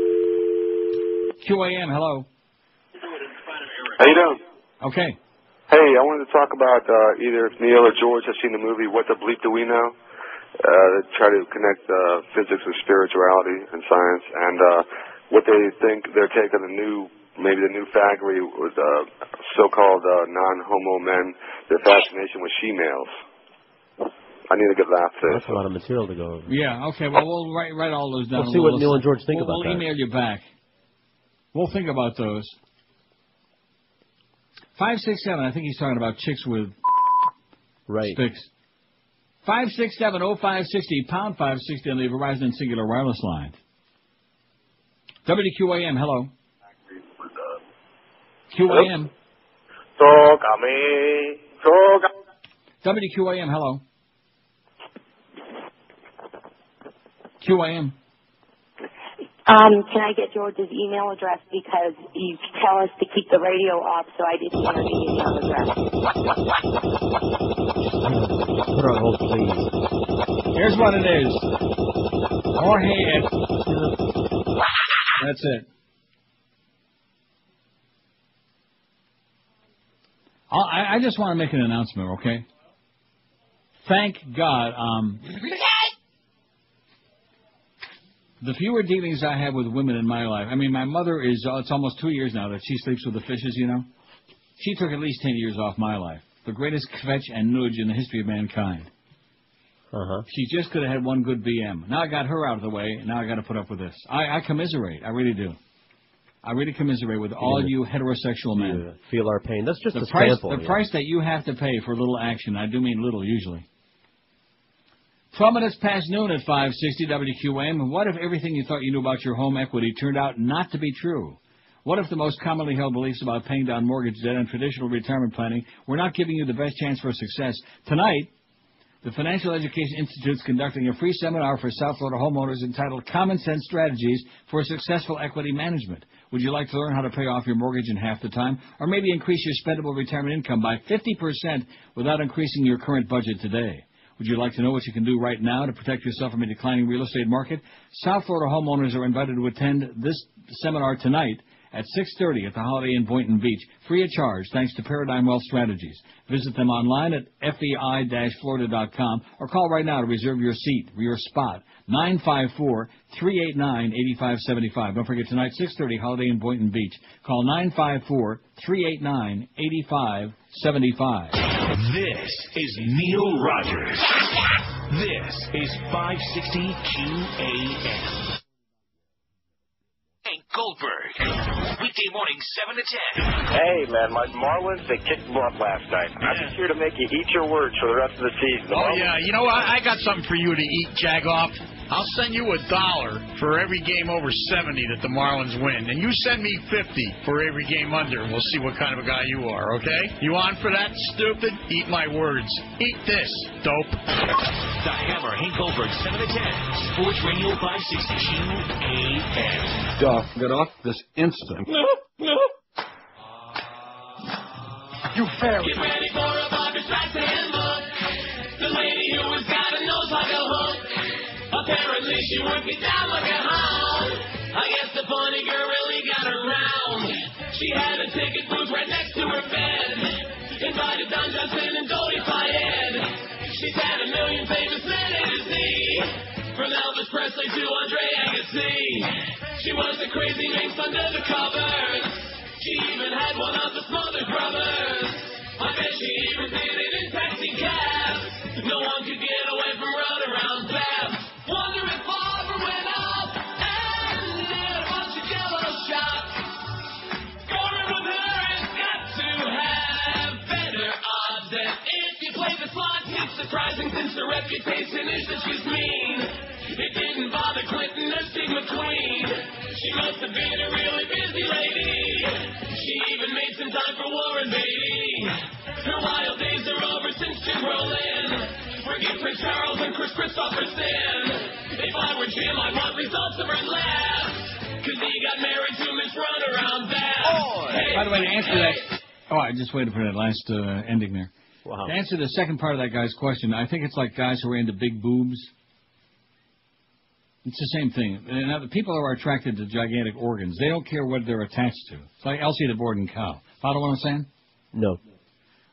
QAM, hello. How you doing? Okay. Hey, I wanted to talk about either if Neil or George have seen the movie What the Bleep Do We Know? They try to connect physics with spirituality and science, and what they think their take on the new factory with so-called non-homo men, their fascination with she-males. I need a good laugh today. That's a lot of material to go over. Yeah, okay, well, we'll write all those down. We'll see what Neil and George think about that. We'll email you back. We'll think about those. 567, I think he's talking about chicks with sticks. 567-0560, pound 560 on the Verizon and Singular Wireless line. WQAM, hello. QAM. WQAM, hello. QAM. Can I get George's email address because you tell us to keep the radio off, so I didn't enter the email address. Put her on hold, please. Here's what it is. Jorge. That's it. I just want to make an announcement, okay? Thank God. The fewer dealings I have with women in my life. I mean, my mother is, it's almost 2 years now that she sleeps with the fishes, She took at least 10 years off my life. The greatest kvetch and nudge in the history of mankind. She just could have had one good BM. Now I got her out of the way, and now I got to put up with this. I commiserate. I really do. I really commiserate with all you heterosexual men. Feel our pain. That's just the a price. sample. The price that you have to pay for little action. I do mean little, usually. 12 minutes past noon at 560 WQAM. What if everything you thought you knew about your home equity turned out not to be true? What if the most commonly held beliefs about paying down mortgage debt and traditional retirement planning were not giving you the best chance for success? Tonight, the Financial Education Institute is conducting a free seminar for South Florida homeowners entitled Common Sense Strategies for Successful Equity Management. Would you like to learn how to pay off your mortgage in half the time, or maybe increase your spendable retirement income by 50% without increasing your current budget today? Would you like to know what you can do right now to protect yourself from a declining real estate market? South Florida homeowners are invited to attend this seminar tonight at 6:30 at the Holiday Inn Boynton Beach, free of charge, thanks to Paradigm Wealth Strategies. Visit them online at fei-florida.com or call right now to reserve your seat, your spot, 954-389-8575. Don't forget tonight, 6:30, Holiday Inn Boynton Beach. Call 954-389-8575. This is Neil Rogers. This is 560 QAM. Goldberg. Weekday morning, 7 to 10. Hey, man, my Marlins, they kicked butt last night. I'm just here to make you eat your words for the rest of the season. Oh, yeah. You know what? I got something for you to eat, Jagoff. I'll send you $1 for every game over 70 that the Marlins win. And you send me 50 for every game under, and we'll see what kind of a guy you are, okay? You on for that, stupid? Eat my words. Eat this, dope. The Hammer, Hank Goldberg, 7 to 10. Sports Radio 560 QAM. Duff, get off this instant. You fairy. Get ready for a Bobby Streisand book. The lady who has got a nose like a hook. Apparently she worked it down like a hound. I guess the funny girl really got around. She had a ticket booth right next to her bed. Invited Don Johnson and Dodie Fayed. She's had a million famous men A to Z. From Elvis Presley to Andre Agassi. She was the crazy minx under the covers. She even had one of the Smothers Brothers. I bet she even did it in taxi cabs. No one could get away from runaround Babs. Wonder if Barbara went up and did a bunch of Jello shots. Going with her has got to have better odds than if you play the slots. It's surprising since the reputation is that she's mean. It didn't bother Clinton or Steve McQueen. She must have been a really busy lady. She even made some time for Warren Beatty. Her wild days are over since Jim Brolin. Forget Prince Charles and Chris Christopherson. If I were Jim, I'd want results of her last. Cause he got married to Miss Runaround Bass. Hey, by the way, to answer that... Oh, I just waited for that last ending there. Wow. To answer the second part of that guy's question, I think it's like guys who are into big boobs. It's the same thing. Now, the people who are attracted to gigantic organs, they don't care what they're attached to. It's like Elsie the Borden cow. Follow what I'm saying? No.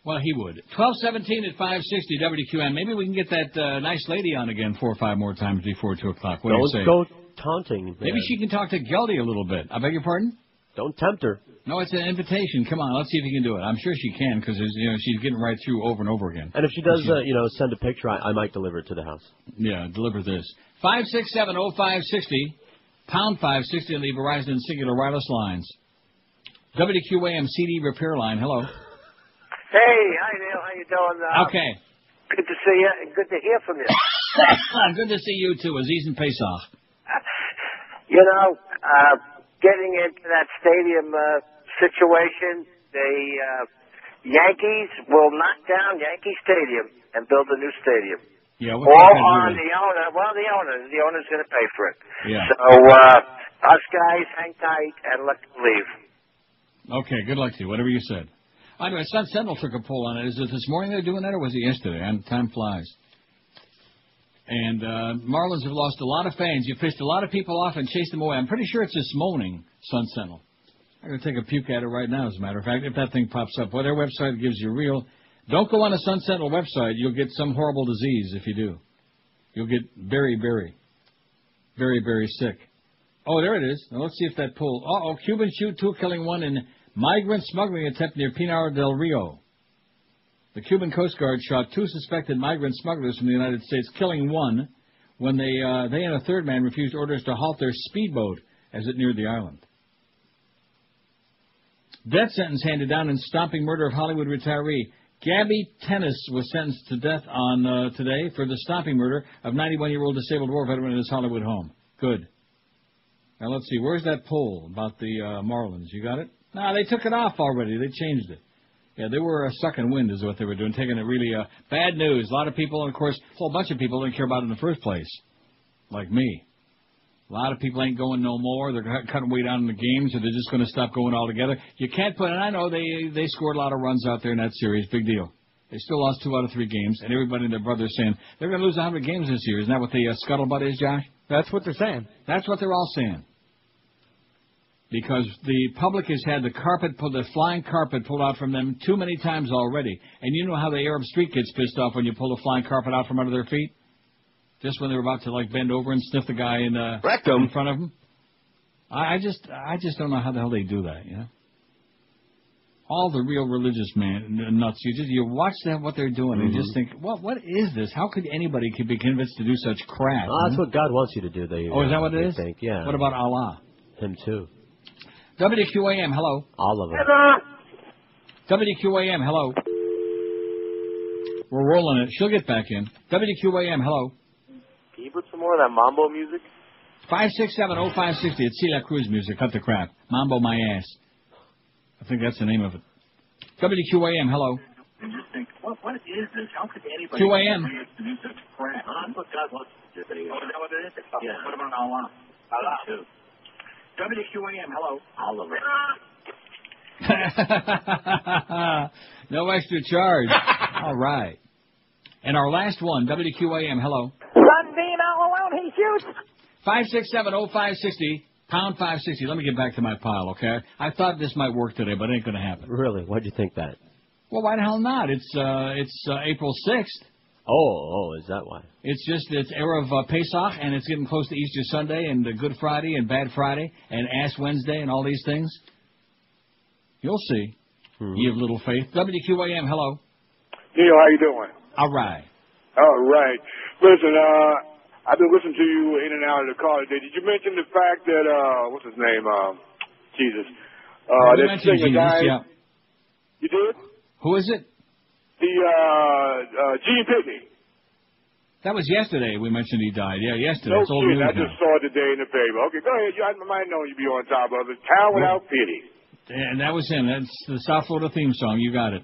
Well, he would. 12:17 at 560 WQAM. Maybe we can get that nice lady on again 4 or 5 more times before 2 o'clock. What do you say? Don't go taunting. Maybe she can talk to Geldy a little bit. I beg your pardon? Don't tempt her. No, it's an invitation. Come on, let's see if you can do it. I'm sure she can because she's getting right through over and over again. And if she does, send a picture, I might deliver it to the house. Yeah, deliver this. 567-0560, pound 560 on the Verizon and Singular wireless lines. WQAM CD repair line. Hello. Hey, hi Neil. How you doing? Okay. Good to see you and good to hear from you. Good to see you too, Aziz and Pesach. Getting into that stadium situation, the Yankees will knock down Yankee Stadium and build a new stadium. Yeah, all on the owner. Well, the owner's going to pay for it. Yeah. So us guys, hang tight and let them leave. Okay, good luck to you. Whatever you said. Anyway, Sun Sentinel took a poll on it. Is it this morning they're doing that, or was it yesterday? Time flies. And Marlins have lost a lot of fans. You pissed a lot of people off and chased them away. I'm pretty sure it's this morning, Sun Sentinel. I'm going to take a puke at it right now, as a matter of fact, if that thing pops up. Well, their website gives you real... Don't go on a Sun Sentinel website. You'll get some horrible disease if you do. You'll get very, very, very, very sick. Oh, there it is. Now, let's see if that poll... Uh-oh, Cubans shoot 2, killing 1 in migrant smuggling attempt near Pinar del Rio. The Cuban Coast Guard shot 2 suspected migrant smugglers from the United States, killing 1 when they and a third man refused orders to halt their speedboat as it neared the island. Death sentence handed down in stomping murder of Hollywood retiree Gabby Tennis was sentenced to death on today for the stomping murder of 91-year-old disabled war veteran in his Hollywood home. Good. Now let's see. Where's that poll about the Marlins? You got it? No, they took it off already. They changed it. Yeah, they were sucking wind is what they were doing, taking it really bad news. A lot of people, and of course, a whole bunch of people didn't care about it in the first place, like me. A lot of people ain't going no more. They're cutting way down in the games, or they're just going to stop going altogether. You can't put, and I know they scored a lot of runs out there in that series. Big deal. They still lost 2 out of 3 games, and everybody and their brother is saying they're going to lose 100 games this year. Isn't that what the scuttlebutt is, Josh? That's what they're saying. That's what they're all saying. because the public has had the flying carpet pulled out from them too many times already. And you know how the Arab street gets pissed off when you pull the flying carpet out from under their feet? Just when they're about to like bend over and sniff the guy in front of them. I just don't know how the hell they do that, you know? All the real religious nuts. You watch them, what they're doing, and you just think, what is this? How could anybody be convinced to do such crap? Oh, that's what God wants you to do. Is that what it is? Think, yeah. What about Allah? Him too. WQAM, hello. All of them. WQAM, hello. We're rolling it. She'll get back in. WQAM, hello. Can you put some more of that mambo music? 5670560. It's Celia Cruz music. Cut the crap. Mambo my ass. I think that's the name of it. WQAM, hello. And just think, what is this? How could anybody QAM. do such crap? That's what God wants to do. Oh, is that what it is? Yeah. What about Allah? Allah, too. WQAM, hello. All of it. No extra charge. All right. And our last one, WQAM, hello. Sunbeam all alone, he shoots. 5670560, pound 560. Let me get back to my pile, okay? I thought this might work today, but it ain't going to happen. Really? Why'd you think that? Well, why the hell not? It's April 6th. Oh, is that why? It's Erev Pesach, and it's getting close to Easter Sunday, and Good Friday, and Bad Friday, and Ash Wednesday, and all these things. You'll see. You have little faith. WQAM, hello. Neil, how you doing? All right. All right. Listen, I've been listening to you in and out of the car today. Did you mention the fact that, what's his name? Jesus. We that mentioned singer Jesus, died? yeah. You did? Who is it? Gene Pitney. That was yesterday we mentioned he died. Yeah, yesterday. No It's old kidding. news I just saw it today in the paper. Okay, go ahead. I might know you be on top of it. Town Without Pity. And that was him. That's the South Florida theme song. You got it.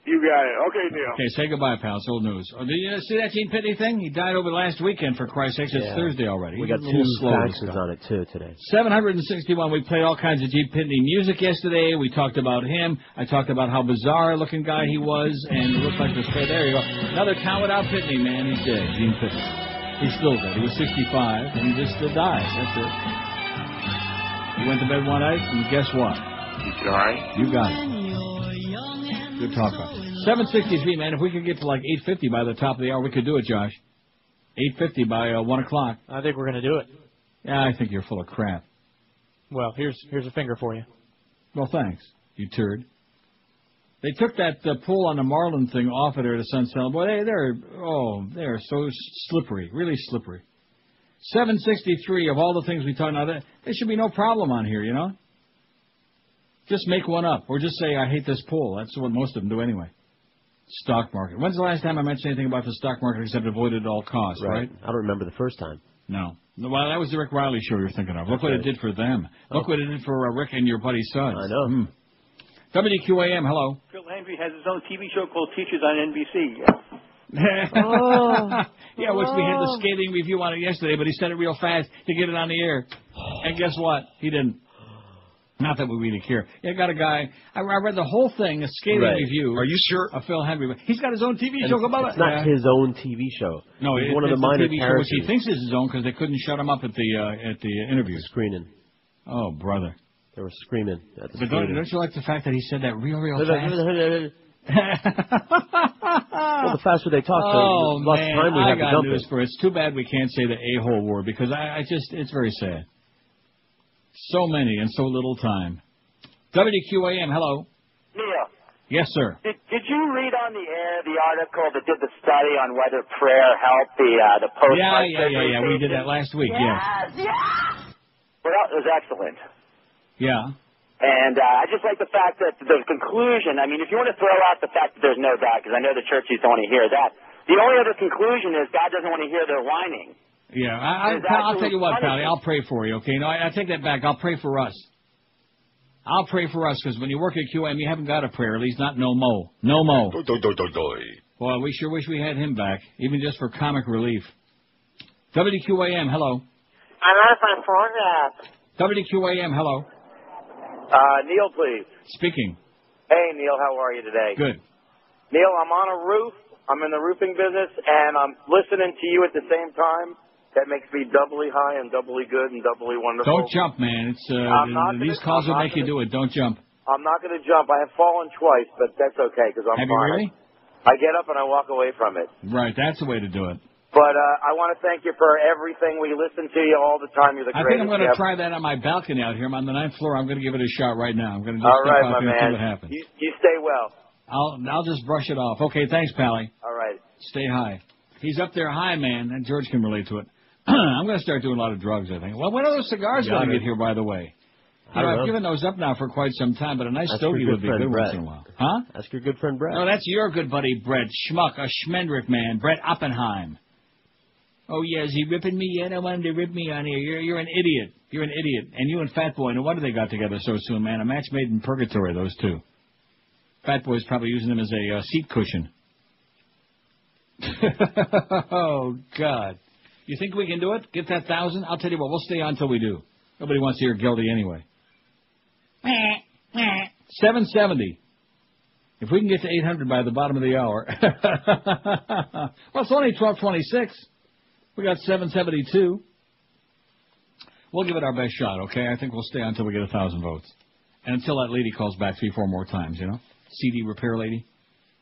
You got it. Okay, Neil. Okay, say goodbye, pal. It's old news. Oh, did you see that Gene Pitney thing? He died over the last weekend, for Christ's sakes. It's Thursday already. We got 2 faxes on it, too, today. 761. We played all kinds of Gene Pitney music yesterday. We talked about him. I talked about how bizarre-looking guy he was, and it looked like this. There you go. Another Town Without Pitney, man. He's dead. Gene Pitney. He's still dead. He was 65, and he just died. That's it. He went to bed one night, and guess what? You died? You got it. Good talk. 763, man. If we could get to like 850 by the top of the hour, we could do it, Josh. 850 by 1 o'clock. I think we're going to do it. Yeah, I think you're full of crap. Well, here's a finger for you. Well, thanks, you turd. They took that pull on the Marlin thing off of there to Sunset. Boy, they're so slippery, really slippery. 763 of all the things we talked about, there should be no problem on here, you know? Just make one up, or just say, I hate this pull. That's what most of them do anyway. Stock market. When's the last time I mentioned anything about the stock market except avoid it at all costs, right? I don't remember the first time. No. Well, that was the Rick Riley show you're thinking of. Look what it did for them. Look what it did for Rick and your buddy Suggs. I know. WQAM, hello. Phil Landry has his own TV show called Teachers on NBC. Yeah, which we had the scathing review on it yesterday, but he said it real fast to get it on the air. And guess what? He didn't. Not that we really care. I got a guy. I read the whole thing, a scathing review. Are you sure? Of Phil Henry. He's got his own TV show. It's not his own TV show. No, it's it's one of the minor TV show characters. which he thinks is his own because they couldn't shut him up at the interview. Screening. Oh, brother. They were screaming at the But don't you like the fact that he said that real fast? Well, the faster they talk, the less time we have to got dump news it. for it. It's too bad we can't say the a-hole word because it's very sad. So many and so little time. WQAM, hello. Neil. Yes, sir. Did you read on the air the article that did the study on whether prayer helped the post? Yeah. We did that last week. Yes. Well, that was excellent. Yeah. And I just like the fact that the conclusion, I mean, if you want to throw out the fact that there's no God, because I know the churches don't want to hear that, the only other conclusion is God doesn't want to hear their whining. Yeah, I'll tell you what, Pally, I'll pray for you, okay? No, I take that back. I'll pray for us. I'll pray for us, because when you work at QM, you haven't got a prayer, at least not no mo. No mo. Boy, we sure wish we had him back, even just for comic relief. WQAM, hello. I lost my phone app. WQAM, hello. Neil, please. Speaking. Hey, Neil, how are you today? Good. Neil, I'm on a roof. I'm in the roofing business, and I'm listening to you at the same time. that makes me doubly high and doubly good and doubly wonderful. Don't jump, man. It's these calls will make you do it. Don't jump. I'm not going to jump. I have fallen twice, but that's okay because I'm Have fine. you really? I get up and I walk away from it. Right, that's the way to do it. But I want to thank you for everything. We listen to you all the time. You're the I greatest. think I'm going to try that on my balcony out here. I'm on the 9th floor. I'm going to give it a shot right now. I'm going to just all step right, out my here and man. see what happens. You stay well. I'll just brush it off. Okay, thanks, Pally. All right. Stay high. He's up there high, man, and George can relate to it. I'm going to start doing a lot of drugs, I think. Well, when are those cigars going to get here, by the way? I've given those up now for quite some time, but a nice stogie would be good once in a while. Huh? Ask your good friend Brett. No, that's your good buddy, Brett. Schmuck, a Schmendrick man. Brett Oppenheim. Oh, yeah, is he ripping me yet? I wanted to rip me on here. You're an idiot. You're an idiot. And you and Fat Boy, no wonder they got together so soon, man. A match made in purgatory, those two. Fat Boy's probably using them as a seat cushion. Oh, God. You think we can do it? Get that 1,000? I'll tell you what, we'll stay on until we do. Nobody wants to hear guilty anyway. 770. If we can get to 800 by the bottom of the hour. Well, it's only 12:26. We got 772. We'll give it our best shot, okay? I think we'll stay on until we get 1,000 votes. And until that lady calls back 3-4 more times, you know? CD repair lady.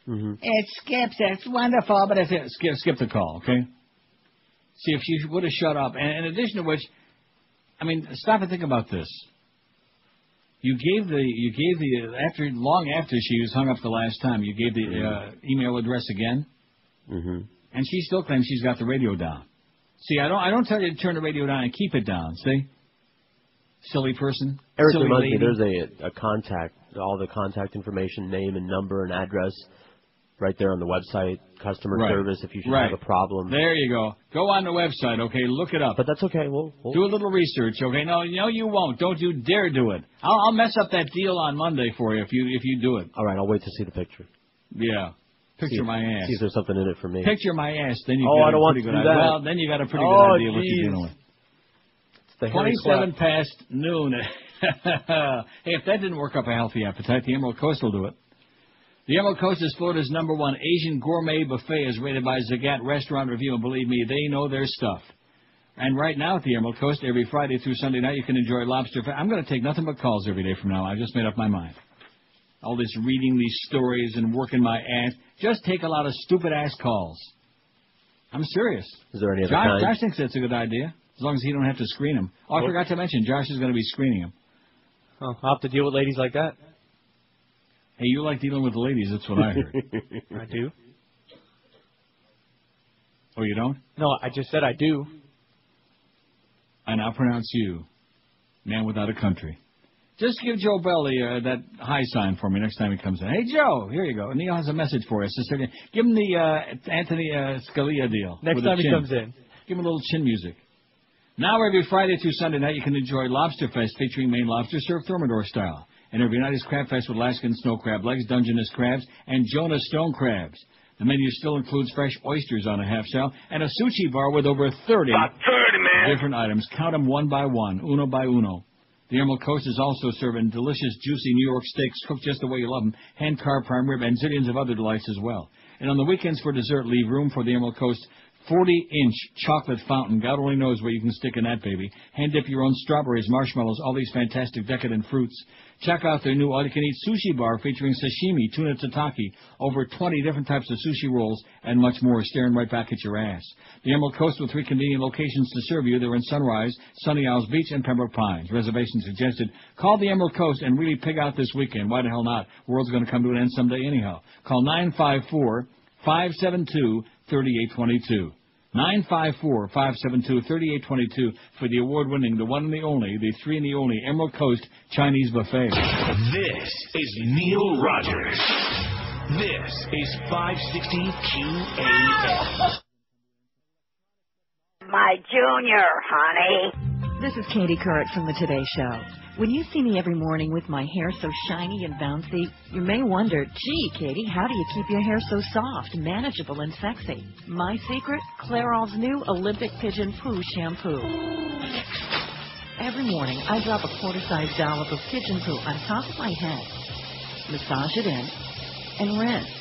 Mm-hmm. It skips. It's wonderful, but skip the call, okay? See, if she would have shut up. And in addition to which, I mean, stop and think about this. You gave the long after she was hung up the last time. You gave the email address again, and she still claims she's got the radio down. See, I don't tell you to turn the radio down and keep it down. See, silly person. Eric silly reminds lady. me there's a contact, all the contact information, name and number and address, right there on the website. Customer service if you should have a problem. There you go. Go on the website, okay? Look it up. But that's okay. We'll do a little research, okay? No, you won't. Don't you dare do it. I'll mess up that deal on Monday for you if you do it. All right, I'll wait to see the picture. Yeah. Picture my ass. See if there's something in it for me. Picture my ass. Then you I don't want to do that. Well, then you got a pretty good idea what you're dealing with. It's the 27 past noon. Hey, if that didn't work up a healthy appetite, the Emerald Coast will do it. The Emerald Coast is Florida's #1 Asian gourmet buffet, as rated by Zagat Restaurant Review, and believe me, they know their stuff. And right now at the Emerald Coast, every Friday through Sunday night, you can enjoy lobster. I'm going to take nothing but calls every day from now on. I just made up my mind. All this reading these stories and working my ass. Just take a lot of stupid-ass calls. I'm serious. Is there any other kind? Josh thinks that's a good idea, as long as he don't have to screen him. Oh, I forgot to mention, Josh is going to be screening him. Oh, I'll have to deal with ladies like that. Hey, you like dealing with the ladies, that's what I heard. I do. Oh, you don't? No, I just said I do. I now pronounce you, man without a country. Just give Joe Bell that high sign for me next time he comes in. Hey, Joe, here you go. Neil has a message for us. Give him the Anthony Scalia deal. Next time he comes in. Give him a little chin music. Now every Friday through Sunday night you can enjoy Lobster Fest featuring Maine lobster served Thermidor style. And every night is Crab Fest with Alaskan snow crab legs, Dungeness crabs, and Jonah stone crabs. The menu still includes fresh oysters on a half shell and a sushi bar with over 30 different items. Count them one by one, uno by uno. The Emerald Coast is also serving delicious, juicy New York steaks cooked just the way you love them, hand-carved prime rib, and zillions of other delights as well. And on the weekends for dessert, leave room for the Emerald Coast 40-inch chocolate fountain. God only knows where you can stick in that baby. Hand-dip your own strawberries, marshmallows, all these fantastic decadent fruits. Check out their new all-you-can-eat sushi bar featuring sashimi, tuna tataki, over 20 different types of sushi rolls, and much more staring right back at your ass. The Emerald Coast with 3 convenient locations to serve you. They're in Sunrise, Sunny Isles Beach, and Pembroke Pines. Reservations suggested. Call the Emerald Coast and really pig out this weekend. Why the hell not? World's going to come to an end someday anyhow. Call 954-572-3822. 954-572-3822 for the award-winning, the one and the only, the 3 and the only Emerald Coast Chinese Buffet. This is Neil Rogers. This is 560 QAM. My junior, honey. This is Katie Couric from the Today Show. When you see me every morning with my hair so shiny and bouncy, you may wonder, gee, Katie, how do you keep your hair so soft, manageable, and sexy? My secret? Clairol's new Olympic Pigeon Poo Shampoo. Every morning, I drop a quarter-sized dollop of pigeon poo on top of my head, massage it in, and rinse.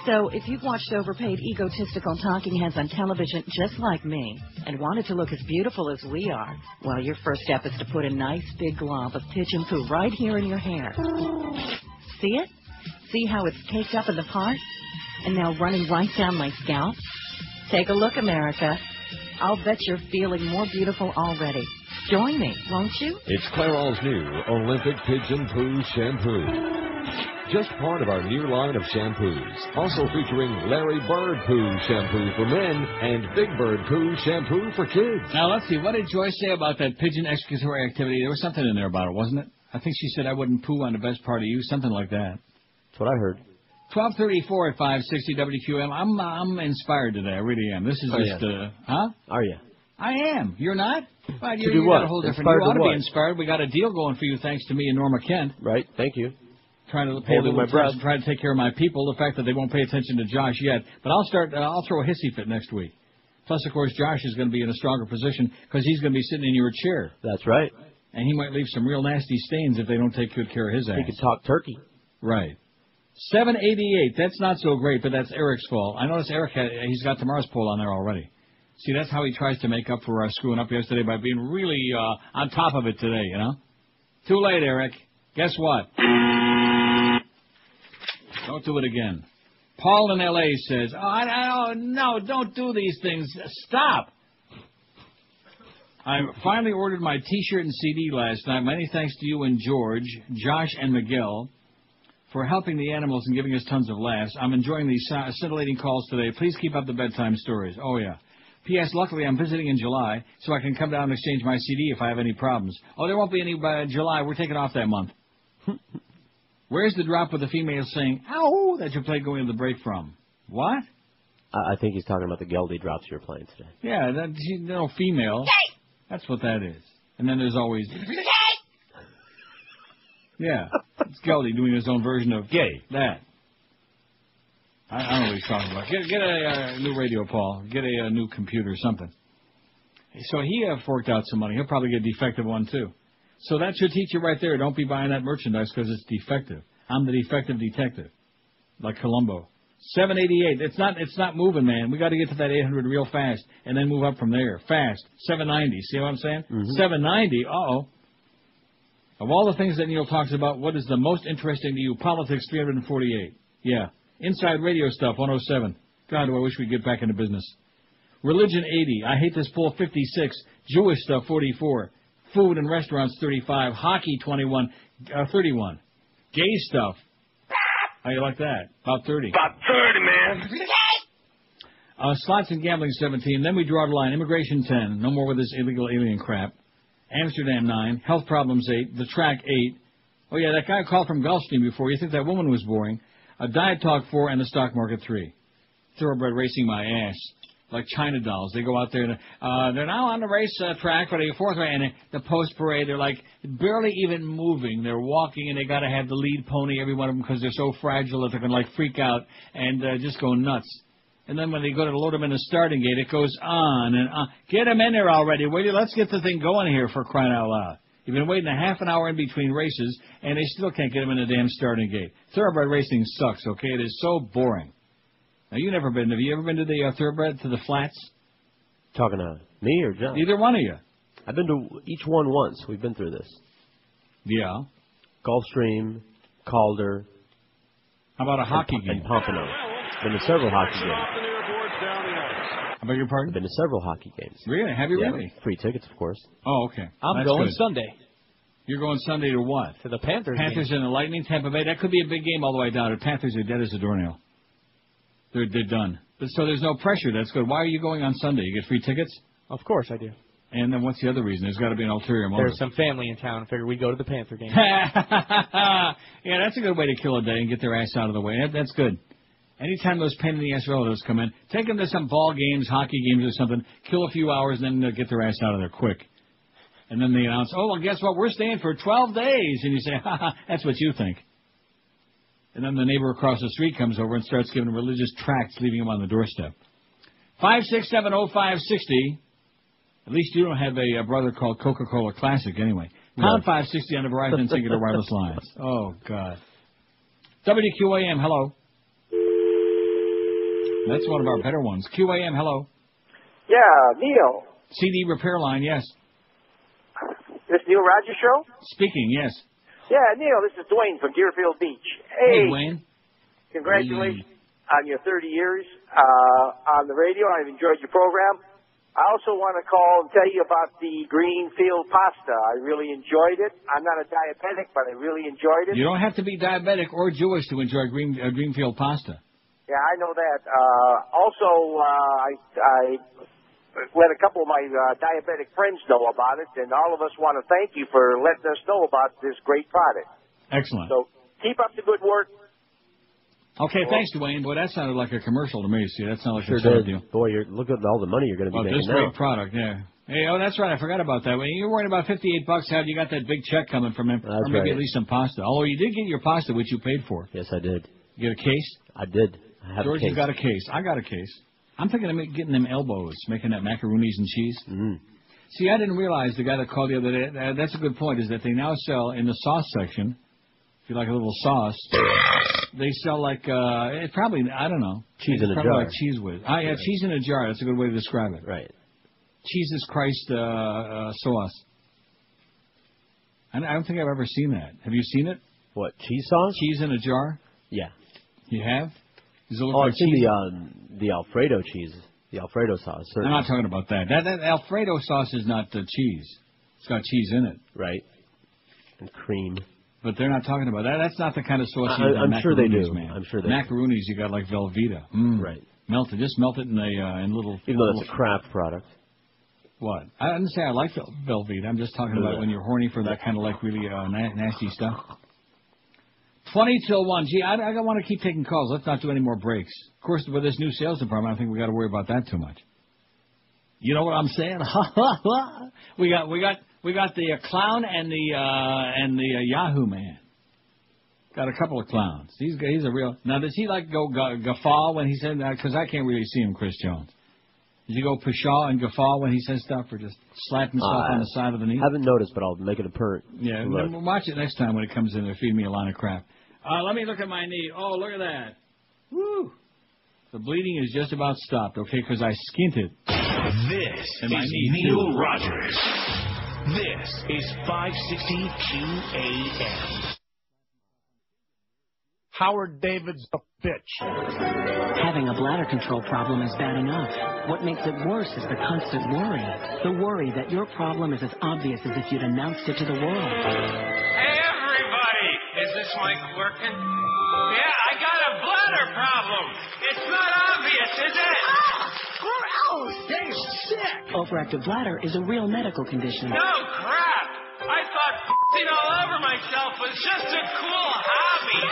So, if you've watched overpaid, egotistical talking heads on television just like me and wanted to look as beautiful as we are, well, your first step is to put a nice big glob of pigeon poo right here in your hair. See it? See how it's caked up in the part? And now running right down my scalp? Take a look, America. I'll bet you're feeling more beautiful already. Join me, won't you? It's Clairol's new Olympic Pigeon Poo Shampoo. Just part of our new line of shampoos. Also featuring Larry Bird Poo Shampoo for men and Big Bird Poo Shampoo for kids. Now, let's see. What did Joyce say about that pigeon excretory activity? There was something in there about it, wasn't it? I think she said I wouldn't poo on the best part of you, something like that. That's what I heard. 12:34 at 560 WQAM. I'm inspired today. I really am. This is huh? Are you? I am. You're not? Well, to do what? Got a whole different. Inspired You ought to to be what? inspired. We got a deal going for you thanks to me and Norma Kent. Right. Thank you. Trying to pay Holding my breath. and trying to take care of my people. The fact that they won't pay attention to Josh yet, but I'll start. I'll throw a hissy fit next week. Plus, of course, Josh is going to be in a stronger position because he's going to be sitting in your chair. That's right. And he might leave some real nasty stains if they don't take good care of his ass. He could talk turkey. Right. 788. That's not so great, but that's Eric's fault. I notice Eric he's got tomorrow's poll on there already. See, that's how he tries to make up for screwing up yesterday by being really on top of it today. You know. Too late, Eric. Guess what? Don't do it again. Paul in L.A. says, no, don't do these things. Stop. I finally ordered my T-shirt and CD last night. Many thanks to you and George, Josh, and Miguel for helping the animals and giving us tons of laughs. I'm enjoying these scintillating calls today. Please keep up the bedtime stories. Oh, yeah. P.S. Luckily, I'm visiting in July, so I can come down and exchange my CD if I have any problems. Oh, there won't be any by July. We're taking off that month. Where's the drop with the female saying, ow, that you played going to the break from? What? I think he's talking about the Geldy drops you're playing today. Yeah, female. That's what that is. And then there's always... Yeah, it's Geldy doing his own version of gay. That. I don't know what he's talking about. Get a new radio, Paul. Get a new computer or something. So he forked out some money. He'll probably get a defective one, too. So that should teach you right there. Don't be buying that merchandise because it's defective. I'm the defective detective, like Columbo. 788. It's not moving, man. We got to get to that 800 real fast and then move up from there. Fast. 790. See what I'm saying? Mm-hmm. 790. Uh-oh. Of all the things that Neil talks about, what is the most interesting to you? Politics 348. Yeah. Inside radio stuff 107. God, do I wish we'd get back into business. Religion 80. I hate this poll 56. Jewish stuff 44. Food and restaurants 35. Hockey 31. Gay stuff. How you like that? About 30. About 30, man. Slots and gambling 17. Then we draw the line. Immigration 10. No more with this illegal alien crap. Amsterdam 9. Health problems 8. The track 8. Oh yeah, that guy called from Gulfstream before. You think that woman was boring? Diet talk 4 and the stock market 3. Thoroughbred racing my ass. Like China dolls. They go out there and they're now on the race track for the fourth race. And the post parade, they're like barely even moving. They're walking and they got to have the lead pony, every one of them, because they're so fragile that they're going to like freak out and just go nuts. And then when they go to load them in the starting gate, it goes on and on. Get them in there already, will you? Let's get the thing going here for crying out loud. You've been waiting a half an hour in between races, and they still can't get them in the damn starting gate. Thoroughbred racing sucks, okay? It is so boring. Now, you've never been. Have you ever been to the Thoroughbred, to the flats? Talking to me or John? Either one of you. I've been to each one once. We've been through this. Yeah. Gulfstream, Calder. How about a hockey game? And Pompano. Been to several hockey games. I beg your pardon? I've been to several hockey games. Really? Have you really? Free tickets, of course. Oh, okay. I'm going Sunday. You're going Sunday to what? To the Panthers. Panthers game. and the Lightning, Tampa Bay. That could be a big game all the way down. The Panthers are dead as a doornail. They're done. But so there's no pressure. That's good. Why are you going on Sunday? You get free tickets? Of course I do. And then what's the other reason? There's got to be an ulterior motive. There's some family in town. I figured we'd go to the Panther game. Yeah, that's a good way to kill a day and get their ass out of the way. That's good. Anytime those pain-in-the-ass relatives come in, take them to some ball games, hockey games or something, kill a few hours, and then they'll get their ass out of there quick. And then they announce, oh, well, guess what? We're staying for 12 days. And you say, ha ha, that's what you think. And then the neighbor across the street comes over and starts giving religious tracts, leaving them on the doorstep. 5670560. At least you don't have a brother called Coca-Cola Classic anyway. Pound 560 on the Verizon and Singular wireless lines. Oh, God. WQAM, hello. That's one of our better ones. QAM, hello. Yeah, Neil. CD repair line, yes. This Neil Rogers show? Speaking, yes. Yeah, Neil, this is Dwayne from Deerfield Beach. Hey Dwayne. Congratulations on your 30 years on the radio. I've enjoyed your program. I also want to call and tell you about the Greenfield pasta. I really enjoyed it. I'm not a diabetic, but I really enjoyed it. You don't have to be diabetic or Jewish to enjoy Greenfield pasta. Yeah, I know that. I let a couple of my diabetic friends know about it, and all of us want to thank you for letting us know about this great product. Excellent. So keep up the good work. Okay, thanks, Dwayne. Boy, that sounded like a commercial to me. See, that sounded like Sure a sort did. deal. Boy, look at all the money you're going to be making this now. great product, yeah. Hey, that's right. I forgot about that. When you're worrying about $58, how you got that big check coming from him, or maybe at least some pasta. Although you did get your pasta, which you paid for. Yes, I did. You get a case? I did. I have George, a case. you got a case. I got a case. I'm thinking of getting them elbows, making that macaroonies and cheese. Mm. See, I didn't realize the guy that called the other day. That's a good point. Is that they now sell in the sauce section. If you like a little sauce, they sell like it probably I don't know cheese in a probably jar. Like cheese whiz. Oh yeah, cheese in a jar. That's a good way to describe it. Right. Jesus Christ sauce. I don't think I've ever seen that. Have you seen it? What, cheese sauce? Cheese in a jar. Yeah. You have? Does it look oh, like it's cheese? in the Alfredo cheese, the Alfredo sauce. Certainly. I'm not talking about that. That Alfredo sauce is not cheese. It's got cheese in it. Right. And cream. But they're not talking about that. That's not the kind of sauce you I'm sure they do. Man. I'm sure they macaroonies, you got like Velveeta. Right. Just melt it in little... Even though that's a craft product. What? I didn't say I like Velveeta. I'm just talking about when you're horny for that kind of like really nasty stuff. 20 till 1. Gee, I don't want to keep taking calls. Let's not do any more breaks. Of course, with this new sales department, I think we got to worry about that too much. You know what I'm saying? we got the clown and the Yahoo man. Got a couple of clowns. He's a real. Now, does he like go guffaw when he said that? Because I can't really see him, Chris Jones. Does he go pshaw and guffaw when he says stuff, or just slap himself on the side of the knee? I haven't noticed, but I'll make it a perk. Yeah, watch it next time when it comes in there. Feed me a line of crap. Let me look at my knee. Oh, look at that. Woo! The bleeding is just about stopped, okay, because I skinted. This is Neil Rogers. This is 560 QAM. Howard David's a bitch. Having a bladder control problem is bad enough. What makes it worse is the constant worry. The worry that your problem is as obvious as if you'd announced it to the world. Hey, everybody! Is this mic working? Yeah, I got a bladder problem. It's not obvious, is it? Gross! Getting sick! Overactive bladder is a real medical condition. No crap! I thought f***ing all over myself was just a cool hobby.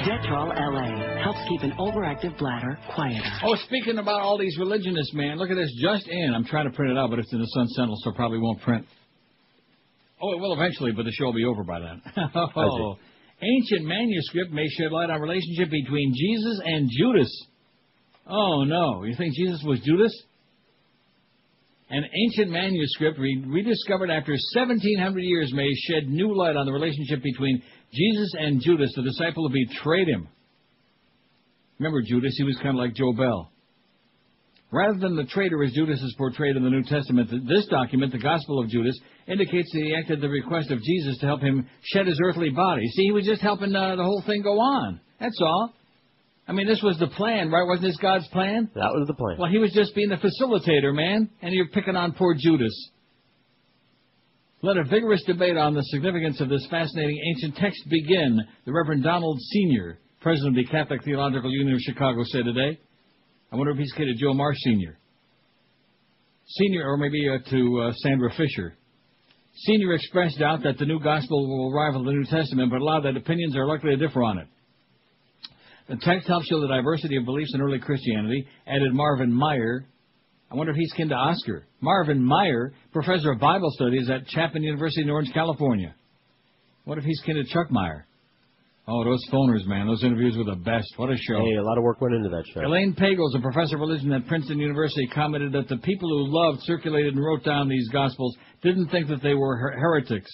Detrol LA helps keep an overactive bladder quieter. Oh, speaking about all these religionists, man, look at this. Just in. I'm trying to print it out, but it's in the Sun Sentinel, so it probably won't print. Oh, it will eventually, but the show will be over by then. Oh, ancient manuscript may shed light on relationship between Jesus and Judas. Oh, no. You think Jesus was Judas? An ancient manuscript rediscovered after 1,700 years may shed new light on the relationship between Jesus and Judas, the disciple who betrayed him. Remember Judas? He was kind of like Joe Bell. Rather than the traitor as Judas is portrayed in the New Testament, this document, the Gospel of Judas, indicates that he acted at the request of Jesus to help him shed his earthly body. See, he was just helping the whole thing go on. That's all. I mean, this was the plan, right? Wasn't this God's plan? That was the plan. Well, he was just being the facilitator, man, and you're picking on poor Judas. Let a vigorous debate on the significance of this fascinating ancient text begin, the Reverend Donald Sr., president of the Catholic Theological Union of Chicago, said today. I wonder if he's kidded Joe Marsh Sr. Senior, or maybe to Sandra Fisher. Senior expressed doubt that the new gospel will rival the New Testament, but allowed that opinions are likely to differ on it. The text helps show the diversity of beliefs in early Christianity, added Marvin Meyer. I wonder if he's kin to Oscar. Marvin Meyer, professor of Bible studies at Chapman University in Orange, California. What if he's kin to Chuck Meyer? Oh, those phoners, man. Those interviews were the best. What a show. Hey, a lot of work went into that show. Elaine Pagels, a professor of religion at Princeton University, commented that the people who loved, circulated, and wrote down these Gospels didn't think that they were heretics.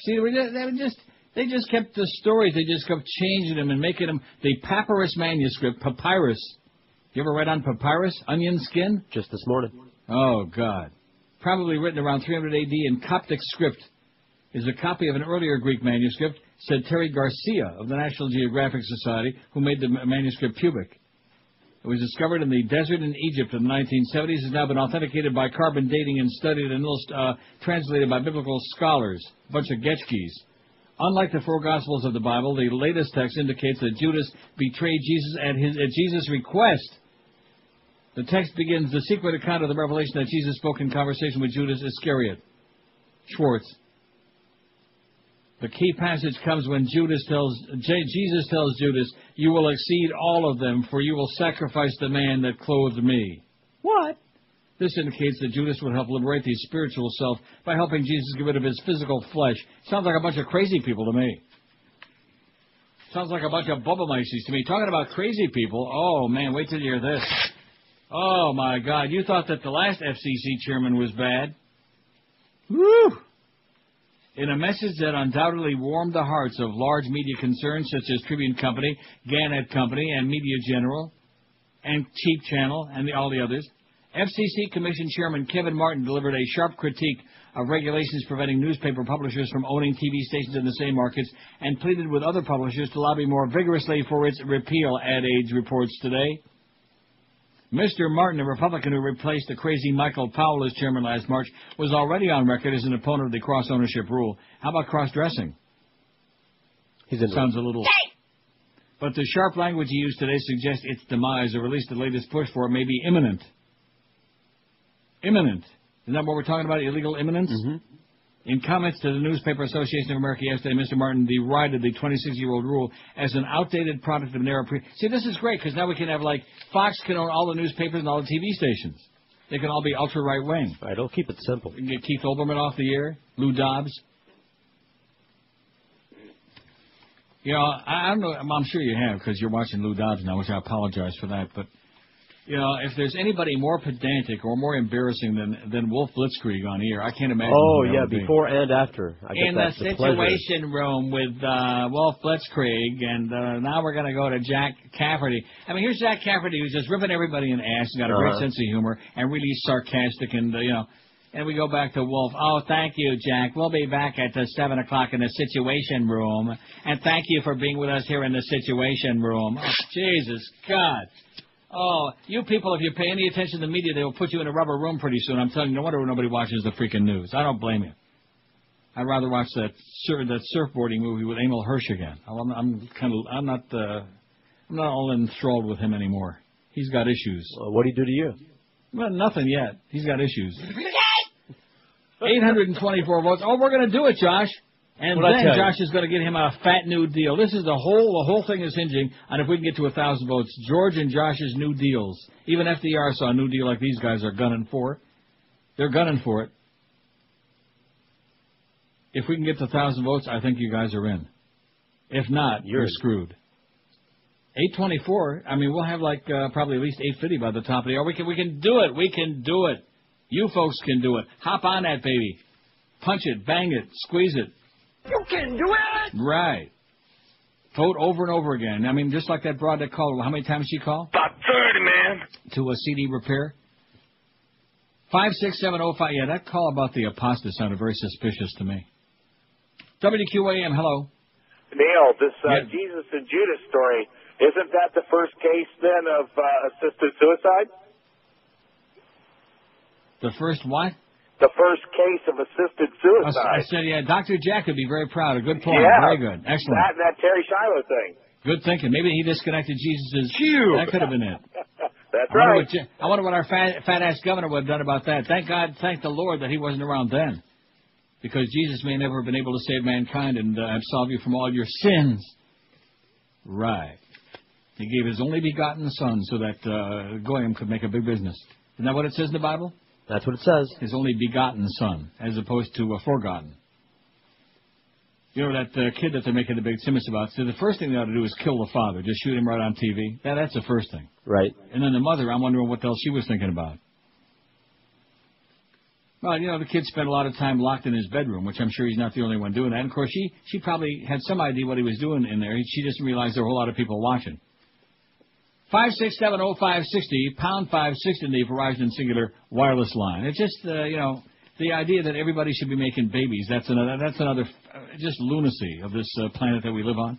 See, they were just They just kept the stories. They just kept changing them and making them the papyrus manuscript. Papyrus. You ever read on papyrus? Onion skin? Just this morning. Oh, God. Probably written around 300 AD in Coptic script. Is a copy of an earlier Greek manuscript, said Terry Garcia of the National Geographic Society, who made the manuscript pubic. It was discovered in the desert in Egypt in the 1970s. Has now been authenticated by carbon dating and studied and translated by biblical scholars. A bunch of getchkis. Unlike the four Gospels of the Bible, the latest text indicates that Judas betrayed Jesus at Jesus' request. The text begins the secret account of the revelation that Jesus spoke in conversation with Judas Iscariot. Schwartz. The key passage comes when Jesus tells Judas, "You will exceed all of them, for you will sacrifice the man that clothed me." What? This indicates that Judas would help liberate the spiritual self by helping Jesus get rid of his physical flesh. Sounds like a bunch of crazy people to me. Sounds like a bunch of Bubba Mices to me. Talking about crazy people, oh, man, wait till you hear this. Oh, my God, you thought that the last FCC chairman was bad? Woo! In a message that undoubtedly warmed the hearts of large media concerns such as Tribune Company, Gannett Company, and Media General, and Cheap Channel, and all the others, FCC Commission Chairman Kevin Martin delivered a sharp critique of regulations preventing newspaper publishers from owning TV stations in the same markets and pleaded with other publishers to lobby more vigorously for its repeal, Ad Age reports today. Mr. Martin, a Republican who replaced the crazy Michael Powell as chairman last March, was already on record as an opponent of the cross-ownership rule. How about cross-dressing? Sounds a little... But the sharp language he used today suggests its demise, or at least the latest push for it may be imminent. Imminent. Isn't that what we're talking about, illegal imminence? Mm-hmm. In comments to the Newspaper Association of America yesterday, Mr. Martin derided the 26-year-old rule as an outdated product of narrow... See, this is great, because now we can have, like, Fox can own all the newspapers and all the TV stations. They can all be ultra-right-wing. Right, it'll keep it simple. We can get Keith Olbermann off the air, Lou Dobbs. You know, I don't know, I'm sure you have, because you're watching Lou Dobbs now, which I apologize for that, but... You know, if there's anybody more pedantic or more embarrassing than Wolf Blitzkrieg on here, I can't imagine. Oh, yeah, before and after. In the Situation Room with Wolf Blitzkrieg, and now we're going to go to Jack Cafferty. I mean, here's Jack Cafferty, who's just ripping everybody in the ass and got a great sense of humor and really sarcastic and, you know. And we go back to Wolf. Oh, thank you, Jack. We'll be back at 7 o'clock in the Situation Room. And thank you for being with us here in the Situation Room. Oh, Jesus, God. Oh, you people, if you pay any attention to the media, they will put you in a rubber room pretty soon. I'm telling you, no wonder nobody watches the freaking news. I don't blame you. I'd rather watch that surfboarding movie with Emil Hirsch again. I'm not all enthralled with him anymore. He's got issues. Well, what did he do to you? Well, nothing yet. He's got issues. 824 votes. Oh, we're going to do it, Josh. And then Josh is going to get him a fat new deal. This is the whole thing is hinging on if we can get to 1,000 votes. George and Josh's new deals. Even FDR saw a new deal like these guys are gunning for. They're gunning for it. If we can get to 1,000 votes, I think you guys are in. If not, you're screwed. 824. I mean, we'll have like probably at least 850 by the top of the hour. We can do it. We can do it. You folks can do it. Hop on that baby. Punch it, bang it, squeeze it. You can do it! Right. Vote over and over again. I mean, just like that broad that called. How many times did she call? About 30, man. To a CD repair? 56705. Yeah, that call about the apostate sounded very suspicious to me. WQAM, hello. Neil, this Jesus and Judas story, isn't that the first case then of assisted suicide? The first what? The first case of assisted suicide. I said, yeah, Dr. Jack would be very proud. A good point. Yeah, very good. Excellent. That Terry Shiloh thing. Good thinking. Maybe he disconnected Jesus' Phew. That could have been it. That's right. I wonder what our fat-ass governor would have done about that. Thank God, thank the Lord that he wasn't around then. Because Jesus may never have been able to save mankind and absolve you from all your sins. Right. He gave his only begotten son so that Goyim could make a big business. Isn't that what it says in the Bible? That's what it says. His only begotten son, as opposed to forgotten. You know that kid that they're making the big simus about? So the first thing they ought to do is kill the father. Just shoot him right on TV. That's the first thing. Right. And then the mother, I'm wondering what else she was thinking about. Well, the kid spent a lot of time locked in his bedroom, which I'm sure he's not the only one doing that. And, of course, she probably had some idea what he was doing in there. She just realized there were a whole lot of people watching. 5670560, pound 560 in the Verizon Singular wireless line. It's just, the idea that everybody should be making babies. That's another just lunacy of this planet that we live on.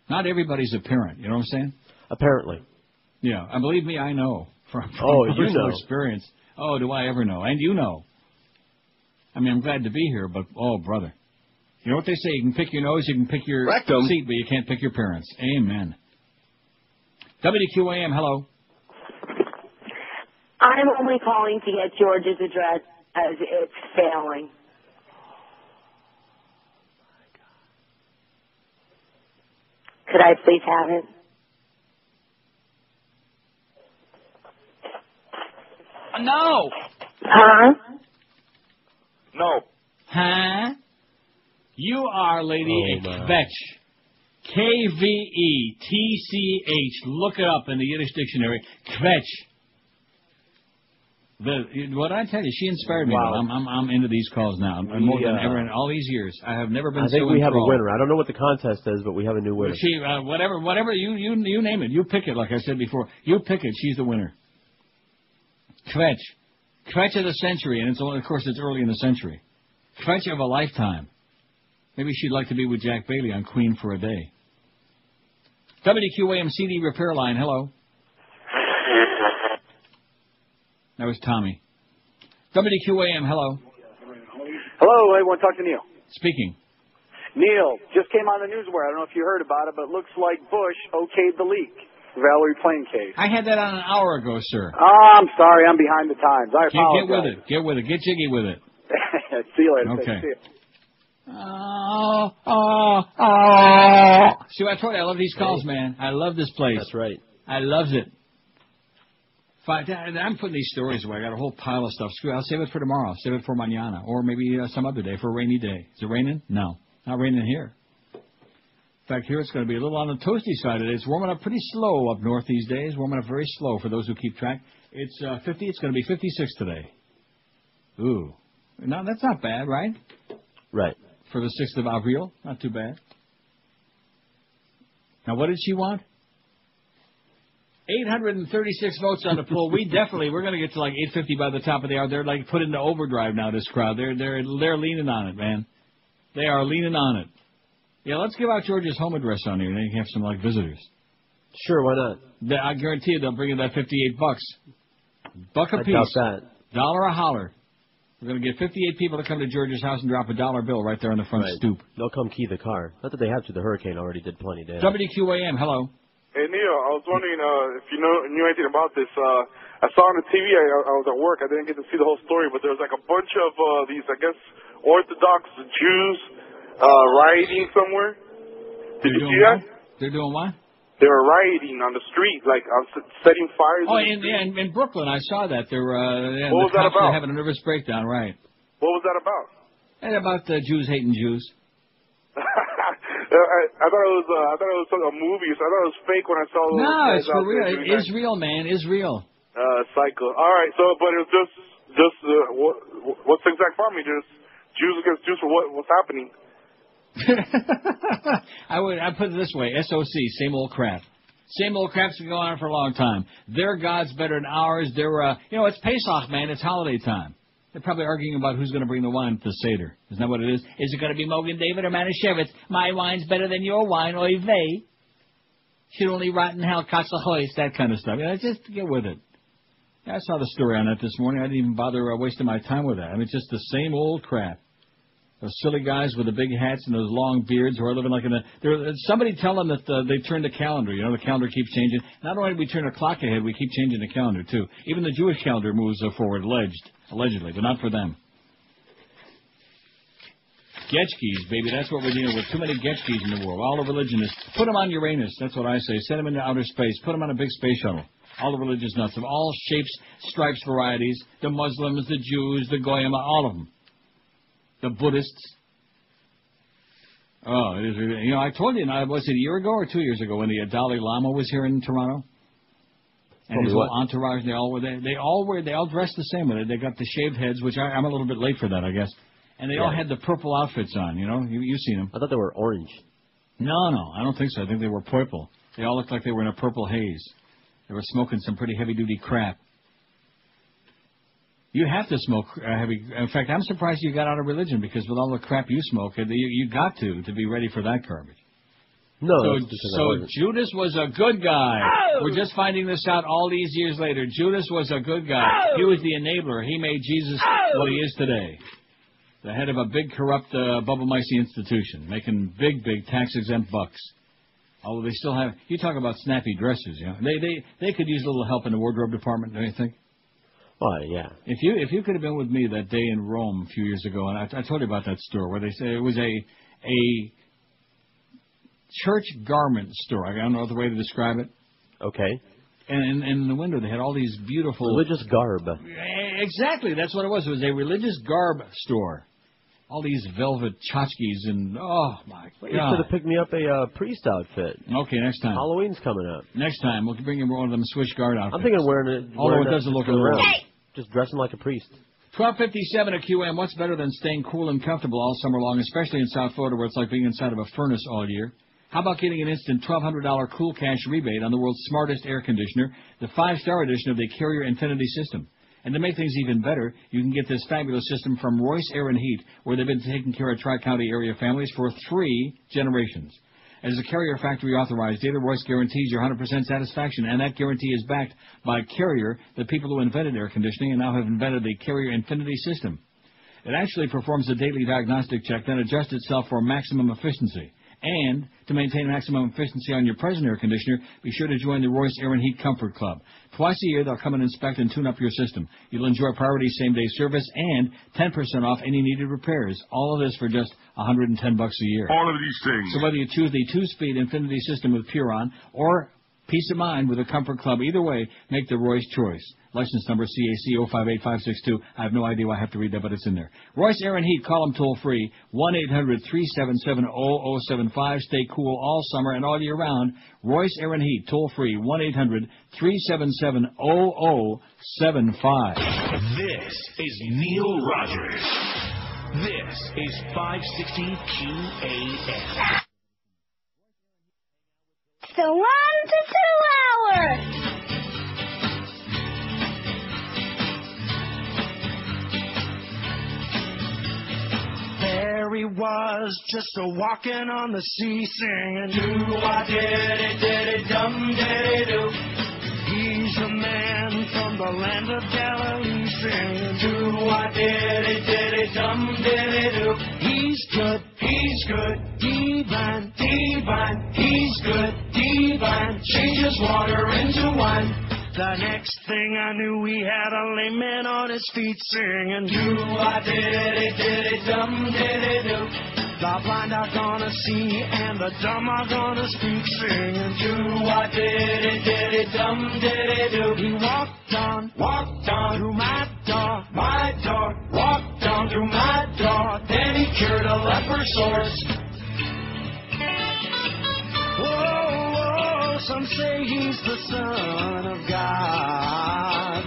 Not everybody's a parent. You know what I'm saying? Apparently. Yeah, and believe me, I know from personal experience. Oh, do I ever know? And you know. I mean, I'm glad to be here, but, oh, brother. You know what they say? You can pick your nose, you can pick your seat, but you can't pick your parents. Amen. WQAM, hello. I'm only calling to get George's address as it's failing. Could I please have it? No. Huh? No. Huh? You are, lady, Kvetch. K-V-E-T-C-H. Look it up in the Yiddish dictionary. Kvetch. What I tell you, she inspired me. Wow. I'm into these calls now. More than ever in all these years. I have never been so I think we have a enthralled. winner. I don't know what the contest is, but we have a new winner. She, whatever you name it. You pick it, like I said before. You pick it. She's the winner. Kvetch. Kvetch of the century, and of course it's early in the century. Kvetch of a lifetime. Maybe she'd like to be with Jack Bailey on Queen for a day. WQAM CD repair line, hello. That was Tommy. WQAM, hello. Hello, I want to talk to Neil. Speaking. Neil, just came on the newswire. I don't know if you heard about it, but it looks like Bush okayed the leak. Valerie Plame case. I had that on an hour ago, sir. Oh, I'm sorry. I'm behind the times. I apologize. Get with it. Get with it. Get jiggy with it. See you later. Okay. See you. See what I told you? I love these calls, man. I love this place. That's right. I loves it. I'm putting these stories away. I got a whole pile of stuff. Screw it. I'll save it for tomorrow. Save it for mañana. Or maybe some other day for a rainy day. Is it raining? No. Not raining here. In fact, here it's going to be a little on the toasty side today. It's warming up pretty slow up north these days. Warming up very slow for those who keep track. It's 50. It's going to be 56 today. Ooh. No, that's not bad, right? Right. For the 6th of Avril. Not too bad. Now, what did she want? 836 votes on the poll. We're going to get to like 850 by the top of the hour. They're like put into overdrive now, this crowd. They're leaning on it, man. They are leaning on it. Yeah, let's give out George's home address on here, and then you can have some like visitors. Sure, why not? I guarantee you they'll bring in that $58. Buck a piece. I doubt that. $1 a holler. We're going to get 58 people to come to George's house and drop a $1 bill right there on the front stoop. They'll come key the car. Not that they have to. The hurricane already did plenty of damage. WQAM, hello. Hey, Neil, I was wondering if you knew anything about this. I saw on the TV, I was at work. I didn't get to see the whole story, but there was like a bunch of these, I guess, Orthodox Jews rioting somewhere. Did you see that? They're doing what? They were rioting on the street, like setting fires. Oh, in Brooklyn, I saw that. They were. What was that about? Were having a nervous breakdown, right? What was that about? And about Jews hating Jews. I thought it was a movie. So I thought it was fake when I saw. No, it's for real. It is real, man. It's real. Cycle. All right. So, but it was just what's the exact formula? Just Jews against Jews for what's happening. I put it this way: SOC, same old crap. Same old crap's been going on for a long time. Their God's better than ours. It's Pesach, man. It's holiday time. They're probably arguing about who's going to bring the wine to the Seder. Isn't that what it is? Is it going to be Mogen David or Manischewitz? My wine's better than your wine, oy vey. Should only rot in hell, Katzahois, that kind of stuff. Just get with it. I saw the story on that this morning. I didn't even bother wasting my time with that. It's just the same old crap. Those silly guys with the big hats and those long beards who are living like somebody tell them that they turned the calendar. The calendar keeps changing. Not only do we turn the clock ahead, we keep changing the calendar, too. Even the Jewish calendar moves forward, allegedly, but not for them. Getchkis, baby, that's what we're dealing with. Too many Getchkis in the world. All the religionists. Put them on Uranus, that's what I say. Send them into outer space. Put them on a big space shuttle. All the religious nuts of all shapes, stripes, varieties. The Muslims, the Jews, the Goyim, all of them. The Buddhists. Oh, it is. I told you, was it a year ago or 2 years ago when the Dalai Lama was here in Toronto? And his whole entourage, they all dressed the same with it. They got the shaved heads, which I'm a little bit late for that, I guess. And they all had the purple outfits on, you know? You've seen them. I thought they were orange. No, I don't think so. I think they were purple. They all looked like they were in a purple haze. They were smoking some pretty heavy-duty crap. You have to smoke heavy. In fact, I'm surprised you got out of religion, because with all the crap you smoke, you got to be ready for that garbage. No, so Judas was a good guy. Oh! We're just finding this out all these years later. Judas was a good guy. Oh! He was the enabler. He made Jesus what he is today. The head of a big, corrupt, bubble-micey institution, making big tax-exempt bucks. Although they still have... You talk about snappy dresses, you know. They could use a little help in the wardrobe department, don't you think? Oh, yeah. If you could have been with me that day in Rome a few years ago, and I told you about that store where they say it was a church garment store. I don't know the way to describe it. Okay. And in the window they had all these beautiful... Religious garb. Exactly, that's what it was. It was a religious garb store. All these velvet tchotchkes and, oh, my God. You should have picked me up a priest outfit. Okay, next time. Halloween's coming up. Next time, we'll bring you one of them Swiss Guard outfits. I'm thinking of wearing it. Although it doesn't look around. Just dressing like a priest. 12:57 at QAM. What's better than staying cool and comfortable all summer long, especially in South Florida where it's like being inside of a furnace all year? How about getting an instant $1,200 cool cash rebate on the world's smartest air conditioner, the 5-star edition of the Carrier Infinity system? And to make things even better, you can get this fabulous system from Royce Air and Heat, where they've been taking care of Tri-County area families for 3 generations. As a Carrier factory authorized dealer, Royce guarantees your 100% satisfaction, and that guarantee is backed by Carrier, the people who invented air conditioning and now have invented the Carrier Infinity system. It actually performs a daily diagnostic check, then adjusts itself for maximum efficiency. And to maintain maximum efficiency on your present air conditioner, be sure to join the Royce Air and Heat Comfort Club. Twice a year, they'll come and inspect and tune up your system. You'll enjoy priority same-day service and 10% off any needed repairs. All of this for just $110 a year. All of these things. So whether you choose the 2-speed Infinity system with Puron or peace of mind with a Comfort Club, either way, make the Royce choice. License number CAC 058562. I have no idea why I have to read that, but it's in there. Royce Air and Heat, call them toll-free, 1-800-377-0075. Stay cool all summer and all year round. Royce Air and Heat, toll-free, 1-800-377-0075. This is Neil Rogers. This is 560 QAM. The 1 to 2 hour. There he was, just a-walking on the sea, singing, do-a-diddy-diddy-dum-diddy-do. He's a man from the land of Galilee, singing, do-a-diddy-diddy-dum-diddy-do. He's good, divine, he's good, divine, changes water into wine. The next thing I knew, we had a lame man on his feet singing, do-a-diddy-diddy-dum-diddy-do. The blind are gonna see and the dumb are gonna speak singing, do-a-diddy-diddy-dum-diddy-do. He walked on through my door, walked on through my door, then he cured a leper's sores. Whoa, some say he's the Son of God.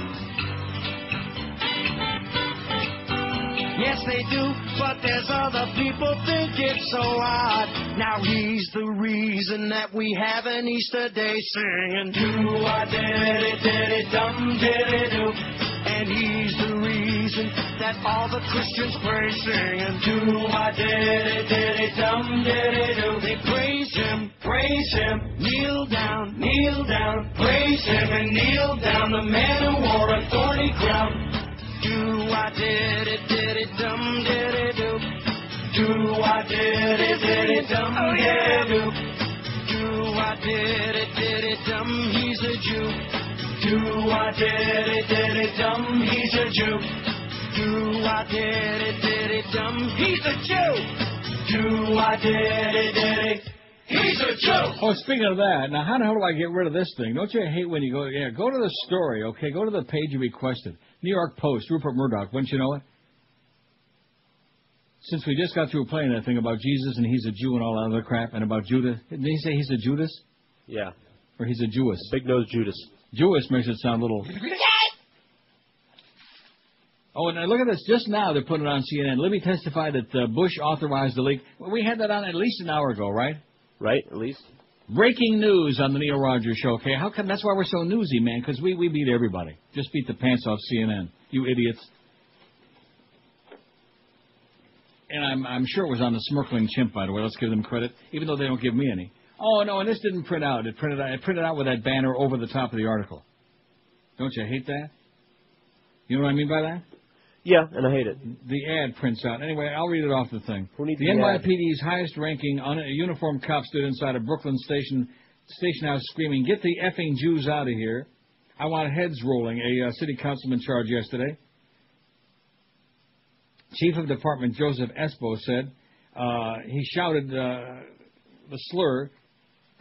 Yes, they do, but there's other people think it's so odd. Now he's the reason that we have an Easter day singing, do-a-diddy-diddy-dum-diddy-do. And he's the reason that all the Christians pray singing, do-a-diddy-diddy-dum-diddy-do. They praise him, kneel down, praise him and kneel down, the man who wore a thorny crown. Do-a-diddy-diddy-dum-diddy-do. Do-a-diddy-diddy-dum-diddy-do. Do-a-diddy-diddy-dum, he's a Jew. Do-a-diddy-diddy-dum, he's a Jew. Do-a-diddy-diddy-dum, he's a Jew. Do-a-diddy-diddy, he's a Jew. Oh, speaking of that, now how the hell do I get rid of this thing? Don't you hate when you go, go to the story, okay? Go to the page you requested. New York Post, Rupert Murdoch, wouldn't you know it? Since we just got through playing that thing about Jesus and he's a Jew and all that other crap, and about Judas. Didn't he say he's a Judas? Yeah. Or he's a Jewess? Big-nosed Judas. Jewish makes it sound a little... Oh, and look at this. Just now they're putting it on CNN. Libby testified that Bush authorized the leak. Well, we had that on at least an hour ago, right? Right, at least. Breaking news on the Neil Rogers Show. Okay, how come? That's why we're so newsy, man, because we beat everybody. Just beat the pants off CNN. You idiots. And I'm sure it was on the Smirkling Chimp, by the way. Let's give them credit, even though they don't give me any. Oh, no, and this didn't print out. It printed out with that banner over the top of the article. Don't you hate that? You know what I mean by that? Yeah, and I hate it. The ad prints out. Anyway, I'll read it off the thing. Who needs the NYPD's highest-ranking uniformed cop stood inside a Brooklyn station house screaming, "Get the effing Jews out of here. I want heads rolling," a city councilman charged yesterday. Chief of Department Joseph Espo said he shouted the slur.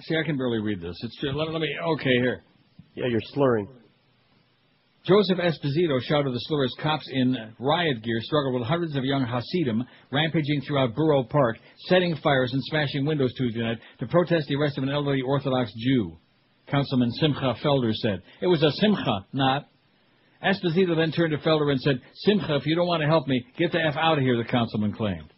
See, I can barely read this. It's let me. Okay, here. Yeah, you're slurring. Joseph Esposito shouted the slur as cops in riot gear struggled with hundreds of young Hasidim rampaging throughout Borough Park, setting fires and smashing windows Tuesday night to protest the arrest of an elderly Orthodox Jew. Councilman Simcha Felder said. It was a simcha, not. Esposito then turned to Felder and said, "Simcha, if you don't want to help me, get the F out of here," the councilman claimed.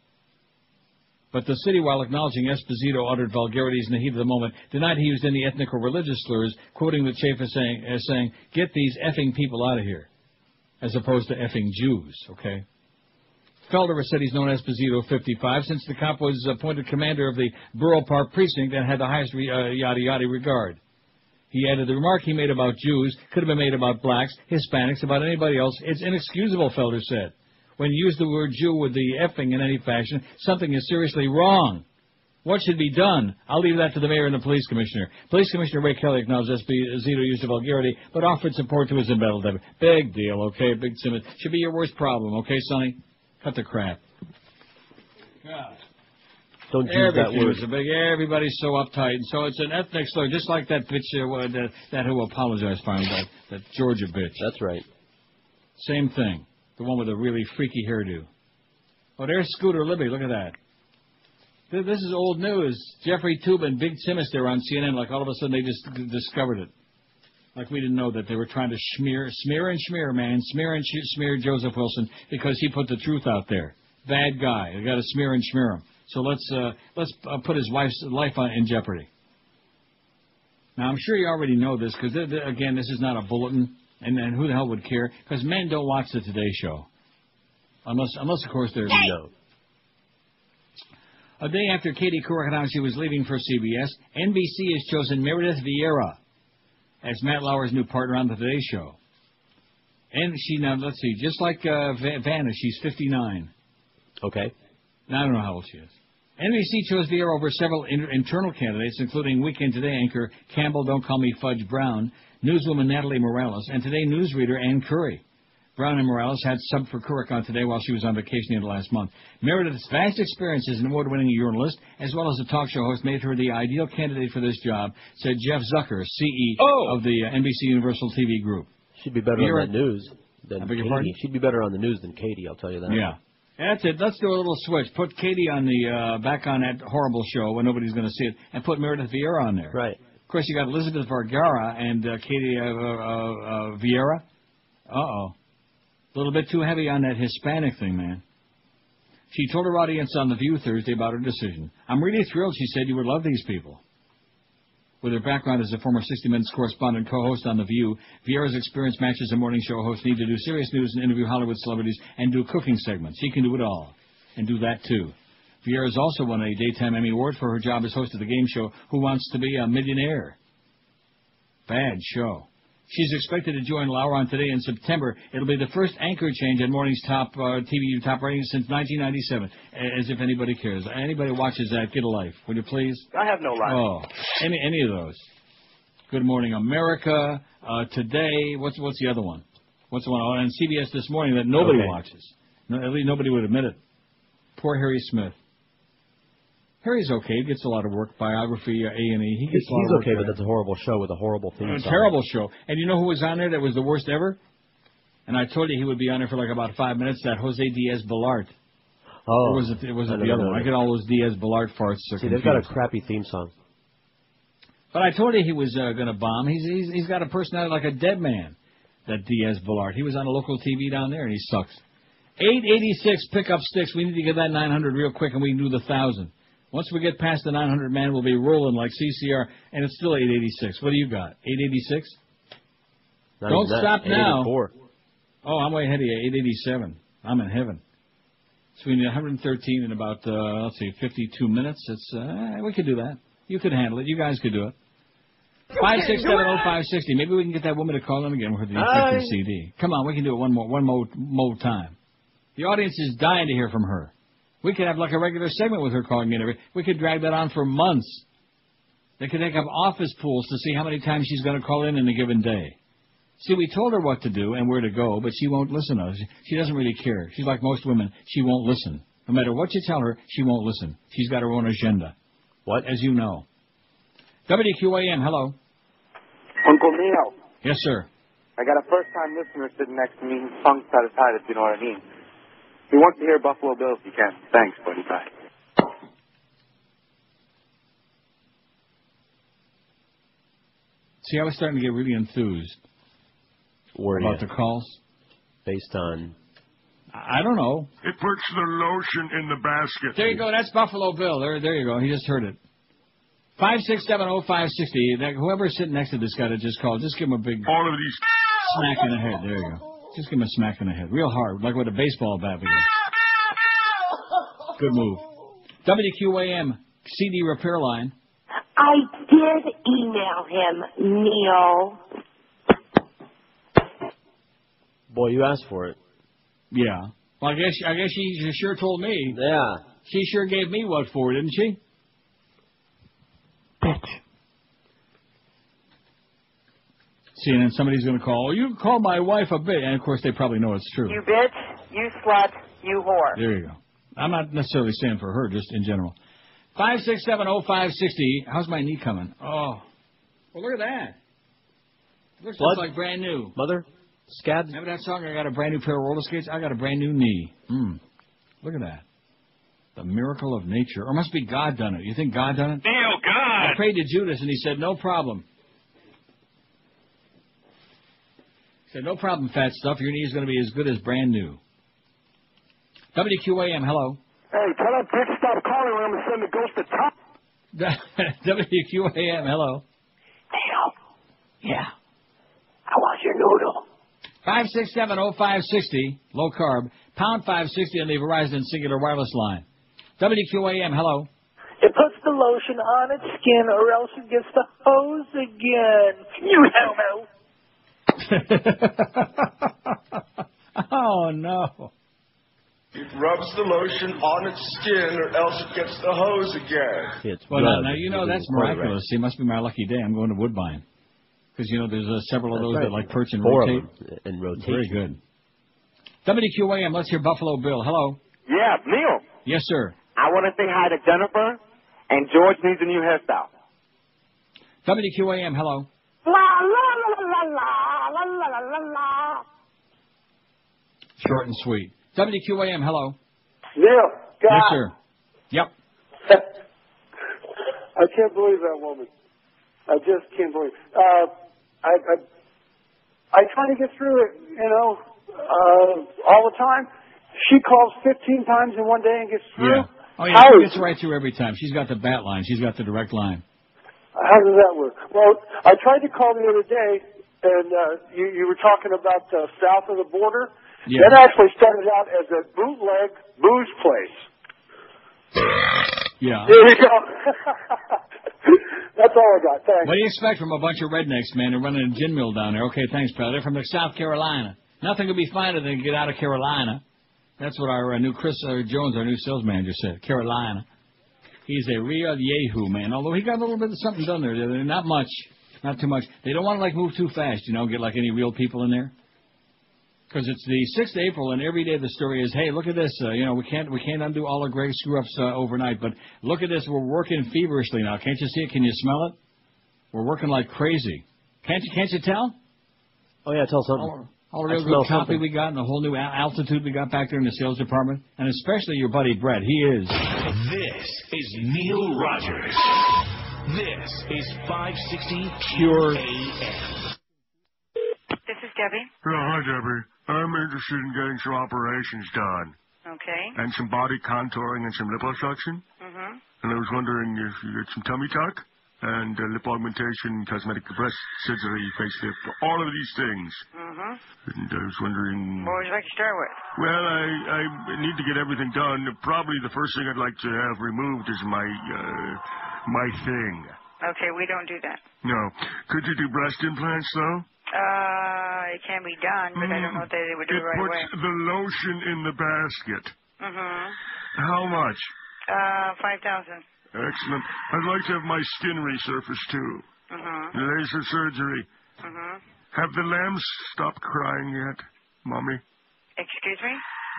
But the city, while acknowledging Esposito uttered vulgarities in the heat of the moment, denied he used any ethnic or religious slurs, quoting the chief as saying, "Get these effing people out of here," as opposed to effing Jews, okay? Felder said he's known Esposito 55 since the cop was appointed commander of the Borough Park precinct and had the highest yada-yada regard. He added the remark he made about Jews could have been made about blacks, Hispanics, about anybody else. It's inexcusable, Felder said. When you use the word Jew with the effing in any fashion, something is seriously wrong. What should be done? I'll leave that to the mayor and the police commissioner. Police Commissioner Ray Kelly acknowledged Esposito used a vulgarity, but offered support to his embeddled effort. Big deal, okay? Big Simmons. Should be your worst problem, okay, Sonny? Cut the crap. God. Don't use that word. Everybody's so uptight, and so it's an ethnic slur, just like that bitch, that who apologized for him, that Georgia bitch. That's right. Same thing. The one with a really freaky hairdo. Oh, there's Scooter Libby. Look at that. This is old news. Jeffrey Tube and Big Sinister on CNN, like all of a sudden they just discovered it. Like we didn't know that they were trying to smear Joseph Wilson because he put the truth out there. Bad guy. They got to smear and schmear him. So let's put his wife's life in jeopardy. Now, I'm sure you already know this because, again, this is not a bulletin. And who the hell would care? Because men don't watch the Today Show. Unless of course, they're... No. A day after Katie Couric announced she was leaving for CBS, NBC has chosen Meredith Vieira as Matt Lauer's new partner on the Today Show. And now, let's see, just like Vanna, she's 59. Okay. Now, I don't know how old she is. NBC chose Vieira over several internal candidates, including Weekend Today anchor Campbell Don't Call Me Fudge Brown, newswoman Natalie Morales, and Today newsreader Ann Curry. Brown and Morales had subbed for Couric on Today while she was on vacation in the last month. Meredith's vast experience as an award-winning journalist, as well as a talk show host, made her the ideal candidate for this job, said Jeff Zucker, CEO of the NBC Universal TV Group. She'd be better on the news than Katie. She'd be better on the news than Katie, I'll tell you that. Yeah. That's it. Let's do a little switch. Put Katie on the back on that horrible show when nobody's going to see it, and put Meredith Vieira on there. Right. Of course, you got Elizabeth Vergara and Katie Vieira. Uh-oh. A little bit too heavy on that Hispanic thing, man. She told her audience on The View Thursday about her decision. "I'm really thrilled," she said. "You would love these people." With her background as a former 60 Minutes correspondent co-host on The View, Vieira's experience matches a morning show host need to do serious news and interview Hollywood celebrities and do cooking segments. She can do it all. And do that, too. Vieira's also won a Daytime Emmy Award for her job as host of the game show Who Wants to Be a Millionaire? Bad show. She's expected to join Lauer on Today in September. It'll be the first anchor change at morning's top TV top ratings since 1997. As if anybody cares. Anybody watches that, get a life. Would you please? I have no life. Oh, any of those. Good Morning America, Today. What's the other one? What's the one on CBS This Morning that nobody watches? No, at least nobody would admit it. Poor Harry Smith. Harry's okay. He gets a lot of work. Biography, A&E. He's okay, but that's a horrible show with a horrible theme song. A terrible show. And you know who was on there that was the worst ever? And I told you he would be on there for like about 5 minutes. That Jose Diaz-Balart. Oh. Or was it the other one? I get all those Diaz-Balart farts. See, they've got a crappy theme song. But I told you he was going to bomb. He's got a personality like a dead man, that Diaz Balart. He was on a local TV down there, and he sucks. 886, pick up sticks. We need to get that 900 real quick, and we can do the 1,000. Once we get past the 900, man, we'll be rolling like CCR, and it's still 886. What do you got, 886? Don't stop now. Oh, I'm way ahead of you, 887. I'm in heaven. So we need 113 in about, 52 minutes. We could do that. You could handle it. You guys could do it. 5670560. Maybe we can get that woman to call in again with the effective CD. Come on, we can do it one more time. The audience is dying to hear from her. We could have like a regular segment with her calling in. We could drag that on for months. They could take up office pools to see how many times she's going to call in a given day. See, we told her what to do and where to go, but she won't listen to us. She doesn't really care. She's like most women. She won't listen. No matter what you tell her, she won't listen. She's got her own agenda. What? As you know. WQAM, hello. Uncle Neil. Yes, sir. I got a first-time listener sitting next to me who's tongue-satisfied, if you know what I mean. He wants to hear Buffalo Bills if you can. Thanks, buddy. Bye. See, I was starting to get really enthused about the calls. Based on? I don't know. It puts the lotion in the basket. There you go. That's Buffalo Bill. There you go. He just heard it. 5670560. Whoever's sitting next to this guy that just called, just give him a big smack in the head. There you go. Just give him a smack in the head. Real hard, like with a baseball bat. Good move. WQAM CD repair line. I did email him, Neil. Boy, you asked for it. Yeah. Well, I guess she sure told me. Yeah. She sure gave me what for, didn't she? Bitch. See, and then somebody's going to call, you call my wife a bitch. And, of course, they probably know it's true. You bitch, you slut, you whore. There you go. I'm not necessarily saying for her, just in general. 5670560. How's my knee coming? Oh. Well, look at that. Looks just like brand new. Mother? Scabs? Remember that song, I got a brand new pair of roller skates? I got a brand new knee. Look at that. The miracle of nature. Or must be God done it. You think God done it? Neil, God! I prayed to Judas, and he said, no problem. He said, no problem, fat stuff. Your knee is going to be as good as brand new. WQAM, hello. Hey, tell that bitch stop calling when I'm going to send the ghost to top. WQAM, hello. Neil. Yeah. I want your noodle. 5670560, low carb, pound 560 on the Verizon Singular Wireless line. WQAM, hello. It puts the lotion on its skin or else it gets the hose again. You homo. Oh, no. It rubs the lotion on its skin or else it gets the hose again. Well, now you know that's miraculous. It must be my lucky day. I'm going to Woodbine. Because, you know, there's several of those that like perch and rotate. And rotate. Very good. WQAM, let's hear Buffalo Bill. Hello. Yeah, Neil. Yes, sir. I want to say hi to Jennifer, and George needs a new hairstyle. WQAM, hello. La la la la la la la la la. Short and sweet. WQAM, hello. Neil. God. Yes, sir. Yep. I can't believe that woman. I just can't believe. I try to get through it, you know, all the time. She calls 15 times in one day and gets through. Yeah. Oh, yeah, she gets right through every time. She's got the bat line. She's got the direct line. How does that work? Well, I tried to call the other day, and you were talking about south of the border. Yeah. That actually started out as a bootleg booze place. Yeah. There you go. That's all I got. Thanks. What do you expect from a bunch of rednecks, man, who run a gin mill down there? Okay, thanks, pal. They're from South Carolina. Nothing could be finer than to get out of Carolina. That's what our new Chris Jones, our new sales manager, said. Carolina. He's a real yahoo, man. Although he got a little bit of something done there. Not much. Not too much. They don't want to, like, move too fast, you know, get, like, any real people in there. Because it's the 6th of April, and every day the story is, hey, look at this. You know, we can't undo all of Greg's screw-ups overnight, but look at this. We're working feverishly now. Can't you see it? Can you smell it? We're working like crazy. Can't you tell? Oh, yeah, tell something. All the real good copy we got and the whole new altitude we got back there in the sales department, and especially your buddy Brett. He is. This is Neil Rogers. This is 560 Pure AM. This is Debbie. Hi, Debbie. I'm interested in getting some operations done. Okay. And some body contouring and some liposuction. Mm-hmm. And I was wondering if you get some tummy tuck and lip augmentation, cosmetic breast surgery, facelift, all of these things. Mm-hmm. And I was wondering... What would you like to start with? Well, I need to get everything done. Probably the first thing I'd like to have removed is my thing. Okay, we don't do that. No. Could you do breast implants, though? It can be done, but I don't know that they would do it right away. It puts the lotion in the basket. Mm-hmm. How much? 5,000. Excellent. I'd like to have my skin resurfaced, too. Mm-hmm. Laser surgery. Mm-hmm. Have the lambs stopped crying yet, Mommy? Excuse me?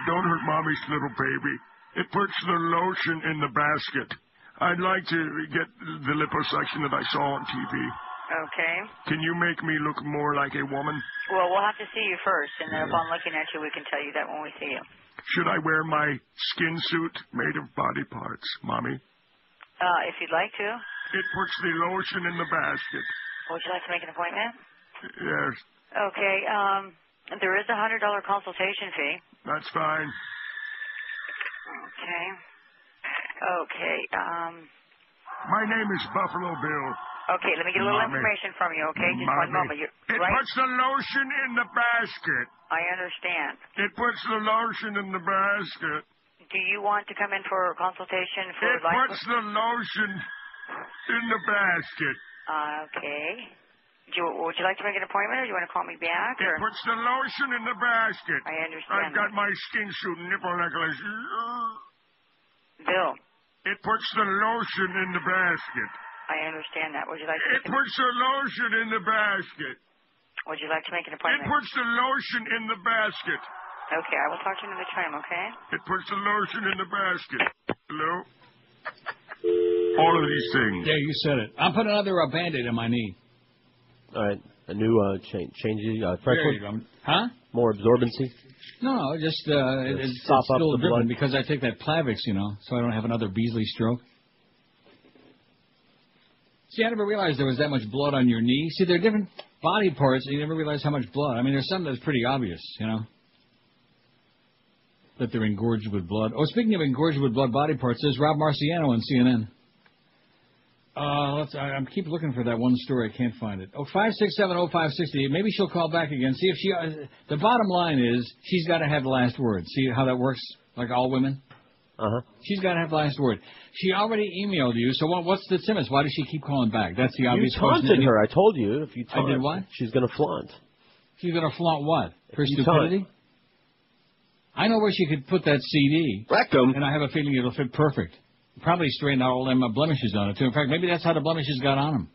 Don't hurt Mommy's little baby. It puts the lotion in the basket. I'd like to get the liposuction that I saw on TV. Okay. Can you make me look more like a woman? Well, we'll have to see you first, and then upon looking at you, we can tell you that when we see you. Should I wear my skin suit made of body parts, Mommy? If you'd like to. It puts the lotion in the basket. Would you like to make an appointment? Yes. Okay. There is a $100 consultation fee. That's fine. Okay. Okay. My name is Buffalo Bill. Okay, let me get a little Mommy. information from you, okay? Just Mommy. one moment. It Right? puts the lotion in the basket. I understand. It puts the lotion in the basket. Do you want to come in for a consultation for It puts the lotion in the basket. Okay. Would you like to make an appointment, or do you want to call me back? It puts the lotion in the basket. I understand. I've got my skin suit and nipple necklace. Bill. It puts the lotion in the basket. I understand that. Would you like to It puts the lotion in the basket. Would you like to make an It appointment? puts the lotion in the basket. Okay, I will talk to you another time, okay? It puts the lotion in the basket. Hello? All of these things. Yeah, you said it. I'm putting another Band-Aid on my knee. All right. A new change, fresh There you one? go. Huh? More absorbency? No, just it's sop up still the different blood. because I take that Plavix, so I don't have another Beasley stroke. See, I never realized there was that much blood on your knee. See, there are different body parts, and you never realize how much blood. I mean, there's some that's pretty obvious, that they're engorged with blood. Oh, speaking of engorged with blood body parts, there's Rob Marciano on CNN. I keep looking for that one story. I can't find it. 5670560. Maybe she'll call back again. See if she. The bottom line is she's got to have the last word. See how that works? Like all women. She's got to have the last word. She already emailed you. So what's the difference? Why does she keep calling back? That's the obvious question. You taunted her. I told you. If you taunt, I did what? She's going to flaunt. She's going to flaunt what? Her You stupidity. taunt. I know where she could put that CD. Rectum. And I have a feeling it'll fit perfect. Probably straighten out all them blemishes on it, too. In fact, maybe that's how the blemishes got on them.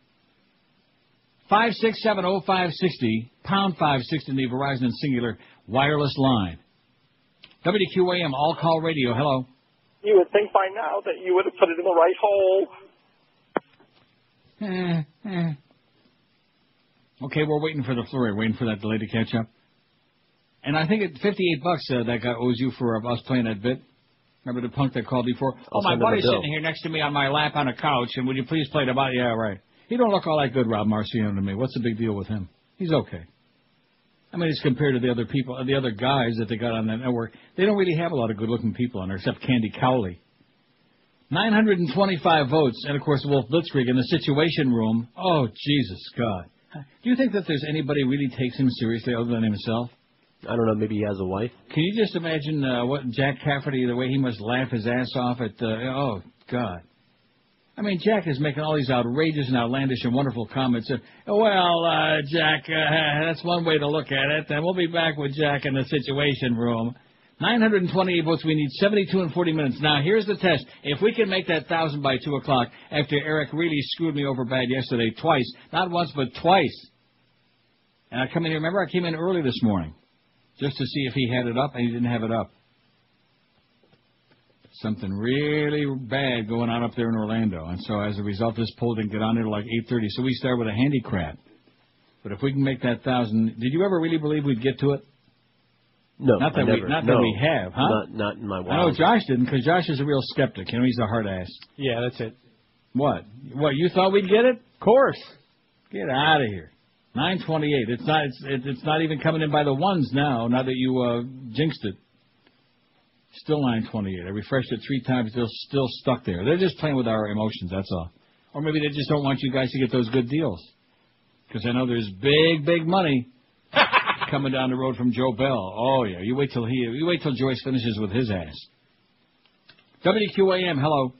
5670560, pound 560 in the Verizon and Singular wireless line. WQAM, all-call radio. Hello. You would think by now that you would have put it in the right hole. Okay, we're waiting for the flurry, waiting for that delay to catch up. And I think it's $58 that guy owes you for us playing that bit. Remember the punk that called before? My buddy's sitting here next to me on my lap on a couch, and would you please play the body? Yeah, right. He don't look all that good, Rob Marciano, to me. What's the big deal with him? He's okay. I mean, it's compared to the other people, the other guys that they got on that network. They don't really have a lot of good-looking people on there, except Candy Cowley. 925 votes, and, of course, Wolf Blitzkrieg in the Situation Room. Oh, Jesus, God. Do you think that there's anybody who really takes him seriously other than himself? I don't know. Maybe he has a wife. Can you just imagine what Jack Cafferty, the way he must laugh his ass off at, oh, God. I mean, Jack is making all these outrageous and outlandish and wonderful comments. Jack, that's one way to look at it. And we'll be back with Jack in the Situation Room. 928 votes. We need 72 in 40 minutes. Now, here's the test. If we can make that 1,000 by 2 o'clock after Eric really screwed me over bad yesterday twice, not once but twice. And I come in here, remember I came in early this morning just to see if he had it up, and he didn't have it up. Something really bad going on up there in Orlando. And so as a result, this poll didn't get on there till like 8:30. So we start with a handicap. But if we can make that 1,000, did you ever really believe we'd get to it? No, not that we have, huh? Not in my I know Josh didn't, because Josh is a real skeptic. He's a hard ass. Yeah, that's it. What? What? You thought we'd get it? Of course. Get out of here. 928. It's not even coming in by the ones now. Now that you jinxed it. Still 928. I refreshed it 3 times. They're still stuck there. They're just playing with our emotions. That's all. Or maybe they just don't want you guys to get those good deals. Because I know there's big money coming down the road from Joe Bell. Oh yeah. You wait till Joyce finishes with his ass. WQAM. Hello.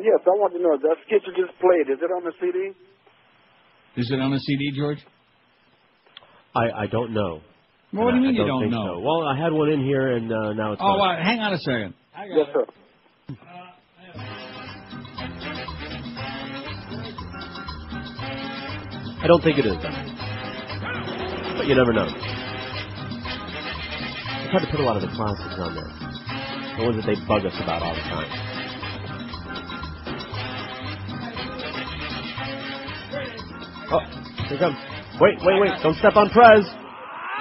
Yes, I want to know, that skit you just played, is it on the CD? Is it on the CD, George? I don't know. Well, what do you mean you don't know? So. Well, I had one in here, and now it's gone. Hang on a second. Yes, sir. I don't think it is, but you never know. I tried to put a lot of the classics on there, the ones that they bug us about all the time. Oh, here it comes. Wait. Don't step on Prez.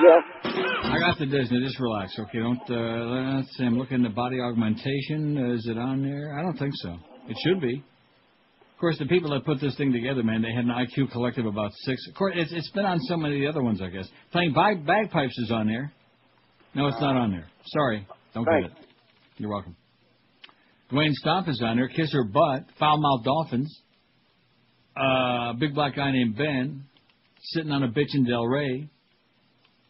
Yeah. I got the Disney. Just relax, okay? Don't, let's see. I'm looking at body augmentation. Is it on there? I don't think so. It should be. Of course, the people that put this thing together, man, they had an IQ collective of about 6. Of course, it's been on so many of the other ones, I guess. Playing bagpipes is on there. No, it's not on there. Sorry. Don't get it. You're welcome. Dwayne Stomp is on there. Kiss Her Butt. Foul-mouthed Dolphins. Big black guy named Ben. Sitting on a bitch in Del Rey.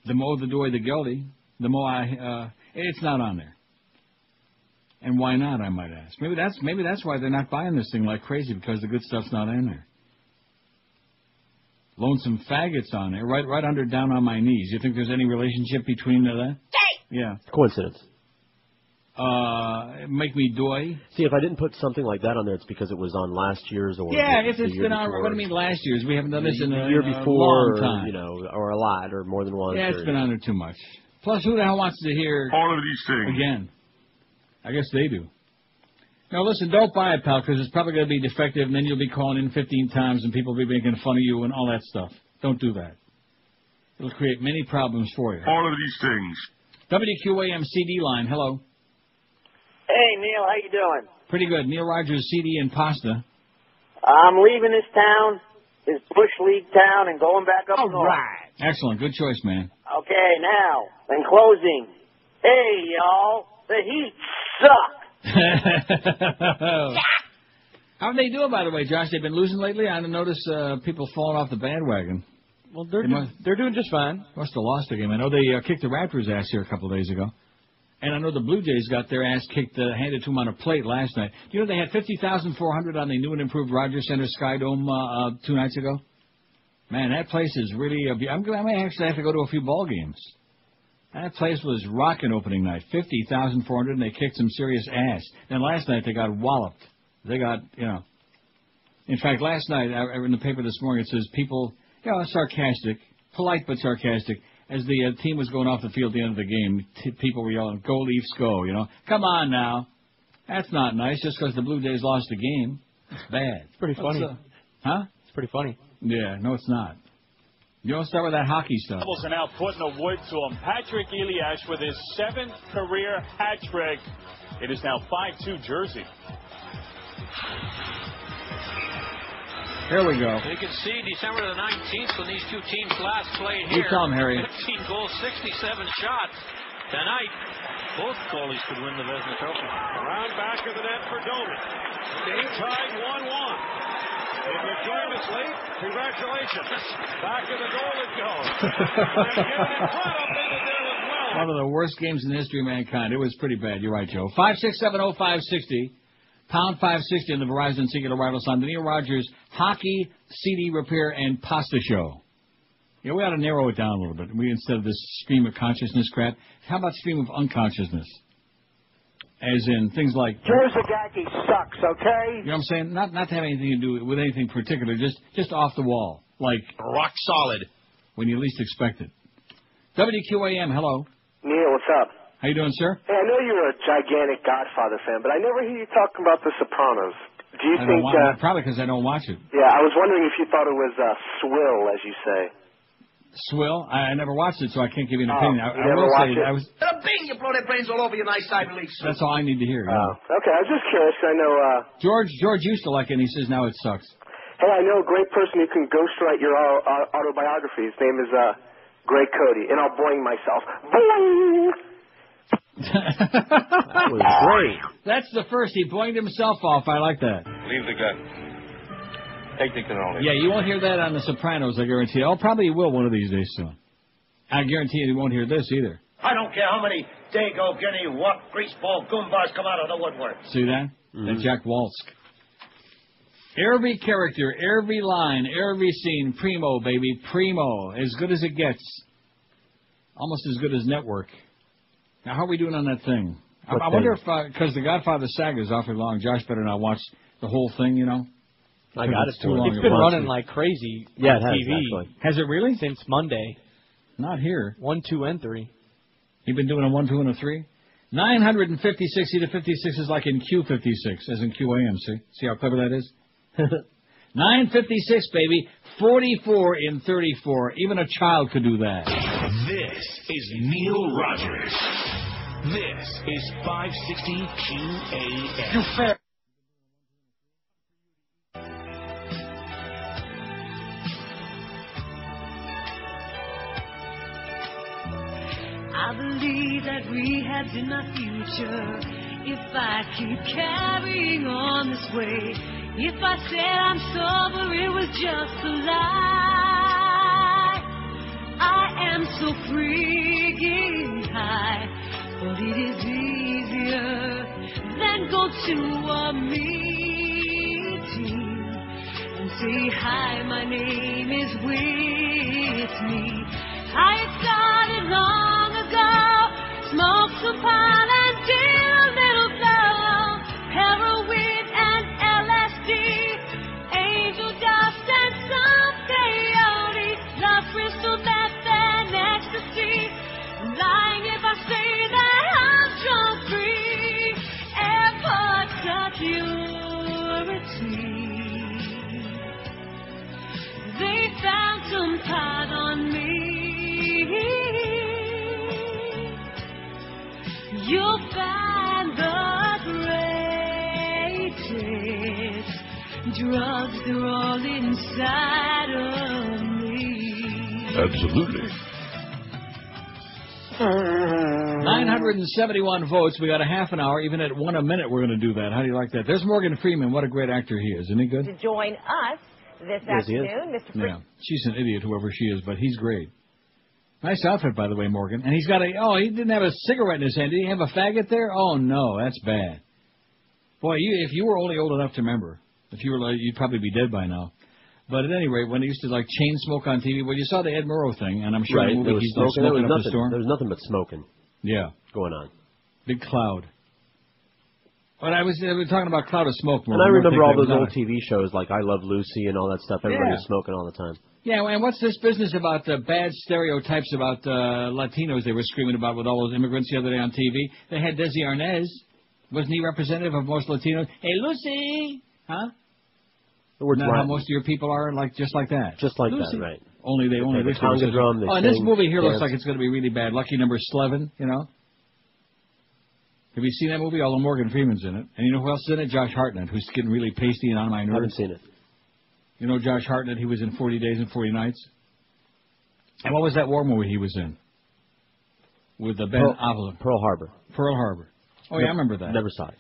The Mo, the Doy, the Geldy. The Mo, it's not on there. And why not, I might ask. Maybe that's why they're not buying this thing like crazy, because the good stuff's not in there. Lonesome Faggot's on there, right under Down on My Knees. You think there's any relationship between that? Yeah. Coincidence. Make Me Doy. See, if I didn't put something like that on there, it's because it was on last year's or if it's been on. What do you mean last year's? We haven't done this in a year before, long time. Or a lot, or more than once. Yeah, it's been on there too much. Plus, who the hell wants to hear all of these things again? I guess they do. Now, listen, don't buy it, pal, because it's probably going to be defective, and then you'll be calling in 15 times, and people will be making fun of you and all that stuff. Don't do that. It'll create many problems for you. All of these things. WQAM CD line, hello. Hey, Neil, how you doing? Pretty good. Neil Rogers, CD and pasta. I'm leaving this town, this Bush League town, and going back up north. All right. Excellent. Good choice, man. Okay, now, in closing, hey, y'all, the Heat suck. How are they doing, by the way, Josh? They've been losing lately? I noticed people falling off the bandwagon. Well, they're doing just fine. Must have lost the game. I know they kicked the Raptors' ass here a couple of days ago. And I know the Blue Jays got their ass kicked, handed to them on a plate last night. You know they had 50,400 on the new and improved Rogers Center Sky Dome 2 nights ago? Man, that place is really... I may actually have to go to a few ball games. That place was rocking opening night. 50,400, and they kicked some serious ass. And last night they got walloped. They got, In fact, last night, in the paper this morning, it says people, sarcastic, polite but sarcastic, as the team was going off the field at the end of the game, people were yelling, "Go Leafs, go!" Come on now, that's not nice. Just because the Blue Jays lost the game, it's bad. It's pretty funny. Huh? It's pretty funny. Yeah, no, it's not. You don't start with that hockey stuff. Devils are now putting the wood to him. Patrick Elias with his 7th career hat trick. It is now 5-2 Jersey. Here we go. You can see December the 19th when these two teams last played here. You tell them, Harry. 15 goals, 67 shots. Tonight, both goalies could win the Vezina Trophy. Around back of the net for Domi. Game tied 1-1. If you joined us late, congratulations. Back of the goal it goes. And getting in front up into there as well. One of the worst games in the history of mankind. It was pretty bad. You're right, Joe. 5670560. Pound 560 on the Verizon Singular Wireless on the Neil Rogers Hockey CD Repair and Pasta Show. Yeah, we ought to narrow it down a little bit. Instead of this stream of consciousness crap, how about stream of unconsciousness? As in things like... Jerzagaki sucks, okay? You know what I'm saying? Not to have anything to do with anything particular, just off the wall. Like... rock solid. When you least expect it. WQAM, hello. Neil, what's up? How you doing, sir? Hey, I know you're a gigantic Godfather fan, but I never hear you talking about The Sopranos. Do you think... probably because I don't watch it. Yeah, I was wondering if you thought it was swill, as you say. Swill? I never watched it, so I can't give you an opinion. I never will watched say it? I was. Bing, you blow their brains all over your nice Ivy League suit. That's all I need to hear. Okay, I was just curious. I know. George used to like it, and he says now it sucks. Hey, I know a great person who can ghostwrite your autobiography. His name is Greg Cody, and I'll boing myself. Boing! That was great. That's the first. He boinged himself off. I like that. Leave the gun. Take the cannoli. Yeah, you won't hear that on The Sopranos, I guarantee. Oh, probably you will one of these days soon. I guarantee you won't hear this either. I don't care how many Dago, Guinea, what greaseball goombas come out of the woodwork. See that? That Jack Waltz. Every character, every line, every scene, primo, baby, primo. As good as it gets. Almost as good as Network. Now, how are we doing on that thing? I wonder if, because the Godfather saga is awfully long, Josh better not watch the whole thing, you know? I got it. Too long. It's been running like crazy on it has, TV. actually. Has it really? Since Monday. Not here. 1, 2, and 3. You've been doing a 1, 2, and a 3? 956 to 56 is like in Q56, as in QAM, see? See how clever that is? 956, baby. 44 in 34. Even a child could do that. This is Neil Rogers. This is 560 QAM. You fair. I believe that we have in my future. If I keep carrying on this way, if I said I'm sober, it was just a lie. I am so freaking high, but it is easier than go to a meeting and say, hi, my name is with me. I started long ago, smoked some pot and did a little blow, heroin and LSD, angel dust and some peyote, love crystal meth and ecstasy. I'm lying if I say that I'm drunk free, airport security. They found some pot on me. You'll find the greatest drugs, they're all inside of me. Absolutely. 971 votes. We got a half an hour. Even at 1 a minute, we're going to do that. How do you like that? There's Morgan Freeman. What a great actor he is. Isn't he good? To join us this afternoon, Mr. Yeah. She's an idiot, whoever she is, but he's great. Nice outfit, by the way, Morgan. And he's got he didn't have a cigarette in his hand. Did he have a faggot there? Oh, no, that's bad. Boy, if you were only old enough to remember, if you were, you'd probably be dead by now. But at any rate, when he used to, chain smoke on TV, well, you saw the Ed Murrow thing, and I'm sure in the movie he's smoking up the storm. There was nothing but smoking. Yeah. Going on. Big cloud. But we were talking about cloud of smoke. And I remember all those old TV shows like I Love Lucy and all that stuff. Everybody was smoking all the time. Yeah, and what's this business about bad stereotypes about Latinos they were screaming about with all those immigrants the other day on TV? They had Desi Arnaz. Wasn't he representative of most Latinos? Hey, Lucy! Huh? Isn't that how most of your people are, just like that? Just like Lucy. that, right. Only they play the conga drum. and this movie here looks like it's going to be really bad. Lucky Number 11, you know? Have you seen that movie? Although Morgan Freeman's in it. And you know who else is in it? Josh Hartnett, who's getting really pasty and on my nerves. I haven't seen it. You know Josh Hartnett? He was in 40 Days and 40 Nights. And what was that war movie he was in? With Ben Affleck. Pearl Harbor. Pearl Harbor. Oh, yeah, I remember that. Never saw it.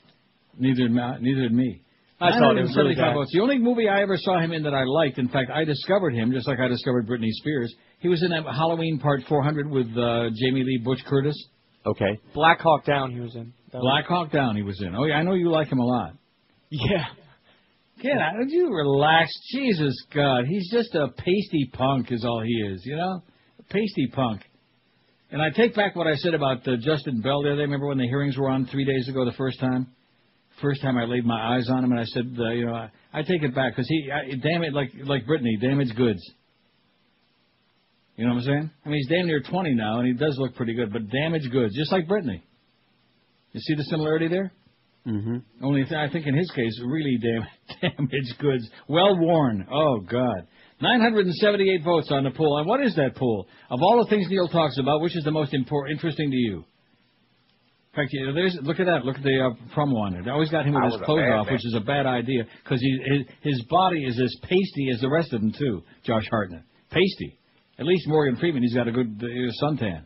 Neither did me. I saw it. It was really bad. Votes. The only movie I ever saw him in that I liked, in fact, I discovered him, just like I discovered Britney Spears. He was in that Halloween Part 400 with Jamie Lee Butch Curtis. Okay. Black Hawk Down he was in. Black Hawk Down he was in. Oh, yeah, I know you like him a lot. Yeah. Get out. You relax. Jesus, God. He's just a pasty punk is all he is, you know? A pasty punk. And I take back what I said about Justin Bell the other day. Remember when the hearings were on 3 days ago the first time? First time I laid my eyes on him, and I said, I take it back, because like Britney, damaged goods. You know what I'm saying? I mean, he's damn near 20 now, and he does look pretty good, but damaged goods, just like Britney. You see the similarity there? Only I think in his case, really damaged goods. Well worn. Oh, God. 978 votes on the poll. And what is that poll? Of all the things Neil talks about, which is the most interesting to you? In fact, look at that. Look at the promo on it. They always got him with his clothes off, which is a bad idea, because his body is as pasty as the rest of them, too, Josh Hartnett. Pasty. At least Morgan Freeman, he's got a good suntan.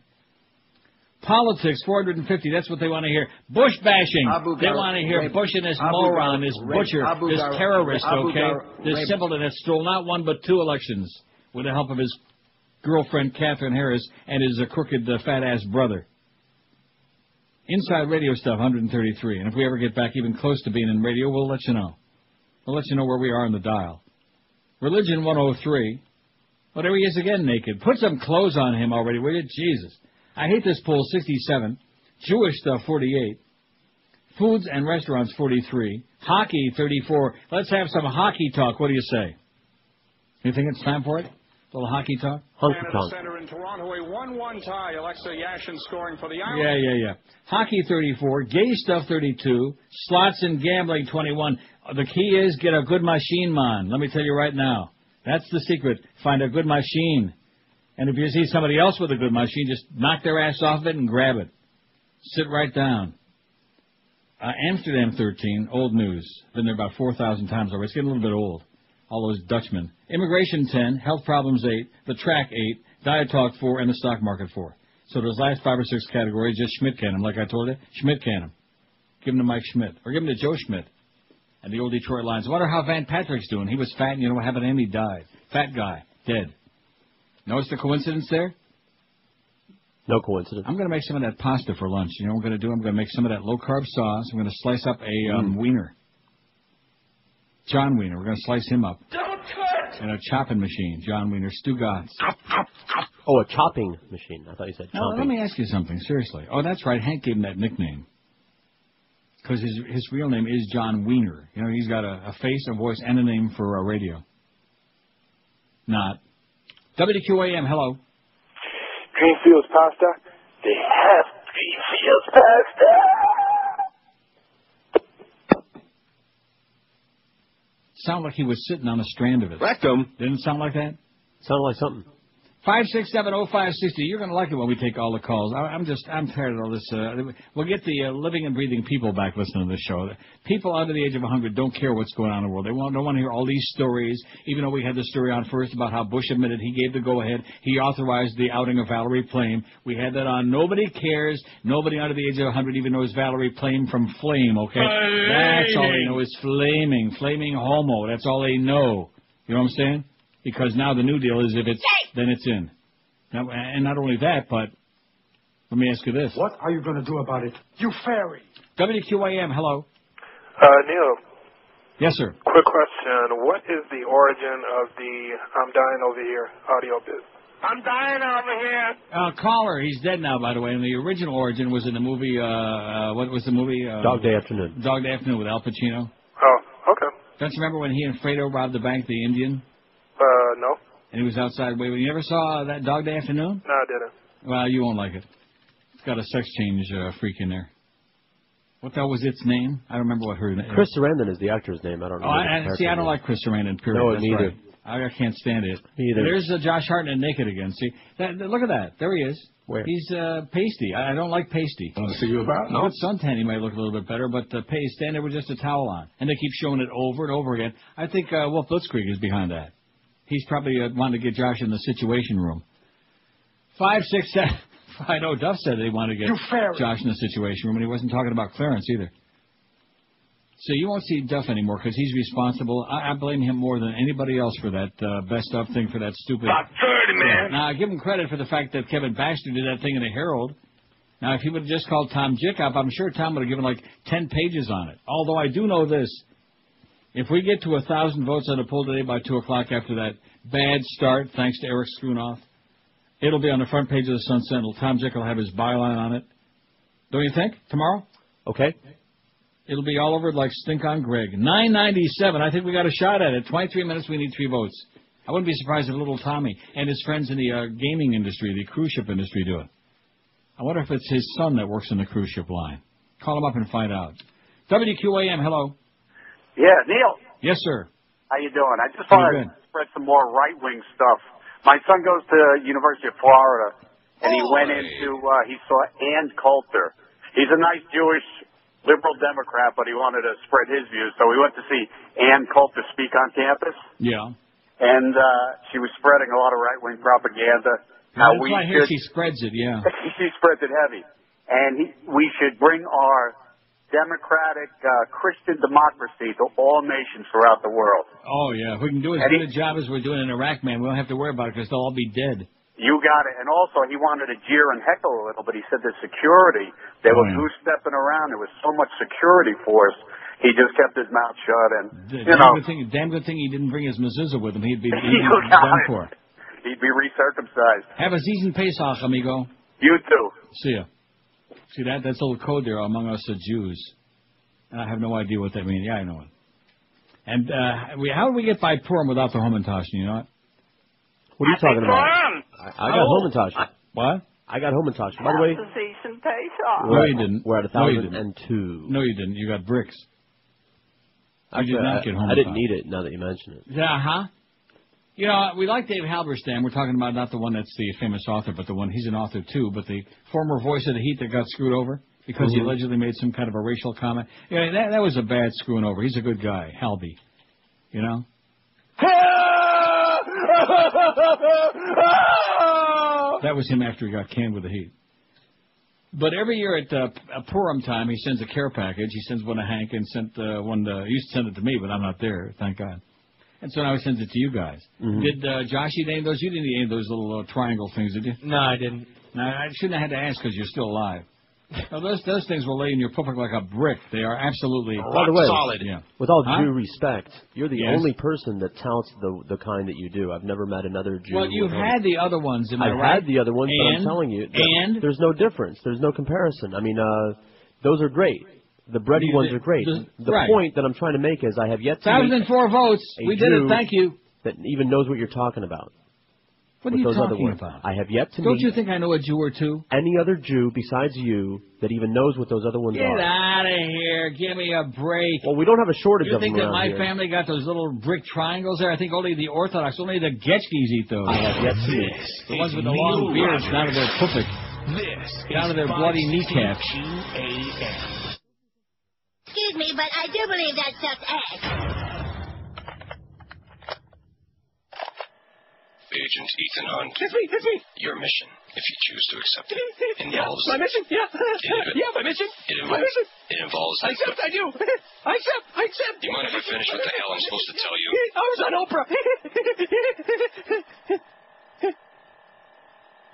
Politics, 450, that's what they want to hear. Bush bashing. They want to hear Bush and this moron, this butcher, this terrorist, okay? This simpleton that stole not one but two elections with the help of his girlfriend, Catherine Harris, and his crooked, fat-ass brother. Inside radio stuff, 133. And if we ever get back even close to being in radio, we'll let you know. We'll let you know where we are on the dial. Religion, 103. Well, there he is again, naked. Put some clothes on him already, will you? Jesus. I hate this poll, 67. Jewish stuff, 48. Foods and restaurants, 43. Hockey, 34. Let's have some hockey talk. What do you say? You think it's time for it? A little hockey talk? Canada Center in Toronto, a 1-1 tie. Alexa Yashin scoring for the Islanders. Yeah. Hockey, 34. Gay stuff, 32. Slots and gambling, 21. The key is get a good machine, man. Let me tell you right now. That's the secret. Find a good machine. And if you see somebody else with a good machine, just knock their ass off of it and grab it. Sit right down. Amsterdam, 13. Old news. Been there about 4,000 times already. It's getting a little bit old. All those Dutchmen. Immigration, 10. Health problems, 8. The track, 8. Diet talk, 4. And the stock market, 4. So those last 5 or 6 categories, just Schmidt can them. Like I told you, Schmidt can them. Give them to Mike Schmidt. Or give them to Joe Schmidt. And the old Detroit Lions. Wonder how Van Patrick's doing. He was fat, and you know what happened to him? He died. Fat guy. Dead. Notice the coincidence there? No coincidence. I'm going to make some of that pasta for lunch. You know what I'm going to do? I'm going to make some of that low-carb sauce. I'm going to slice up a wiener. John Wiener. We're going to slice him up. Don't cut! And a chopping machine. John Wiener. Stu Gotts. Oh, a chopping machine. I thought you said chopping. No, let me ask you something. Seriously. Oh, that's right. Hank gave him that nickname. Because his real name is John Wiener. You know, he's got a face, a voice, and a name for radio. Not. WQAM, hello. Greenfield's pasta? They have Greenfield's pasta! Sounded like he was sitting on a strand of it. Rectum. Didn't it sound like that? Sounded like something. 5670560. You're going to like it when we take all the calls. I'm tired of all this. We'll get the living and breathing people back listening to this show. People under the age of 100 don't care what's going on in the world. They don't want to hear all these stories, even though we had the story on first about how Bush admitted he gave the go-ahead. He authorized the outing of Valerie Plame. We had that on. Nobody cares. Nobody under the age of 100 even knows Valerie Plame from Flame, okay? That's all they know is flaming homo. That's all they know. You know what I'm saying? Because now the new deal is if it's, then it's in. Now, and not only that, but let me ask you this. What are you going to do about it? You fairy. WQAM, hello. Neil. Yes, sir. Quick question. What is the origin of the I'm dying over here audio bit? I'm dying over here. Caller, he's dead now, by the way. And the original origin was in the movie, what was the movie? Dog Day Afternoon. Dog Day Afternoon with Al Pacino. Oh, okay. Don't you remember when he and Fredo robbed the bank, the Indian? No. And he was outside waving. You ever saw that Dog Day Afternoon? No, I didn't. Well, you won't like it. It's got a sex change freak in there. What the hell was its name? I don't remember what her name is. Chris Sarandon is the actor's name. I don't know. I don't like Chris Sarandon, period. No, That's neither. Right. I can't stand it. Neither. There's Josh Hartnett naked again. See, look at that. There he is. Where? He's pasty. I don't like pasty. Want to see you about? No. With suntan, he might look a little bit better, but stand there with just a towel on. And they keep showing it over and over again. I think Wolf Blitzkrieg is behind that. He's probably wanting to get Josh in the situation room. 567. I know Duff said they wanted to get Josh in the situation room, and he wasn't talking about Clarence either. So you won't see Duff anymore because he's responsible. I blame him more than anybody else for that best of thing for that stupid. About 30, man. Now, I give him credit for the fact that Kevin Baxter did that thing in the Herald. Now, if he would have just called Tom Jickop, I'm sure Tom would have given like 10 pages on it. Although I do know this. If we get to 1,000 votes on the poll today by 2 o'clock after that bad start, thanks to Eric Schoonoff, it'll be on the front page of the Sun Sentinel. Tom Jick will have his byline on it. Don't you think? Tomorrow? Okay. It'll be all over it like stink on Greg. 997. I think we got a shot at it. 23 minutes, we need 3 votes. I wouldn't be surprised if little Tommy and his friends in the gaming industry, the cruise ship industry, do it. I wonder if it's his son that works in the cruise ship line. Call him up and find out. WQAM, hello. Yeah, Neil. Yes, sir. How you doing? I just want to spread some more right-wing stuff. My son goes to University of Florida, and he went into, he saw Ann Coulter. He's a nice Jewish liberal Democrat, but he wanted to spread his views, so we went to see Ann Coulter speak on campus. Yeah. And she was spreading a lot of right-wing propaganda. How we I hear she spreads it, yeah. She spreads it heavy. And we should bring our democratic Christian democracy to all nations throughout the world. Oh, yeah. If we can do as good a job as we're doing in Iraq, man, we don't have to worry about it because they'll all be dead. You got it. And also, he wanted to jeer and heckle a little, but he said the security, they were goose-stepping around. There was so much security force. He just kept his mouth shut. And, damn good thing he didn't bring his mezuzah with him. He'd be done for. He'd be recircumcised. Have a season Pesach, amigo. You too. See ya. See, that's a little code there among us Jews. And I have no idea what that means. Yeah, I know it. And how do we get by Purim without the Hamantash? You know what? What are you talking about? I got Hamantash. What? I got Hamantash. By the way, no, you didn't. We're at 1,002. No, you didn't. You got bricks. Actually, I didn't need it now that you mention it. Yeah, You know, we like Dave Halberstam. We're talking about not the one that's the famous author, but the one, he's an author too, but the former voice of the Heat that got screwed over because he allegedly made some kind of a racial comment. Yeah, that was a bad screwing over. He's a good guy, Halby. You know? That was him after he got canned with the Heat. But every year at Purim time, he sends a care package. He sends one to Hank and sent one to, he used to send it to me, but I'm not there, thank God. And so now he sends it to you guys. Did Josh eat any of those? You didn't eat any of those little triangle things, did you? No, I didn't. No, I shouldn't have had to ask because you're still alive. No, those things will lay in your puppet like a brick. They are absolutely solid. Yeah. With all due respect, you're the only person that touts the kind that you do. I've never met another Jew. Well, you've had the other ones, am I right? I've had the other ones, but I'm telling you, there's no difference. There's no comparison. I mean, those are great. The bready ones are great. The point that I'm trying to make is I have yet to 1,004 votes. We did it. Thank you. That even knows what you're talking about. What are you talking about? I have yet to Don't you think I know a Jew or two? Any other Jew besides you that even knows what those other ones are. Get out of here. Give me a break. Well, we don't have a shortage of them. You think that my family got those little brick triangles there? I think only the Orthodox, only the Getchkis eat those. I have yet to meet. The ones with the long beards down to their puppet. Down to their bloody kneecaps. Excuse me, but I do believe that's just eggs. Agent Ethan Hunt. It's me. Your mission, if you choose to accept it, involves... My mission, yeah. My mission. It involves... I accept, I do. I accept. You mind if I finish what the hell I'm supposed to tell you? I was on Oprah.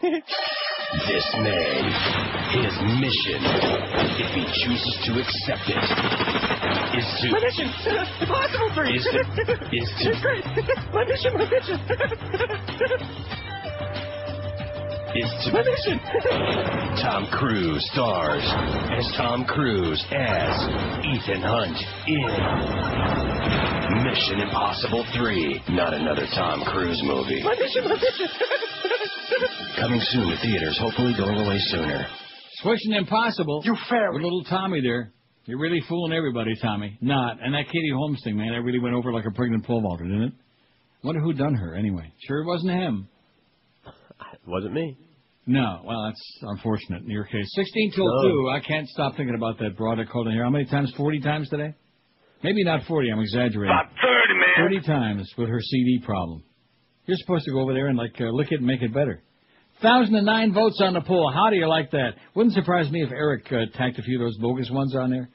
This man, his mission, if he chooses to accept it, is to... My mission! Impossible 3! It's great! My mission! My mission! Tom Cruise stars as Tom Cruise as Ethan Hunt in Mission Impossible 3. Not another Tom Cruise movie. My mission! Coming soon to theaters, hopefully going away sooner. Switching Impossible. You fairy. With little Tommy there. You're really fooling everybody, Tommy. Not. And that Katie Holmes thing, man, that really went over like a pregnant pole vaulter, didn't it? Wonder who done her, anyway. Sure it wasn't him. It wasn't me. No. Well, that's unfortunate in your case. 16 till 2. I can't stop thinking about that broad that called in here. How many times? 40 times today? Maybe not 40. I'm exaggerating. About 30, man. 30 times with her CD problem. You're supposed to go over there and, lick it and make it better. 1,009 votes on the poll. How do you like that? Wouldn't surprise me if Eric tacked a few of those bogus ones on there.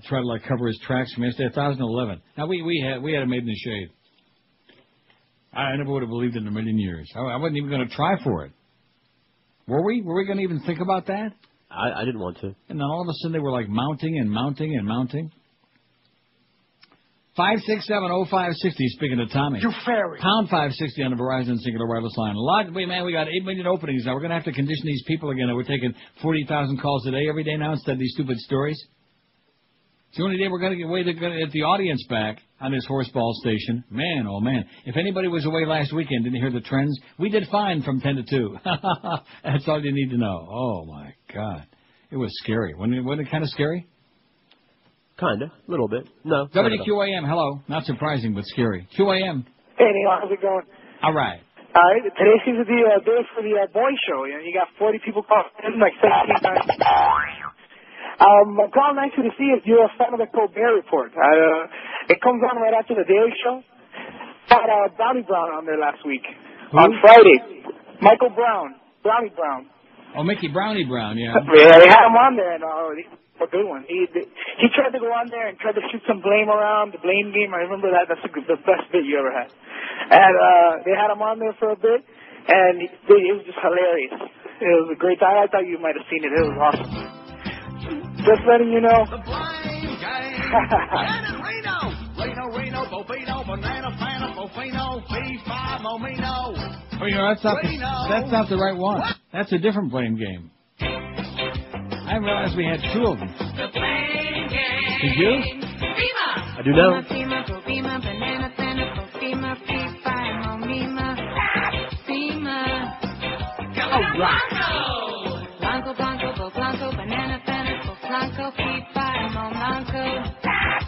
Try to, cover his tracks from yesterday. 1,011. Now, we had it made in the shade. I never would have believed it in a million years. I wasn't even going to try for it. Were we? Were we going to even think about that? I didn't want to. And then all of a sudden they were mounting and mounting and mounting. 5670560, speaking of Tommy. You fairy. Pound 560 on the Verizon singular wireless line. We got 8 million openings now. We're going to have to condition these people again. We're taking 40,000 calls a day every day now instead of these stupid stories. It's the only day we're going to get the audience back on this horseball station. Man, oh man. If anybody was away last weekend, didn't hear the trends, we did fine from 10 to 2. That's all you need to know. Oh, my God. It was scary. Wasn't it kind of scary? Kinda, a little bit. No. WQAM, hello. Not surprising, but scary. QAM. Hey, Neil, how's it going? All right. All right, today seems to be a day for the boy show. You know, you got 40 people calling in, like 17 times. I'm calling actually to see if you're a fan of the Colbert Report. It comes on right after the Daily Show. Had Brownie Brown on there last week. Who? On Friday. Michael Brown. Brownie Brown. Oh, Mickey Brownie Brown, yeah. Yeah, they had him on there, and a good one. He tried to go on there and tried to shoot some blame around, the blame game. I remember that. That's the best bit you ever had. And they had him on there for a bit, and it was just hilarious. It was a great time. I thought you might have seen it. It was awesome. Just letting you know. Oh, you know, that's not the right one. That's a different blame game. I realized we had two of them. Did you? I do now. All right. Blanco, blanco, blanco, banana, blanco, blanco,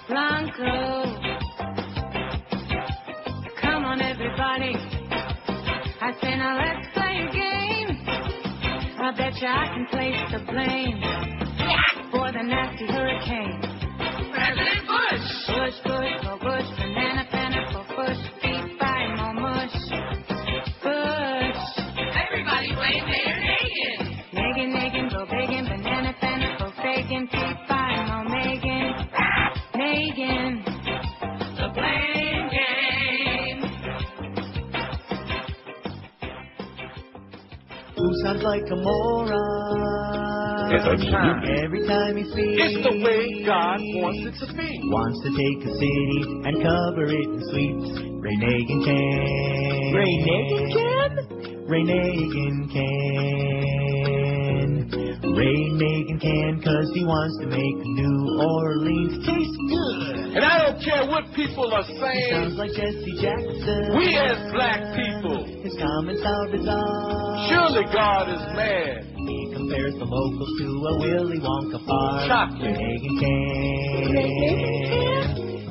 blanco. Come on, everybody. I say now let's play a game. I bet you I can place the blame for the nasty hurricane. President Bush. Bush, Bush, oh Bush, banana, Bush, beat by more mush. Bush. Everybody blame Mayor Nagin. Nagin, go Bacon, banana, go Bacon, beat by more Megan. Nagin. The blame game. Who sounds like a moron? Every time he speaks, It's the way God wants it to be. Wants to take a city and cover it in sweeps. Ray Nagin can. Ray Nagin can? Ray Nagin can. Ray Nagin can, 'cause he wants to make New Orleans taste good. And I don't care what people are He saying. sounds like Jesse Jackson. We as black people. His comments are bizarre. Surely God is mad. He compares the locals to a Willy Wonka farm. Chocolate. Ray Nagin can.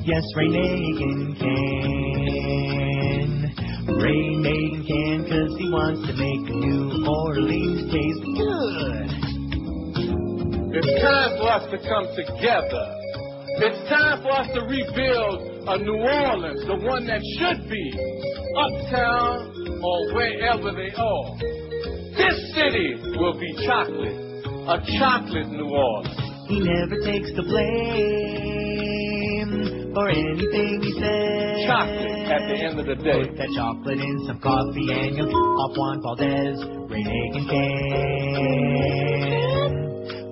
Yes, Ray Nagin can. Ray Nagin can, 'cause he wants to make New Orleans taste good. It's time for us to come together. It's time for us to rebuild a New Orleans, the one that should be uptown or wherever they are. This city will be chocolate, a chocolate New Orleans. He never takes the blame for anything he says. Chocolate at the end of the day. Put that chocolate in some coffee and you'll off Juan Valdez. Ray Nagin can.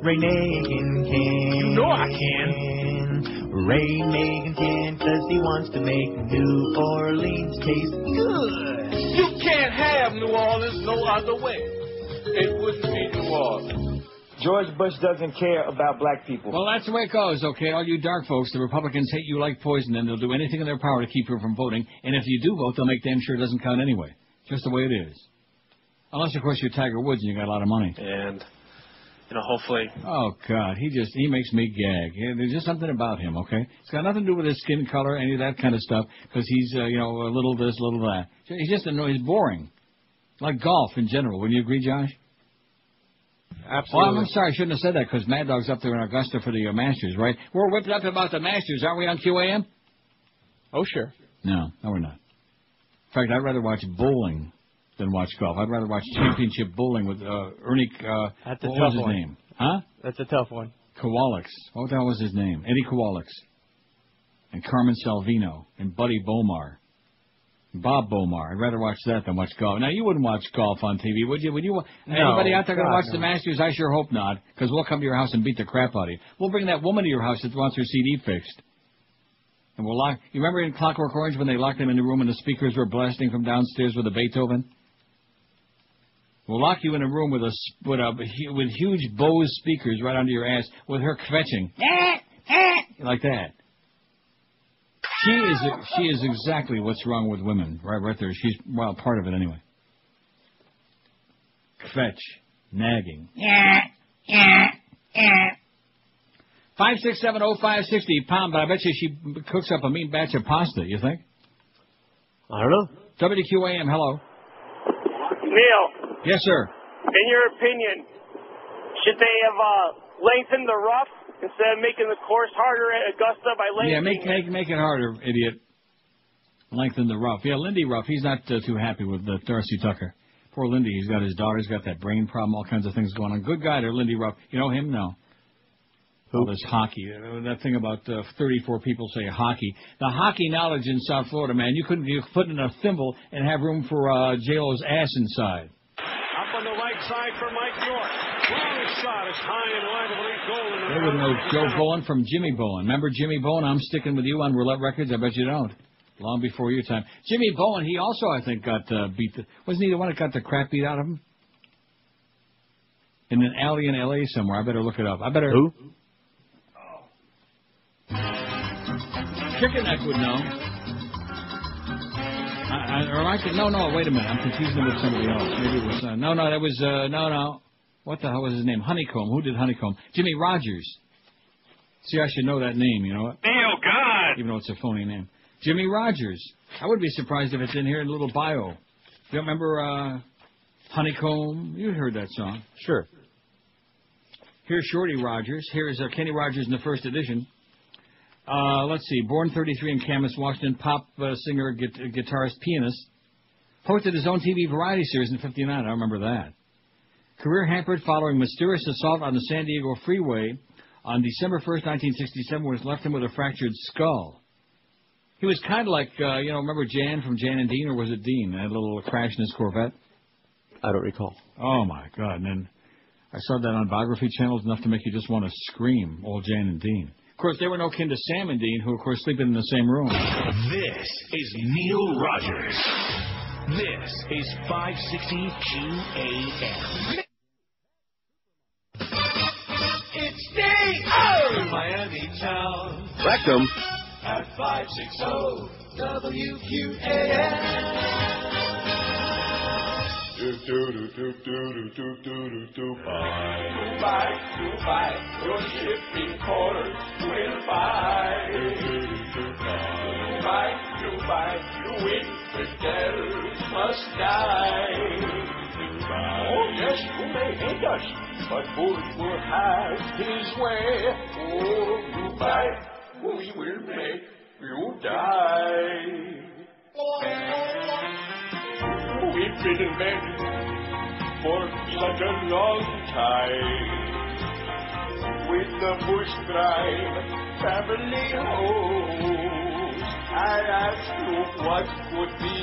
Ray Nagin can. You know I can. Ray Nagin can, 'cause he wants to make New Orleans taste good. You can't have New Orleans no other way. It wouldn't be New Orleans. George Bush doesn't care about black people. Well, that's the way it goes, okay? All you dark folks, the Republicans hate you like poison, and they'll do anything in their power to keep you from voting. And if you do vote, they'll make damn sure it doesn't count anyway. Just the way it is. Unless, of course, you're Tiger Woods and you got a lot of money. And, you know, hopefully. Oh, God, he makes me gag. There's just something about him, okay? It's got nothing to do with his skin color, any of that kind of stuff, because he's, a little this, little that. He's just he's boring. Like golf in general. Wouldn't you agree, Josh? Absolutely. Well, I'm sorry, I shouldn't have said that, because Mad Dog's up there in Augusta for the Masters, right? We're whipped up about the Masters, aren't we, on QAM? Oh, sure. No, we're not. In fact, I'd rather watch bowling than watch golf. I'd rather watch championship bowling with Ernie, That's a what tough was his one. name? Huh? That's a tough one. Kowalix. What the hell was his name? Eddie Kowalix. And Carmen Salvino. And Buddy Bomar. Bob Bomar. I'd rather watch that than watch golf. Now, you wouldn't watch golf on TV, would you? Would you? Anybody out there going to watch the Masters? I sure hope not, because we'll come to your house and beat the crap out of you. We'll bring that woman to your house that wants her CD fixed. And we'll lock... You remember in Clockwork Orange when they locked him in the room and the speakers were blasting from downstairs with a Beethoven? We'll lock you in a room with huge Bose speakers right under your ass with her kvetching. Like that. She is exactly what's wrong with women. Right there. She's, part of it anyway. Kvetch. Nagging. 5670560 pound, but I bet you she cooks up a mean batch of pasta. You think? I don't know. WQAM, hello. Neil. Yes, sir. In your opinion, should they have lengthened the rough instead of making the course harder at Augusta by lengthening? Yeah, make it harder, idiot. Lengthen the rough. Yeah, Lindy Ruff. He's not too happy with Darcy Tucker. Poor Lindy. He's got his daughter. He's got that brain problem. All kinds of things going on. Good guy there, Lindy Ruff. You know him? No. All this hockey. That thing about 34 people say hockey. The hockey knowledge in South Florida, man. You couldn't put in a thimble and have room for J-Lo's ass inside. Up on the right side for Mike York. Long shot is high and wide of the lead goal. They would know Joe Bowen from Jimmy Bowen. Remember Jimmy Bowen? I'm sticking with you on Roulette Records. I bet you don't. Long before your time. Jimmy Bowen, he also, I think, got beat. Wasn't he the one that got the crap beat out of him? In an alley in L.A. somewhere. I better look it up. Who? Chicken Neck would know. No, wait a minute. I'm confusing him with somebody else. Maybe it was... that was... no. What the hell was his name? Honeycomb. Who did Honeycomb? Jimmy Rogers. See, I should know that name, you know what? Oh, God! Even though it's a phony name. Jimmy Rogers. I wouldn't be surprised if it's in here in a little bio. You remember Honeycomb? You heard that song. Sure. Here's Shorty Rogers. Here's Kenny Rogers in the first edition. Let's see. Born 33 in Camas, Washington. Pop singer, guitarist, pianist. Hosted his own TV variety series in '59. I remember that. Career hampered following mysterious assault on the San Diego freeway on December 1st, 1967, which left him with a fractured skull. He was kind of like, remember Jan from Jan and Dean, or was it Dean? That little crash in his Corvette? I don't recall. Oh, my God. And then I saw that on biography channels, enough to make you just want to scream, old Jan and Dean. Of course, they were no kin to Sam and Dean, who, of course, sleeping in the same room. This is Neil Rogers. This is 560 QAM. It's D.O. Miami town. Rectum. At 560 WQAM. Dubai, your shipping ports will buy. Dubai, you infidels must die. Oh yes, you may hate us, but Bush will have his way. Oh, Dubai, we will make you die. We've been in bed for such a long time with the Bush crime family host. I ask you what could be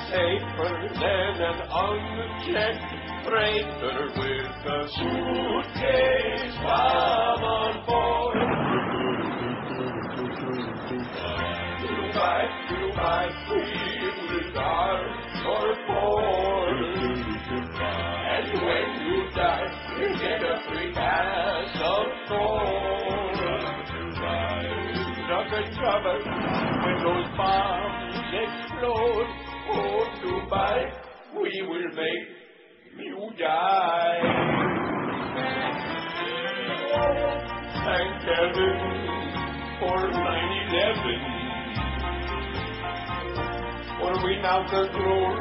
safer than an unchecked freighter with a suitcase bomb on board. Dubai, we will guard your port. And when you die, you get a free glass of gold. Duck and cover when those bombs explode. Oh, Dubai, we will make you die. Thank heaven for 9/11. For we now control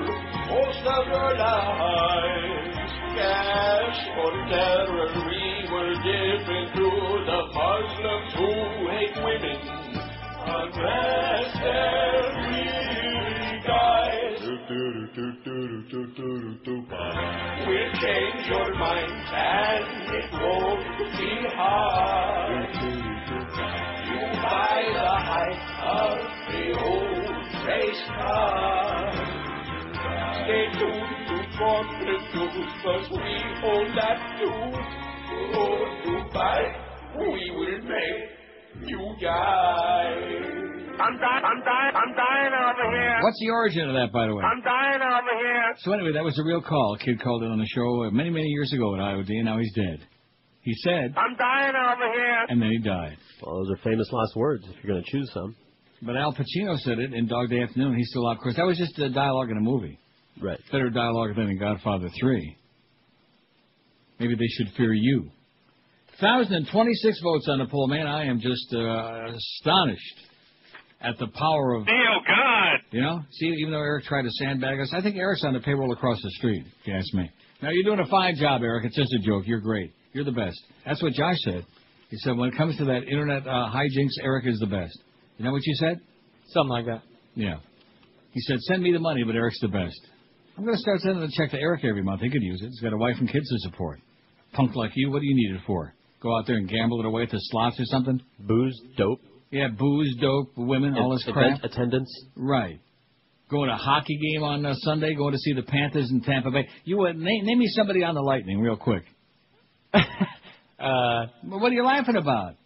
most of your lives. Cash for terror we will give it to the Muslims who hate women. Unless they're really guys. We'll change your minds and it won't be hard. You buy the height of the old race car. Stay tuned to corporate news, cause we own that too. Oh, Dubai, we will make you die. I'm dying over here. What's the origin of that, by the way? I'm dying over here. So anyway, that was a real call. A kid called in on the show many, many years ago at IOD, and now he's dead. He said... I'm dying over here. And then he died. Well, those are famous last words, if you're going to choose some. But Al Pacino said it in Dog Day Afternoon. He's still out. Of course, that was just a dialogue in a movie. Right. Better dialogue than in Godfather 3. Maybe they should fear you. 1,026 votes on the poll, man. I am just astonished at the power of... Oh, God! You know? See, even though Eric tried to sandbag us, I think Eric's on the payroll across the street, if you ask me. Now, you're doing a fine job, Eric. It's just a joke. You're great. You're the best. That's what Josh said. He said, when it comes to that internet hijinks, Eric is the best. You know what you said? Something like that. Yeah. He said, send me the money, but Eric's the best. I'm going to start sending a check to Eric every month. He could use it. He's got a wife and kids to support. Punk like you, what do you need it for? Go out there and gamble it away at the slots or something? Booze, dope. Yeah, booze, dope, women, all this crap. Attendance. Right. Going to a hockey game on Sunday, going to see the Panthers in Tampa Bay. You name me somebody on the Lightning real quick. What are you laughing about?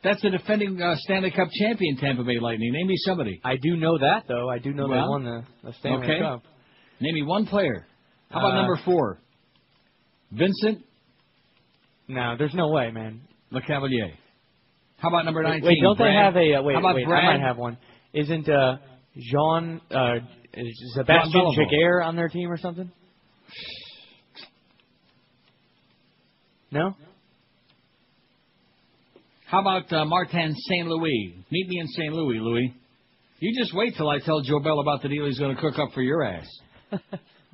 That's the defending Stanley Cup champion, Tampa Bay Lightning. Name me somebody. I do know that, though. I do know they won the Stanley Cup. Name me one player. How about number 4? Vincent? No, there's no way, man. Le Cavalier. How about number 19? Wait, don't Brad? they have a... wait, How about wait, Brad? I might have one. Isn't Sebastian Jaguar on their team or something? No? How about Martin St. Louis? Meet me in St. Louis, Louis. You just wait till I tell Joe Bell about the deal he's going to cook up for your ass.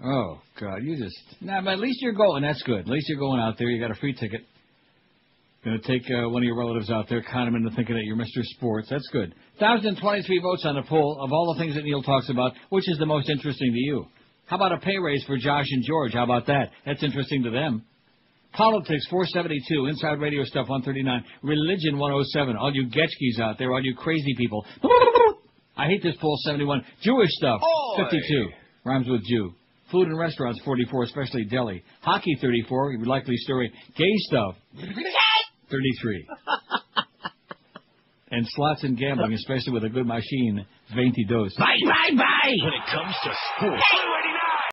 Oh, God, you just... Nah, but at least you're going. That's good. At least you're going out there. You got a free ticket. Going to take one of your relatives out there, con him into thinking that you're Mr. Sports. That's good. 1,023 votes on the poll of all the things that Neil talks about. Which is the most interesting to you? How about a pay raise for Josh and George? How about that? That's interesting to them. Politics, 472. Inside Radio Stuff, 139. Religion, 107. All you Getchkis out there, all you crazy people. I hate this poll, 71. Jewish Stuff, 52. Rhymes with Jew. Food and restaurants, 44, especially deli. Hockey, 34. Likely story. Gay Stuff, 33. And slots and gambling, especially with a good machine, 22. Bye, bye, bye! When it comes to sports,